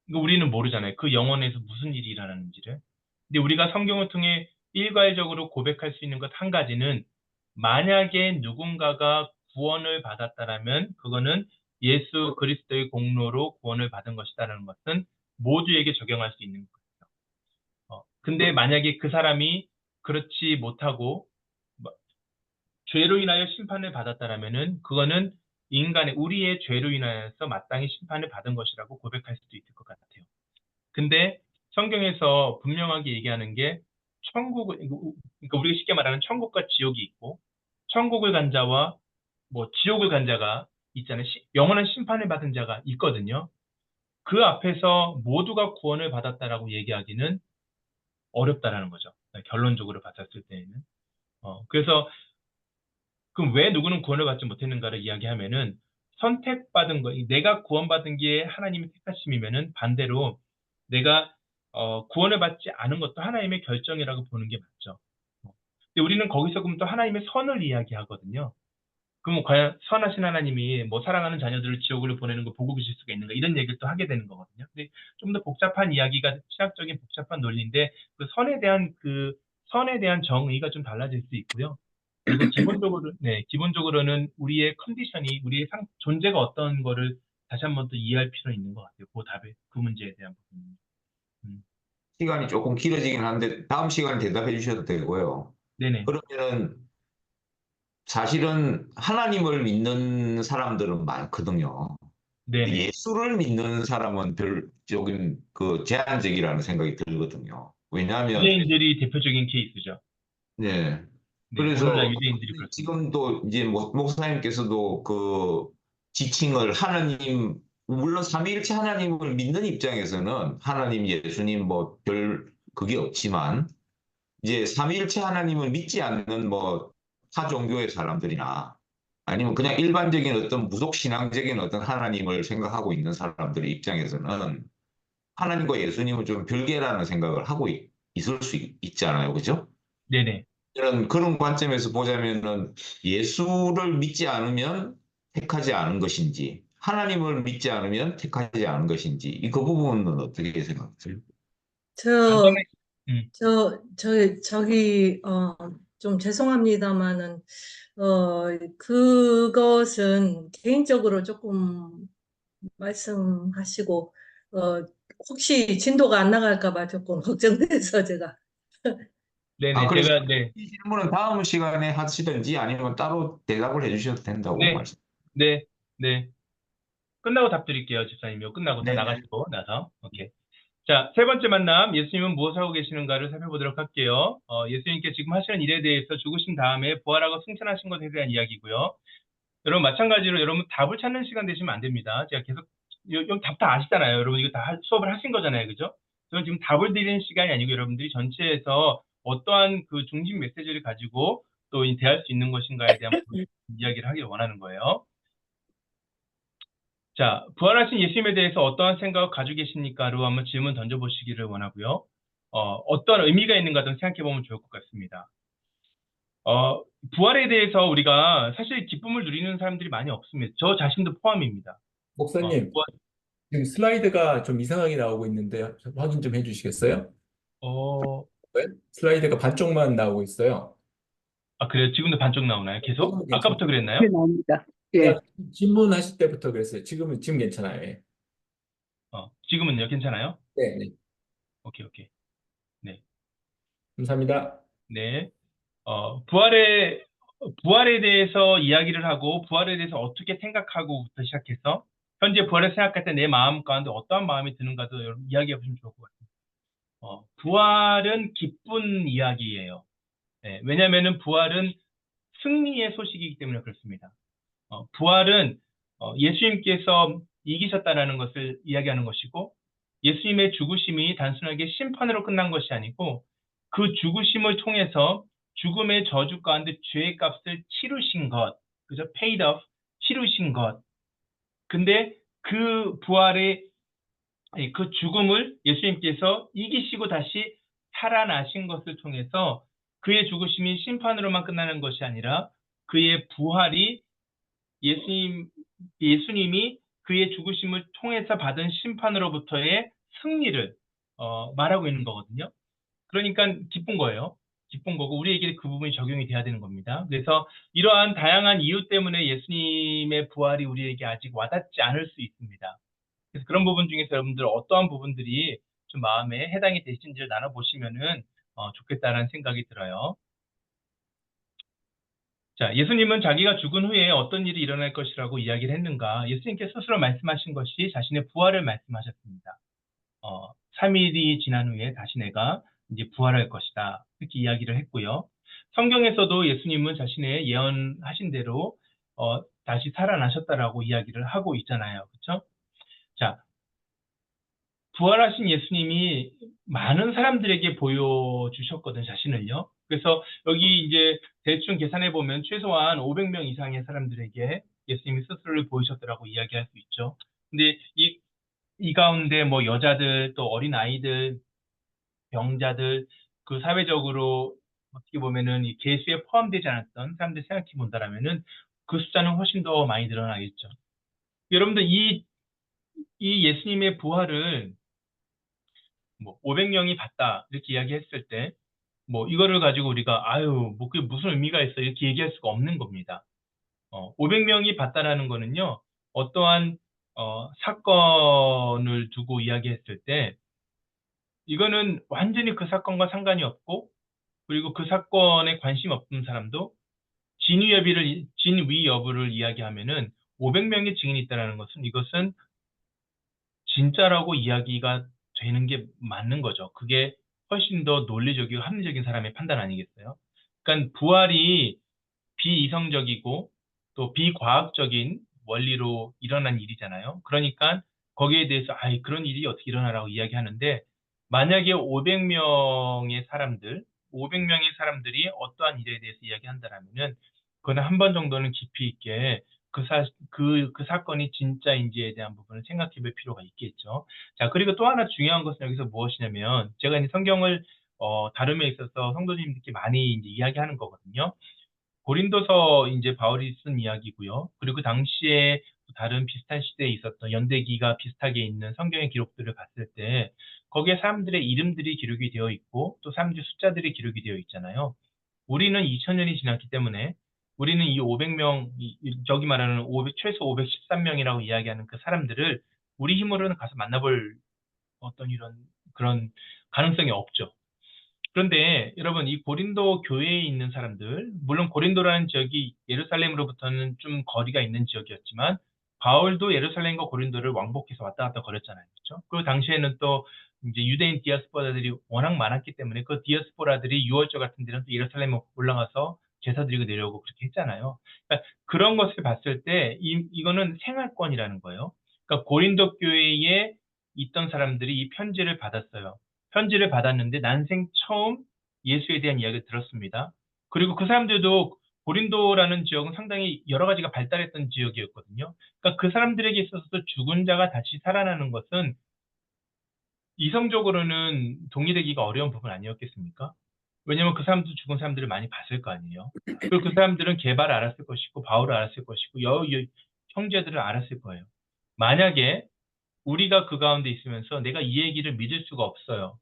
이거 우리는 모르잖아요. 그 영혼에서 무슨 일이 일어나는지를. 근데 우리가 성경을 통해 일괄적으로 고백할 수 있는 것 한 가지는 만약에 누군가가 구원을 받았다라면 그거는 예수 그리스도의 공로로 구원을 받은 것이다라는 것은 모두에게 적용할 수 있는 거예요. 근데 만약에 그 사람이 그렇지 못하고 뭐, 죄로 인하여 심판을 받았다라면은 그거는 인간의 우리의 죄로 인하여서 마땅히 심판을 받은 것이라고 고백할 수도 있을 것 같아요. 근데 성경에서 분명하게 얘기하는 게 천국을 그러니까 우리가 쉽게 말하는 천국과 지옥이 있고 천국을 간 자와 뭐 지옥을 간 자가 있잖아요. 영원한 심판을 받은 자가 있거든요. 그 앞에서 모두가 구원을 받았다라고 얘기하기는 어렵다라는 거죠. 결론적으로 봤었을 때에는. 그래서 그럼 왜 누구는 구원을 받지 못했는가를 이야기하면은 선택받은 거, 내가 구원받은 게 하나님의 택하심이면은 반대로 내가 구원을 받지 않은 것도 하나님의 결정이라고 보는 게 맞죠. 근데 우리는 거기서 그럼 또 하나님의 선을 이야기하거든요. 그럼 과연 선하신 하나님이 뭐 사랑하는 자녀들을 지옥으로 보내는 거 보고 계실 수가 있는가 이런 얘기를 또 하게 되는 거거든요. 근데 좀 더 복잡한 이야기가 신학적인 복잡한 논리인데 그 선에 대한 정의가 좀 달라질 수 있고요. 그리고 기본적으로는 우리의 컨디션이 우리의 존재가 어떤 거를 다시 한번 또 이해할 필요 있는 것 같아요. 그 문제에 대한 부분. 음, 시간이 조금 길어지긴 한데 다음 시간에 대답해 주셔도 되고요. 네네, 그러면은 사실은 하나님을 믿는 사람들은 많거든요. 네네. 예수를 믿는 사람은 별적인 그 제한적이라는 생각이 들거든요. 왜냐하면 유대인들이 대표적인 케이스죠. 네. 네, 오늘날 그래서 유대인들이 그렇습니다. 지금도 이제 목사님께서도 그 지칭을 하나님, 물론 삼위일체 하나님을 믿는 입장에서는 하나님, 예수님 뭐 별 그게 없지만 이제 삼위일체 하나님을 믿지 않는 뭐 타 종교의 사람들이나 아니면 그냥 일반적인 어떤 무속 신앙적인 어떤 하나님을 생각하고 있는 사람들의 입장에서는 하나님과 예수님은 좀 별개라는 생각을 하고 있을 수 있잖아요. 그죠? 네네. 그런 관점에서 보자면은 예수를 믿지 않으면 택하지 않은 것인지, 하나님을 믿지 않으면 택하지 않은 것인지, 그 부분은 어떻게 생각하세요? 저, 간단하게, 음, 저기, 좀 죄송합니다만은, 그것은 개인적으로 조금 말씀하시고, 어, 혹시 진도가 안 나갈까 봐 조금 걱정돼서 제가. 네네. 그래서 네, 이 질문은 다음 시간에 하시든지 아니면 따로 대답을 해주셔도 된다고 네, 말씀. 네, 네. 끝나고 답 드릴게요, 집사님이요. 끝나고 다 네네. 나가시고 나서. 오케이. 자, 세 번째 만남, 예수님은 무엇을 하고 계시는가를 살펴보도록 할게요. 예수님께 지금 하시는 일에 대해서 죽으신 다음에 부활하고 승천하신 것에 대한 이야기고요. 여러분, 마찬가지로 여러분 답을 찾는 시간 되시면 안 됩니다. 제가 계속, 여기 답 다 아시잖아요. 여러분, 이거 다 수업을 하신 거잖아요. 그죠? 저는 지금 답을 드리는 시간이 아니고 여러분들이 전체에서 어떠한 그 중심 메시지를 가지고 또 대할 수 있는 것인가에 대한 이야기를 하길 원하는 거예요. 자, 부활하신 예수님에 대해서 어떠한 생각을 가지고 계십니까?로 한번 질문 던져보시기를 원하고요. 어떤 의미가 있는가 좀 생각해보면 좋을 것 같습니다. 부활에 대해서 우리가 사실 기쁨을 누리는 사람들이 많이 없습니다. 저 자신도 포함입니다. 목사님, 부활, 지금 슬라이드가 좀 이상하게 나오고 있는데 확인 좀 해주시겠어요? 어, 네? 슬라이드가 반쪽만 나오고 있어요. 그래요? 지금도 반쪽 나오나요? 계속? 지금은 괜찮아요. 아까부터 그랬나요? 네, 나옵니다. 아까 예, 질문하실 때부터 그랬어요. 지금 괜찮아요. 예. 지금은요? 괜찮아요? 네, 네. 오케이, 오케이. 네, 감사합니다. 네. 부활에 대해서 이야기를 하고, 부활에 대해서 어떻게 생각하고부터 시작해서, 현재 부활을 생각할 때 내 마음 가운데 어떠한 마음이 드는가도 여러분 이야기해 보시면 좋을 것 같아요. 부활은 기쁜 이야기예요. 네, 왜냐면은 부활은 승리의 소식이기 때문에 그렇습니다. 부활은 예수님께서 이기셨다라는 것을 이야기하는 것이고, 예수님의 죽으심이 단순하게 심판으로 끝난 것이 아니고, 그 죽으심을 통해서 죽음의 저주 가운데 죄의 값을 치르신 것, 그죠? paid off, 치르신 것. 근데 그 부활의 그 죽음을 예수님께서 이기시고 다시 살아나신 것을 통해서 그의 죽으심이 심판으로만 끝나는 것이 아니라 그의 부활이 예수님이 그의 죽으심을 통해서 받은 심판으로부터의 승리를 말하고 있는 거거든요. 그러니까 기쁜 거예요. 기쁜 거고 우리에게 그 부분이 적용이 돼야 되는 겁니다. 그래서 이러한 다양한 이유 때문에 예수님의 부활이 우리에게 아직 와닿지 않을 수 있습니다. 그래서 그런 부분 중에서 여러분들 어떠한 부분들이 좀 마음에 해당이 되신지를 나눠보시면은 좋겠다라는 생각이 들어요. 자, 예수님은 자기가 죽은 후에 어떤 일이 일어날 것이라고 이야기를 했는가? 예수님께 스스로 말씀하신 것이 자신의 부활을 말씀하셨습니다. 3일이 지난 후에 다시 내가 이제 부활할 것이다. 이렇게 이야기를 했고요. 성경에서도 예수님은 자신의 예언하신 대로 다시 살아나셨다라고 이야기를 하고 있잖아요. 그렇죠? 자, 부활하신 예수님이 많은 사람들에게 보여주셨거든, 자신을요. 그래서 여기 이제 대충 계산해 보면 최소한 500명 이상의 사람들에게 예수님이 스스로를 보이셨더라고 이야기할 수 있죠. 근데 이 가운데 뭐 여자들, 또 어린 아이들, 병자들, 그 사회적으로 어떻게 보면은 이 계수에 포함되지 않았던 사람들 생각해 본다라면은 그 숫자는 훨씬 더 많이 늘어나겠죠. 여러분들 이 예수님의 부활을 뭐 500명이 봤다 이렇게 이야기했을 때 뭐 이거를 가지고 우리가 아유 뭐 그게 무슨 의미가 있어 이렇게 얘기할 수가 없는 겁니다. 500명이 봤다라는 거는요 어떠한 사건을 두고 이야기했을 때 이거는 완전히 그 사건과 상관이 없고 그리고 그 사건에 관심 없는 사람도 진위 여부를 이야기하면은 500명의 증인이 있다라는 것은 이것은 진짜라고 이야기가 되는 게 맞는 거죠. 그게 훨씬 더 논리적이고 합리적인 사람의 판단 아니겠어요? 그러니까 부활이 비이성적이고 또 비과학적인 원리로 일어난 일이잖아요. 그러니까 거기에 대해서 그런 일이 어떻게 일어나라고 이야기하는데 만약에 500명의 사람들이 어떠한 일에 대해서 이야기한다라면은 그거는 한 번 정도는 깊이 있게 그 사건이 진짜인지에 대한 부분을 생각해 볼 필요가 있겠죠. 자, 그리고 또 하나 중요한 것은 여기서 무엇이냐면 제가 이제 성경을 다룸에 있어서 성도님들께 많이 이제 이야기하는 거거든요. 고린도서 이제 바울이 쓴 이야기고요. 그리고 그 당시에 다른 비슷한 시대에 있었던 연대기가 비슷하게 있는 성경의 기록들을 봤을 때 거기에 사람들의 이름들이 기록이 되어 있고 또 사람들의 숫자들이 기록이 되어 있잖아요. 우리는 2000년이 지났기 때문에 우리는 이 500명, 저기 말하는 최소 513명이라고 이야기하는 그 사람들을 우리 힘으로는 가서 만나볼 어떤 이런 그런 가능성이 없죠. 그런데 여러분 이 고린도 교회에 있는 사람들 물론 고린도라는 지역이 예루살렘으로부터는 좀 거리가 있는 지역이었지만 바울도 예루살렘과 고린도를 왕복해서 왔다 갔다 거렸잖아요. 그렇죠? 그리고 당시에는 또 이제 유대인 디아스포라들이 워낙 많았기 때문에 그 디아스포라들이 6월절 같은 데는 또 예루살렘에 올라가서 제사 드리고 내려오고 그렇게 했잖아요. 그러니까 그런 것을 봤을 때 이거는 생활권이라는 거예요. 그러니까 고린도 교회에 있던 사람들이 이 편지를 받았어요. 편지를 받았는데 난생 처음 예수에 대한 이야기를 들었습니다. 그리고 그 사람들도 고린도라는 지역은 상당히 여러 가지가 발달했던 지역이었거든요. 그러니까 그 사람들에게 있어서도 죽은 자가 다시 살아나는 것은 이성적으로는 동의되기가 어려운 부분 아니었겠습니까? 왜냐하면 그 사람도 죽은 사람들을 많이 봤을 거 아니에요. 그리고 그 사람들은 개발을 알았을 것이고 바울을 알았을 것이고 형제들을 알았을 거예요. 만약에 우리가 그 가운데 있으면서 내가 이 얘기를 믿을 수가 없어요.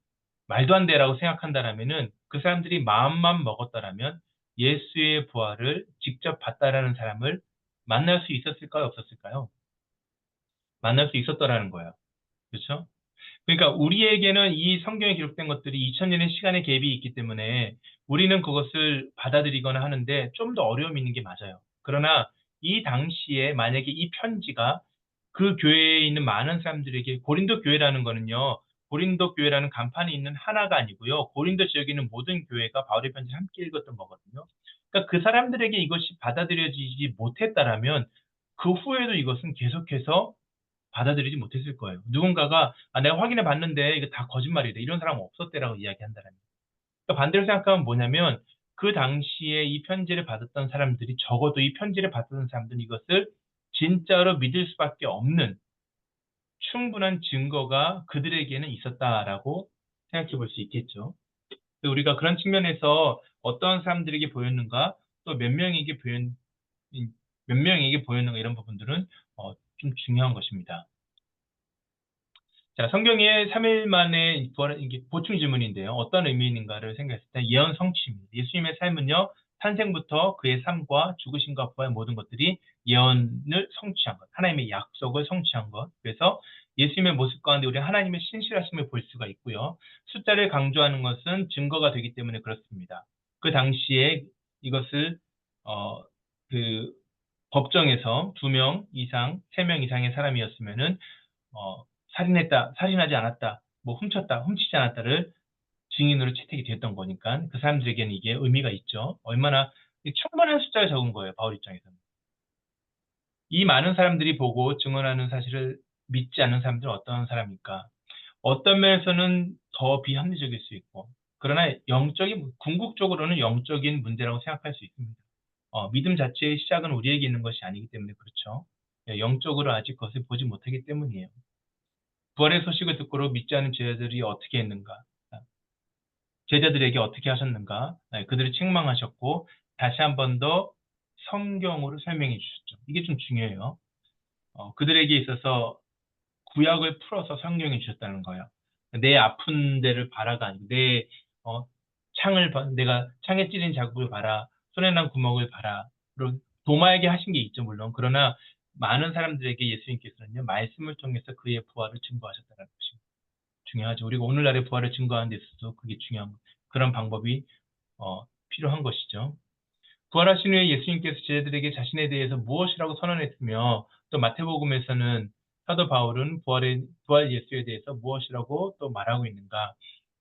말도 안 돼라고 생각한다라면은 그 사람들이 마음만 먹었다라면 예수의 부활을 직접 봤다라는 사람을 만날 수 있었을까요? 없었을까요? 만날 수 있었더라는 거예요. 그렇죠? 그러니까 우리에게는 이 성경에 기록된 것들이 2000년의 시간의 갭이 있기 때문에 우리는 그것을 받아들이거나 하는데 좀 더 어려움이 있는 게 맞아요. 그러나 이 당시에 만약에 이 편지가 그 교회에 있는 많은 사람들에게 고린도 교회라는 거는요. 고린도 교회라는 간판이 있는 하나가 아니고요. 고린도 지역에 있는 모든 교회가 바울의 편지를 함께 읽었던 거거든요. 그러니까 그 사람들에게 이것이 받아들여지지 못했다라면 그 후에도 이것은 계속해서 받아들이지 못했을 거예요. 누군가가 내가 확인해 봤는데 이거 다 거짓말이다. 이런 사람은 없었대라고 이야기한다는 거예요. 그러니까 반대로 생각하면 뭐냐면 그 당시에 이 편지를 받았던 사람들이 적어도 이 편지를 받았던 사람들은 이것을 진짜로 믿을 수밖에 없는 충분한 증거가 그들에게는 있었다라고 생각해 볼 수 있겠죠. 우리가 그런 측면에서 어떤 사람들에게 보였는가 또 몇 명에게 보였는가 이런 부분들은 좀 중요한 것입니다. 자, 성경의 3일 만에 부활, 이게 보충 질문인데요. 어떤 의미인가를 생각했을 때 예언 성취입니다. 예수님의 삶은요, 탄생부터 그의 삶과 죽으심과 부활 모든 것들이 예언을 성취한 것, 하나님의 약속을 성취한 것. 그래서 예수님의 모습 가운데 우리 하나님의 신실하심을 볼 수가 있고요. 숫자를 강조하는 것은 증거가 되기 때문에 그렇습니다. 그 당시에 이것을 그 법정에서 2명 이상, 3명 이상의 사람이었으면은 살인하지 않았다, 뭐 훔쳤다, 훔치지 않았다를 증인으로 채택이 됐던 거니까 그 사람들에게는 이게 의미가 있죠. 얼마나 충분한 숫자가 적은 거예요, 바울 입장에서는. 이 많은 사람들이 보고 증언하는 사실을 믿지 않는 사람들은 어떤 사람일까? 어떤 면에서는 더 비합리적일 수 있고, 그러나 궁극적으로는 영적인 문제라고 생각할 수 있습니다. 믿음 자체의 시작은 우리에게 있는 것이 아니기 때문에 그렇죠. 영적으로 아직 그것을 보지 못하기 때문이에요. 부활의 소식을 듣고로 믿지 않은 제자들이 어떻게 했는가? 제자들에게 어떻게 하셨는가? 그들을 책망하셨고 다시 한 번 더 성경으로 설명해 주셨죠. 이게 좀 중요해요. 그들에게 있어서 구약을 풀어서 성경해 주셨다는 거예요. 내 아픈 데를 봐라가 아니고 내가 창에 찌른 자국을 봐라, 손에 난 구멍을 봐라. 그리고 도마에게 하신 게 있죠, 물론. 그러나 많은 사람들에게 예수님께서는요, 말씀을 통해서 그의 부활을 증거하셨다는 것이 중요하죠. 우리가 오늘날의 부활을 증거하는 데 있어서 그게 중요한 그런 방법이 필요한 것이죠. 부활하신 후에 예수님께서 제자들에게 자신에 대해서 무엇이라고 선언했으며 또 마태복음에서는 사도 바울은 부활 예수에 대해서 무엇이라고 또 말하고 있는가?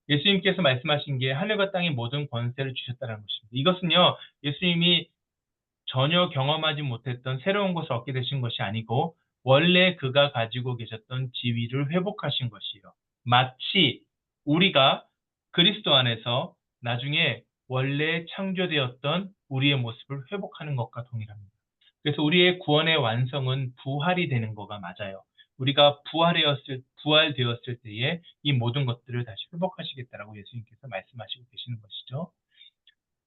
예수님께서 말씀하신 게 하늘과 땅의 모든 권세를 주셨다는 것입니다. 이것은요, 예수님이 전혀 경험하지 못했던 새로운 것을 얻게 되신 것이 아니고 원래 그가 가지고 계셨던 지위를 회복하신 것이요. 마치 우리가 그리스도 안에서 나중에 원래 창조되었던 우리의 모습을 회복하는 것과 동일합니다. 그래서 우리의 구원의 완성은 부활이 되는 거가 맞아요. 우리가 부활되었을 때에 이 모든 것들을 다시 회복하시겠다라고 예수님께서 말씀하시고 계시는 것이죠.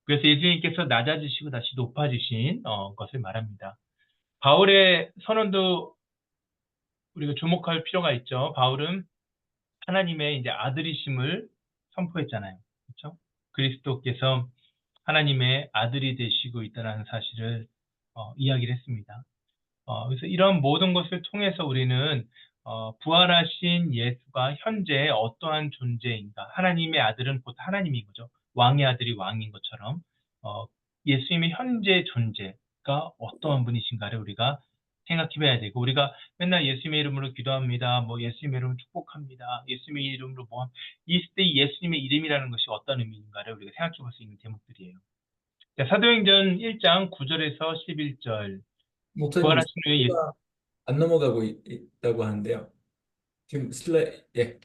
그래서 예수님께서 낮아지시고 다시 높아지신 것을 말합니다. 바울의 선언도 우리가 주목할 필요가 있죠. 바울은 하나님의 이제 아들이심을 선포했잖아요. 그렇죠? 그리스도께서 하나님의 아들이 되시고 있다는 사실을 이야기를 했습니다. 그래서 이런 모든 것을 통해서 우리는 부활하신 예수가 현재 어떠한 존재인가? 하나님의 아들은 곧 하나님인 거죠. 왕의 아들이 왕인 것처럼 예수님의 현재 존재가 어떠한 분이신가를 우리가 생각해 봐야 되고, 우리가 맨날 예수님의 이름으로 기도합니다. 뭐 예수님의 이름으로 축복합니다. 예수님의 이름으로 있을 때 예수님의 이름이라는 것이 어떤 의미인가를 우리가 생각해 볼 수 있는 대목들이에요. 자, 사도행전 1장 9절에서 11절. 목사님, 부활하신 후에 슬라이드가 안 넘어가고 있다고 하는데요. 지금 예.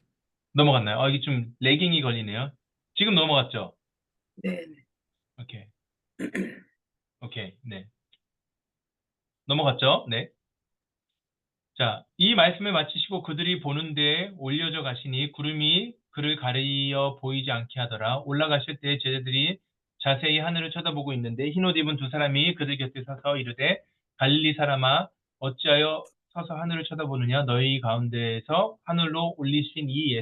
넘어갔나요? 이게 좀 레깅이 걸리네요. 지금 넘어갔죠? 네. 오케이. 오케이. 네. 넘어갔죠? 네. 자, 이 말씀을 마치시고 그들이 보는 데에 올려져 가시니 구름이 그를 가리어 보이지 않게 하더라. 올라가실 때 제자들이 자세히 하늘을 쳐다보고 있는데 흰옷 입은 두 사람이 그들 곁에 서서 이르되 갈릴리 사람아 어찌하여 서서 하늘을 쳐다보느냐? 너희 가운데에서 하늘로 올리신 이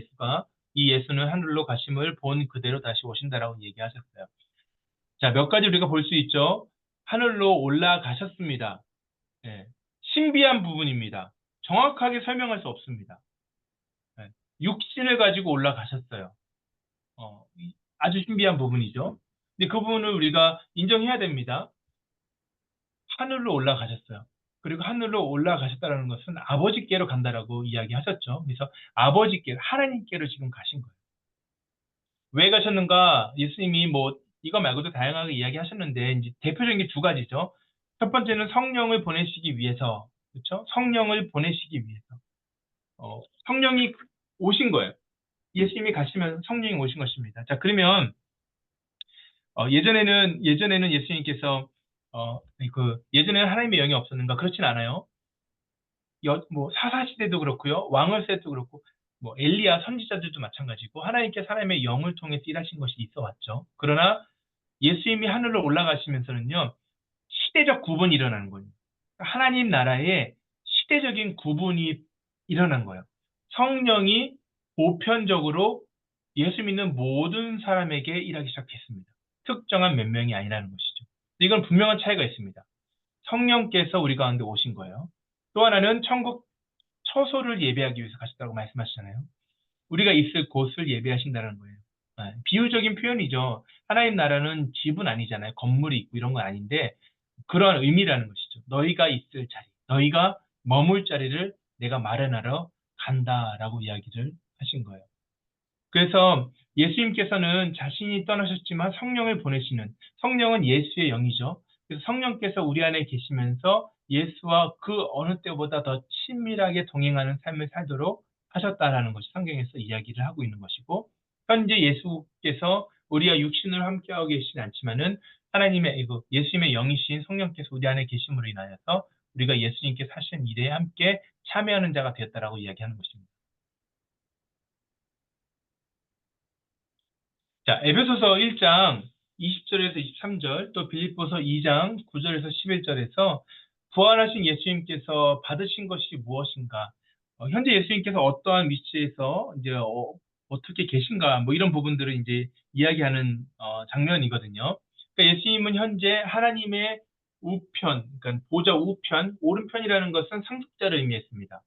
예수는 하늘로 가심을 본 그대로 다시 오신다라고 얘기하셨어요. 자, 몇 가지 우리가 볼 수 있죠. 하늘로 올라가셨습니다. 예, 신비한 부분입니다. 정확하게 설명할 수 없습니다. 예, 육신을 가지고 올라가셨어요. 아주 신비한 부분이죠. 근데 그 부분을 우리가 인정해야 됩니다. 하늘로 올라가셨어요. 그리고 하늘로 올라가셨다는 것은 아버지께로 간다라고 이야기하셨죠. 그래서 아버지께로, 하나님께로 지금 가신 거예요. 왜 가셨는가? 예수님이 뭐 이거 말고도 다양하게 이야기하셨는데 이제 대표적인 게 두 가지죠. 첫 번째는 성령을 보내시기 위해서, 그렇죠? 성령을 보내시기 위해서 성령이 오신 거예요. 예수님이 가시면 성령이 오신 것입니다. 자, 그러면 예전에는 예수님께서 예전에는 하나님의 영이 없었는가? 그렇진 않아요. 뭐 사사 시대도 그렇고요, 왕을 세도 그렇고, 뭐 엘리야 선지자들도 마찬가지고 하나님께 사람의 영을 통해서 일하신 것이 있어 왔죠. 그러나 예수님이 하늘로 올라가시면서는요, 시대적 구분이 일어나는 거예요. 하나님 나라에 시대적인 구분이 일어난 거예요. 성령이 보편적으로 예수 믿는 모든 사람에게 일하기 시작했습니다. 특정한 몇 명이 아니라는 것이죠. 이건 분명한 차이가 있습니다. 성령께서 우리 가운데 오신 거예요. 또 하나는 천국 처소를 예배하기 위해서 가셨다고 말씀하시잖아요. 우리가 있을 곳을 예배하신다는 거예요. 비유적인 표현이죠. 하나님 나라는 집은 아니잖아요. 건물이 있고 이런 건 아닌데 그러한 의미라는 것이죠. 너희가 있을 자리, 너희가 머물 자리를 내가 마련하러 간다라고 이야기를 하신 거예요. 그래서 예수님께서는 자신이 떠나셨지만 성령을 보내시는, 성령은 예수의 영이죠. 그래서 성령께서 우리 안에 계시면서 예수와 그 어느 때보다 더 친밀하게 동행하는 삶을 살도록 하셨다라는 것이 성경에서 이야기를 하고 있는 것이고, 현재 예수께서 우리와 육신으로 함께하고 계시진 않지만은 하나님의 예수님의 영이신 성령께서 우리 안에 계심으로 인하여서 우리가 예수님께 하신 일에 함께 참여하는 자가 되었다라고 이야기하는 것입니다. 자, 에베소서 1장 20절에서 23절, 또 빌립보서 2장 9절에서 11절에서 부활하신 예수님께서 받으신 것이 무엇인가? 현재 예수님께서 어떠한 위치에서 이제 어떻게 계신가? 뭐 이런 부분들을 이제 이야기하는 장면이거든요. 그러니까 예수님은 현재 하나님의 우편, 그러니까 보좌 우편, 오른편이라는 것은 상속자를 의미했습니다.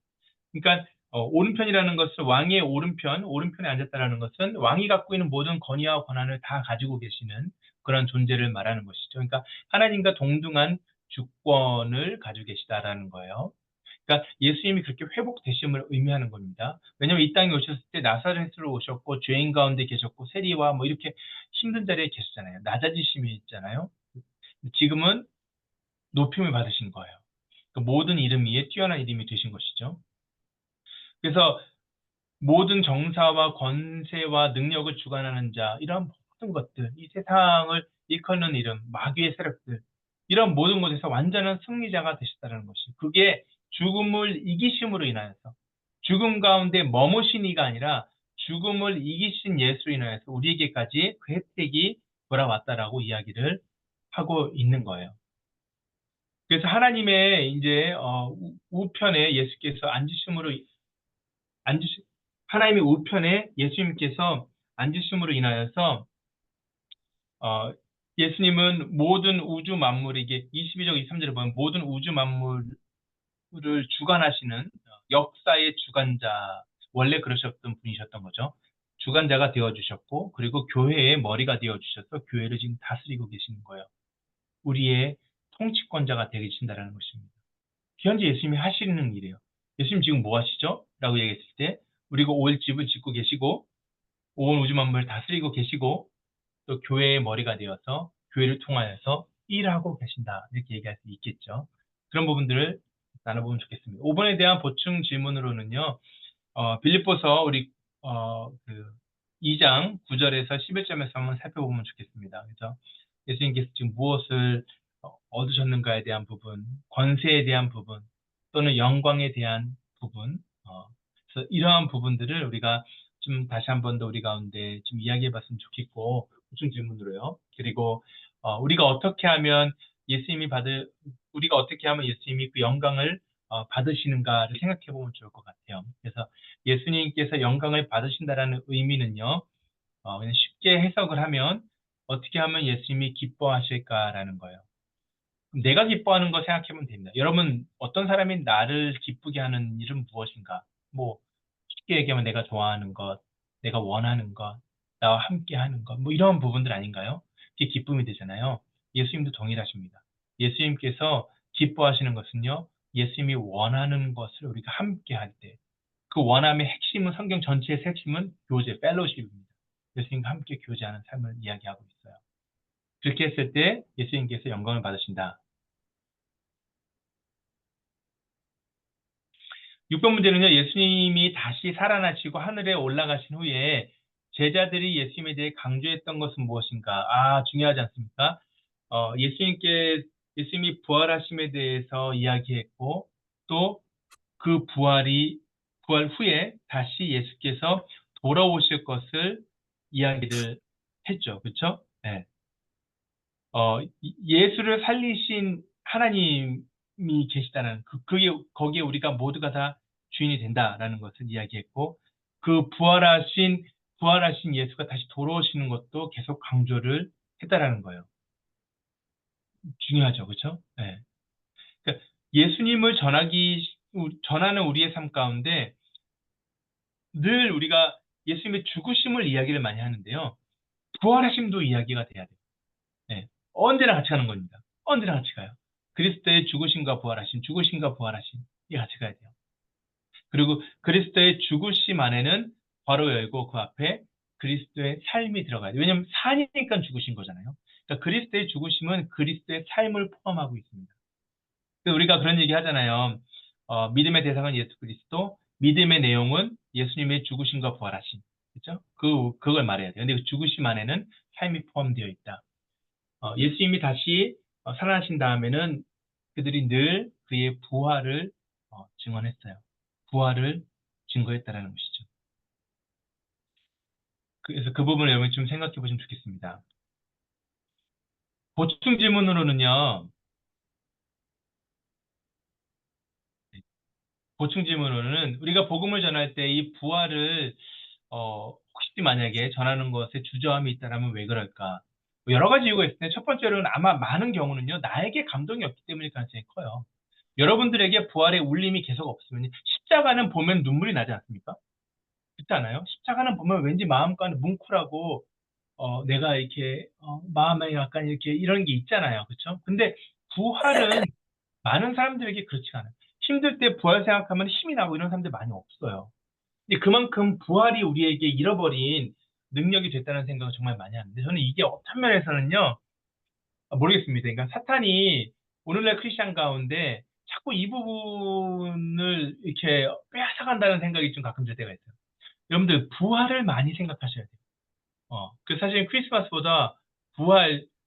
그러니까 오른편이라는 것은 왕의 오른편에 앉았다라는 것은 왕이 갖고 있는 모든 권위와 권한을 다 가지고 계시는 그런 존재를 말하는 것이죠. 그러니까 하나님과 동등한 주권을 가지고 계시다라는 거예요. 그러니까 예수님이 그렇게 회복되심을 의미하는 겁니다. 왜냐하면 이 땅에 오셨을 때 나사렛으로 오셨고 죄인 가운데 계셨고 세리와 뭐 이렇게 힘든 자리에 계시잖아요. 낮아지심이 있잖아요. 지금은 높임을 받으신 거예요. 그 모든 이름 위에 뛰어난 이름이 되신 것이죠. 그래서 모든 정사와 권세와 능력을 주관하는 자, 이런 모든 것들, 이 세상을 일컫는 이름, 마귀의 세력들, 이런 모든 곳에서 완전한 승리자가 되셨다는 것이, 그게 죽음을 이기심으로 인하여서, 죽음 가운데 머무신 이가 아니라 죽음을 이기신 예수로 인하여서 우리에게까지 그 혜택이 돌아왔다라고 이야기를 하고 있는 거예요. 그래서 하나님의 이제 우편에 예수께서 하나님의 우편에 예수님께서 앉으심으로 인하여서 예수님은 모든 우주 만물에게 22절 23절에 보면 모든 우주 만물을 주관하시는 역사의 주관자, 원래 그러셨던 분이셨던 거죠. 주관자가 되어주셨고, 그리고 교회의 머리가 되어주셔서 교회를 지금 다스리고 계시는 거예요. 우리의 통치권자가 되신다는 것입니다. 현재 예수님이 하시는 일이에요. 예수님 지금 뭐 하시죠? 라고 얘기했을 때 우리가 올 집을 짓고 계시고 온 우주 만물을 다스리고 계시고 또 교회의 머리가 되어서 교회를 통하여서 일하고 계신다. 이렇게 얘기할 수 있겠죠. 그런 부분들을 나눠보면 좋겠습니다. 5번에 대한 보충 질문으로는요. 빌립보서 우리 2장 9절에서 11절에서 한번 살펴보면 좋겠습니다. 그래서 예수님께서 지금 무엇을 얻으셨는가에 대한 부분, 권세에 대한 부분, 또는 영광에 대한 부분, 그래서 이러한 부분들을 우리가 좀 다시 한 번 더 우리 가운데 좀 이야기해 봤으면 좋겠고, 보충 질문으로요. 그리고 우리가 어떻게 하면 예수님이 그 영광을 받으시는가를 생각해 보면 좋을 것 같아요. 그래서 예수님께서 영광을 받으신다라는 의미는요, 그냥 쉽게 해석을 하면 어떻게 하면 예수님이 기뻐하실까라는 거예요. 내가 기뻐하는 거 생각해보면 됩니다. 여러분, 어떤 사람이 나를 기쁘게 하는 일은 무엇인가? 뭐, 쉽게 얘기하면 내가 좋아하는 것, 내가 원하는 것, 나와 함께 하는 것, 뭐 이런 부분들 아닌가요? 그게 기쁨이 되잖아요. 예수님도 동일하십니다. 예수님께서 기뻐하시는 것은요, 예수님이 원하는 것을 우리가 함께 할 때, 그 원함의 핵심은, 성경 전체의 핵심은 교제, 펠로십입니다. 예수님과 함께 교제하는 삶을 이야기하고 있어요. 그렇게 했을 때 예수님께서 영광을 받으신다. 6번 문제는요. 예수님이 다시 살아나시고 하늘에 올라가신 후에 제자들이 예수님에 대해 강조했던 것은 무엇인가? 중요하지 않습니까? 예수님이 부활하심에 대해서 이야기했고, 또 그 부활 후에 다시 예수께서 돌아오실 것을 이야기를 했죠. 그렇죠? 네. 예수를 살리신 하나님이 계시다는 거기에 우리가 모두가 다 주인이 된다라는 것을 이야기했고, 그 부활하신 예수가 다시 돌아오시는 것도 계속 강조를 했다라는 거예요. 중요하죠, 그렇죠? 네. 그러니까 예수님을 전하는 우리의 삶 가운데 늘 우리가 예수님의 죽으심을 이야기를 많이 하는데요, 부활하심도 이야기가 돼야 돼요. 네. 언제나 같이 가는 겁니다. 언제나 같이 가요. 그리스도의 죽으심과 부활하심, 죽으심과 부활하심. 이 같이 가야 돼요. 그리고 그리스도의 죽으심 안에는 괄호 열고 그 앞에 그리스도의 삶이 들어가야 돼요. 왜냐하면 산이니까 죽으신 거잖아요. 그러니까 그리스도의 죽으심은 그리스도의 삶을 포함하고 있습니다. 그래서 우리가 그런 얘기 하잖아요. 믿음의 대상은 예수 그리스도, 믿음의 내용은 예수님의 죽으심과 부활하심. 그렇죠? 그걸 말해야 돼요. 근데 그 죽으심 안에는 삶이 포함되어 있다. 예수님이 다시 살아나신 다음에는 그들이 늘 그의 부활을 증언했어요. 부활을 증거했다라는 것이죠. 그래서 그 부분을 여러분 좀 생각해 보시면 좋겠습니다. 보충 질문으로는요. 보충 질문으로는 우리가 복음을 전할 때 이 부활을 혹시 만약에 전하는 것에 주저함이 있다면 왜 그럴까? 뭐 여러 가지 이유가 있을 텐데 첫 번째로는 아마 많은 경우는요. 나에게 감동이 없기 때문일 가능성이 커요. 여러분들에게 부활의 울림이 계속 없으면 십자가는 보면 눈물이 나지 않습니까? 그렇지 않아요? 십자가는 보면 왠지 마음가는 뭉클하고 내가 이렇게 마음에 약간 이렇게 이런 게 있잖아요. 그렇죠? 근데 부활은 많은 사람들에게 그렇지 않아요. 힘들 때 부활 생각하면 힘이 나고 이런 사람들 많이 없어요. 근데 그만큼 부활이 우리에게 잃어버린 능력이 됐다는 생각을 정말 많이 하는데 저는 이게 어떤 면에서는요. 모르겠습니다. 그러니까 사탄이 오늘날 크리스천 가운데 자꾸 이 부분을 이렇게 빼앗아간다는 생각이 좀 가끔 들 때가 있어요. 여러분들 부활을 많이 생각하셔야 돼요. 그 사실 크리스마스보다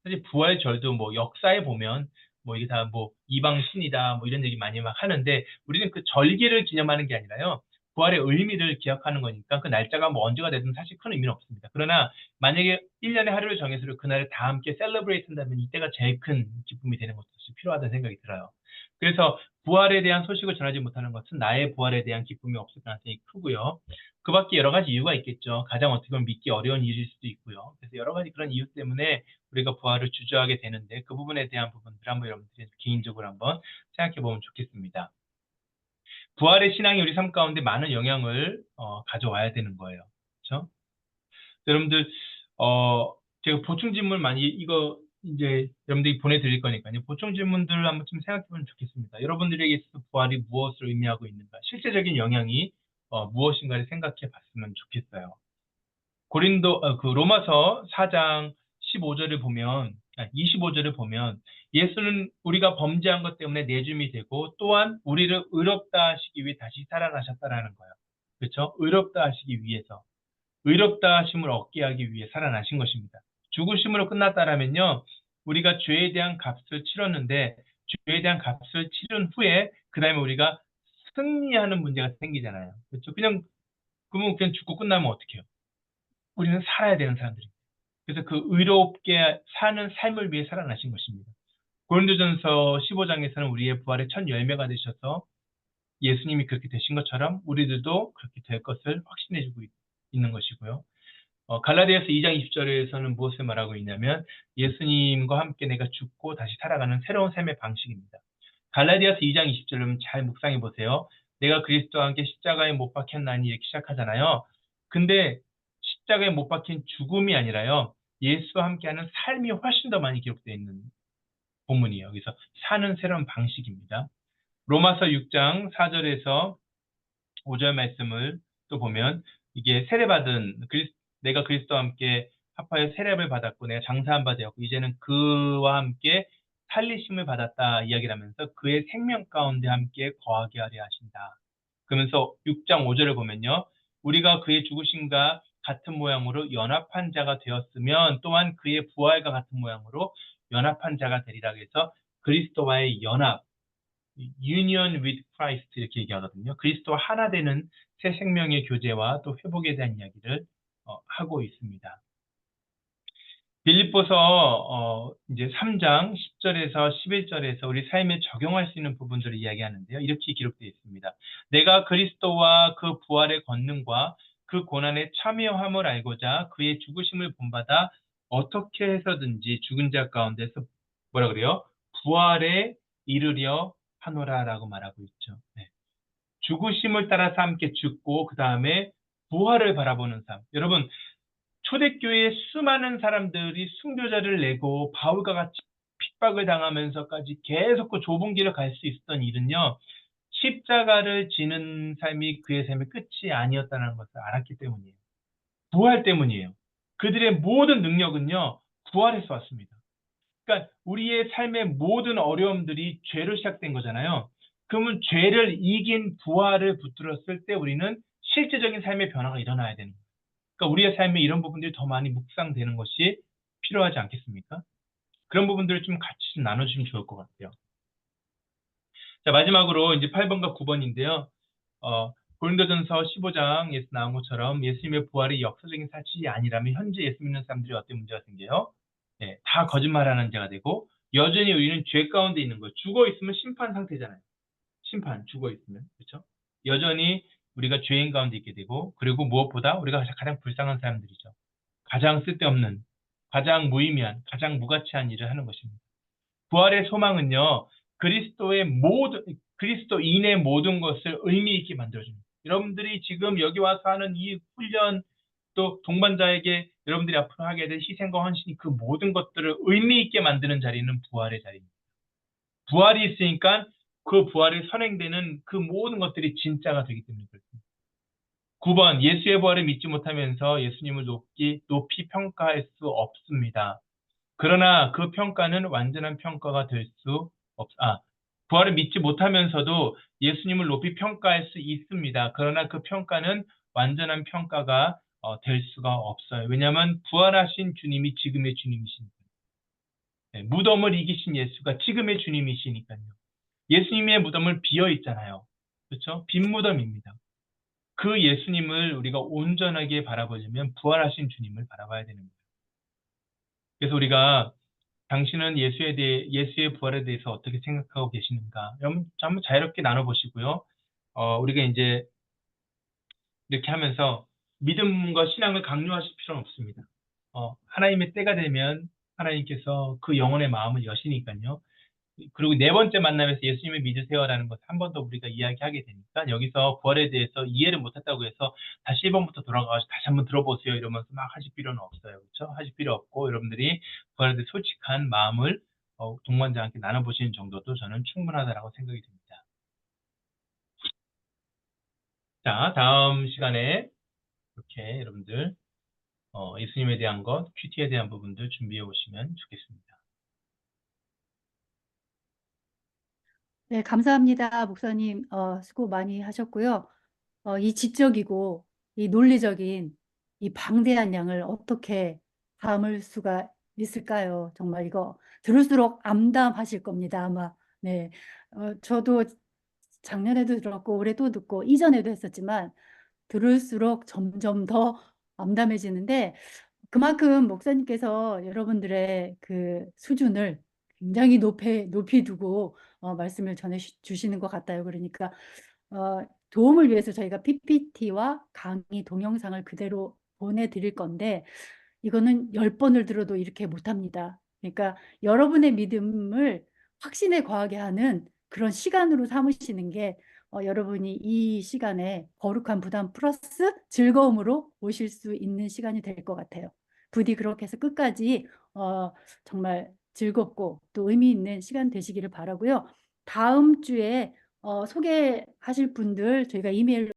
사실 부활절도 뭐 역사에 보면 뭐 이게 다 뭐 이방 신이다 뭐 이런 얘기 많이 막 하는데 우리는 그 절기를 기념하는 게 아니라요. 부활의 의미를 기억하는 거니까 그 날짜가 뭐 언제가 되든 사실 큰 의미는 없습니다. 그러나 만약에 1년에 하루를 정해서 그날을 다 함께 셀러브레이트 한다면 이때가 제일 큰 기쁨이 되는 것도 필요하다는 생각이 들어요. 그래서 부활에 대한 소식을 전하지 못하는 것은 나의 부활에 대한 기쁨이 없을 가능성이 크고요. 그 밖에 여러 가지 이유가 있겠죠. 가장 어떻게 보면 믿기 어려운 이유일 수도 있고요. 그래서 여러 가지 그런 이유 때문에 우리가 부활을 주저하게 되는데 그 부분에 대한 부분들 한번 여러분들이 개인적으로 한번 생각해 보면 좋겠습니다. 부활의 신앙이 우리 삶 가운데 많은 영향을 가져와야 되는 거예요. 그렇죠? 여러분들 제가 보충 질문 많이 이거 이제 여러분들이 보내드릴 거니까요. 보충 질문들을 한번 좀 생각해 보면 좋겠습니다. 여러분들에게 있어서 부활이 무엇을 의미하고 있는가? 실제적인 영향이 무엇인가를 생각해 봤으면 좋겠어요. 그 로마서 4장 15절을 보면, 25절을 보면, 예수는 우리가 범죄한 것 때문에 내줌이 되고, 또한 우리를 의롭다 하시기 위해 다시 살아나셨다라는 거예요. 그렇죠? 의롭다 하시기 위해서. 의롭다 하심을 얻게 하기 위해 살아나신 것입니다. 죽으심으로 끝났다라면요, 우리가 죄에 대한 값을 치렀는데, 죄에 대한 값을 치른 후에, 그 다음에 우리가 승리하는 문제가 생기잖아요. 그렇죠? 그러면 그냥 죽고 끝나면 어떡해요? 우리는 살아야 되는 사람들입니다. 그래서 그 의롭게 사는 삶을 위해 살아나신 것입니다. 고린도전서 15장에서는 우리의 부활의 첫 열매가 되셔서 예수님이 그렇게 되신 것처럼 우리들도 그렇게 될 것을 확신해주고 있는 것이고요. 갈라디아서 2장 20절에서는 무엇을 말하고 있냐면 예수님과 함께 내가 죽고 다시 살아가는 새로운 삶의 방식입니다. 갈라디아서 2장 20절을 잘 묵상해 보세요. 내가 그리스도와 함께 십자가에 못 박혔나니 이렇게 시작하잖아요. 근데 십자가에 못 박힌 죽음이 아니라요. 예수와 함께하는 삶이 훨씬 더 많이 기록되어 있는 본문이에요. 그래서 사는 새로운 방식입니다. 로마서 6장 4절에서 5절 말씀을 또 보면 이게 세례받은 내가 그리스도와 함께 합하여 세례를 받았고 내가 장사한 바 되었고 이제는 그와 함께 살리심을 받았다 이야기를 하면서 그의 생명 가운데 함께 거하게 하려 하신다. 그러면서 6장 5절을 보면요. 우리가 그의 죽으심과 같은 모양으로 연합한 자가 되었으면 또한 그의 부활과 같은 모양으로 연합한 자가 되리라 해서 그리스도와의 연합, union with Christ 이렇게 얘기하거든요. 그리스도와 하나 되는 새 생명의 교제와 또 회복에 대한 이야기를 하고 있습니다. 빌립보서 이제 3장 10절에서 11절에서 우리 삶에 적용할 수 있는 부분들을 이야기하는데요. 이렇게 기록되어 있습니다. 내가 그리스도와 그 부활의 권능과 그 고난에 참여함을 알고자 그의 죽으심을 본받아 어떻게 해서든지 죽은 자 가운데서 뭐라 그래요? 부활에 이르려 하노라라고 말하고 있죠. 네. 죽으심을 따라서 함께 죽고 그 다음에 부활을 바라보는 삶. 여러분 초대교회에 수많은 사람들이 순교자를 내고 바울과 같이 핍박을 당하면서까지 계속 그 좁은 길을 갈 수 있었던 일은요. 십자가를 지는 삶이 그의 삶의 끝이 아니었다는 것을 알았기 때문이에요. 부활 때문이에요. 그들의 모든 능력은요. 부활에서 왔습니다. 그러니까 우리의 삶의 모든 어려움들이 죄로 시작된 거잖아요. 그러면 죄를 이긴 부활을 붙들었을 때 우리는 실제적인 삶의 변화가 일어나야 되는 거예요. 그러니까 우리의 삶에 이런 부분들이 더 많이 묵상되는 것이 필요하지 않겠습니까? 그런 부분들을 좀 같이 좀 나눠주시면 좋을 것 같아요. 자, 마지막으로 이제 8번과 9번인데요. 고린도전서 15장에서 나온 것처럼 예수님의 부활이 역사적인 사실이 아니라면 현재 예수 믿는 사람들이 어떤 문제가 생겨요? 네, 다 거짓말하는 자가 되고 여전히 우리는 죄 가운데 있는 거예요. 죽어 있으면 심판 상태잖아요. 심판, 죽어 있으면. 그렇죠? 여전히 우리가 죄인 가운데 있게 되고 그리고 무엇보다 우리가 가장 불쌍한 사람들이죠. 가장 쓸데없는, 가장 무의미한, 가장 무가치한 일을 하는 것입니다. 부활의 소망은요, 그리스도인의 모든 것을 의미 있게 만들어줍니다. 여러분들이 지금 여기 와서 하는 이 훈련, 또 동반자에게 여러분들이 앞으로 하게 될 희생과 헌신이 그 모든 것들을 의미 있게 만드는 자리는 부활의 자리입니다. 부활이 있으니까 그 부활이 선행되는 그 모든 것들이 진짜가 되기 때문에 그렇습니다. 9번, 예수의 부활을 믿지 못하면서 예수님을 높이 평가할 수 없습니다. 그러나 그 평가는 완전한 평가가 부활을 믿지 못하면서도 예수님을 높이 평가할 수 있습니다. 그러나 그 평가는 완전한 평가가 될 수가 없어요. 왜냐하면 부활하신 주님이 지금의 주님이시니까요. 네, 무덤을 이기신 예수가 지금의 주님이시니까요. 예수님의 무덤을 비어 있잖아요. 그렇죠? 빈 무덤입니다. 그 예수님을 우리가 온전하게 바라보려면 부활하신 주님을 바라봐야 되는 거예요. 그래서 우리가 당신은 예수의 부활에 대해서 어떻게 생각하고 계시는가? 여러분, 한번 자유롭게 나눠보시고요. 우리가 이제 이렇게 하면서 믿음과 신앙을 강요하실 필요는 없습니다. 하나님의 때가 되면 하나님께서 그 영혼의 마음을 여시니까요. 그리고 네 번째 만남에서 예수님을 믿으세요라는 것을 한 번 더 우리가 이야기하게 되니까 여기서 부활에 대해서 이해를 못했다고 해서 다시 1번부터 돌아가서 다시 한번 들어보세요 이러면서 막 하실 필요는 없어요. 그렇죠? 하실 필요 없고 여러분들이 부활에 대해 솔직한 마음을 동반자와 함께 나눠보시는 정도도 저는 충분하다고 생각이 듭니다. 자, 다음 시간에 이렇게 여러분들 예수님에 대한 것, 큐티에 대한 부분들 준비해 오시면 좋겠습니다. 네, 감사합니다. 목사님, 수고 많이 하셨고요. 이 지적이고 이 논리적인 이 방대한 양을 어떻게 담을 수가 있을까요? 정말 이거 들을수록 암담하실 겁니다, 아마. 네, 저도 작년에도 들었고 올해도 듣고 이전에도 했었지만 들을수록 점점 더 암담해지는데 그만큼 목사님께서 여러분들의 그 수준을 굉장히 높이 두고 말씀을 전해 주시는 것 같아요. 그러니까 도움을 위해서 저희가 PPT와 강의 동영상을 그대로 보내드릴 건데 이거는 10번을 들어도 이렇게 못합니다. 그러니까 여러분의 믿음을 확신에 거하게 하는 그런 시간으로 삼으시는 게 여러분이 이 시간에 거룩한 부담 플러스 즐거움으로 오실 수 있는 시간이 될 것 같아요. 부디 그렇게 해서 끝까지 정말 즐겁고 또 의미 있는 시간 되시기를 바라고요. 다음 주에 소개하실 분들 저희가 이메일로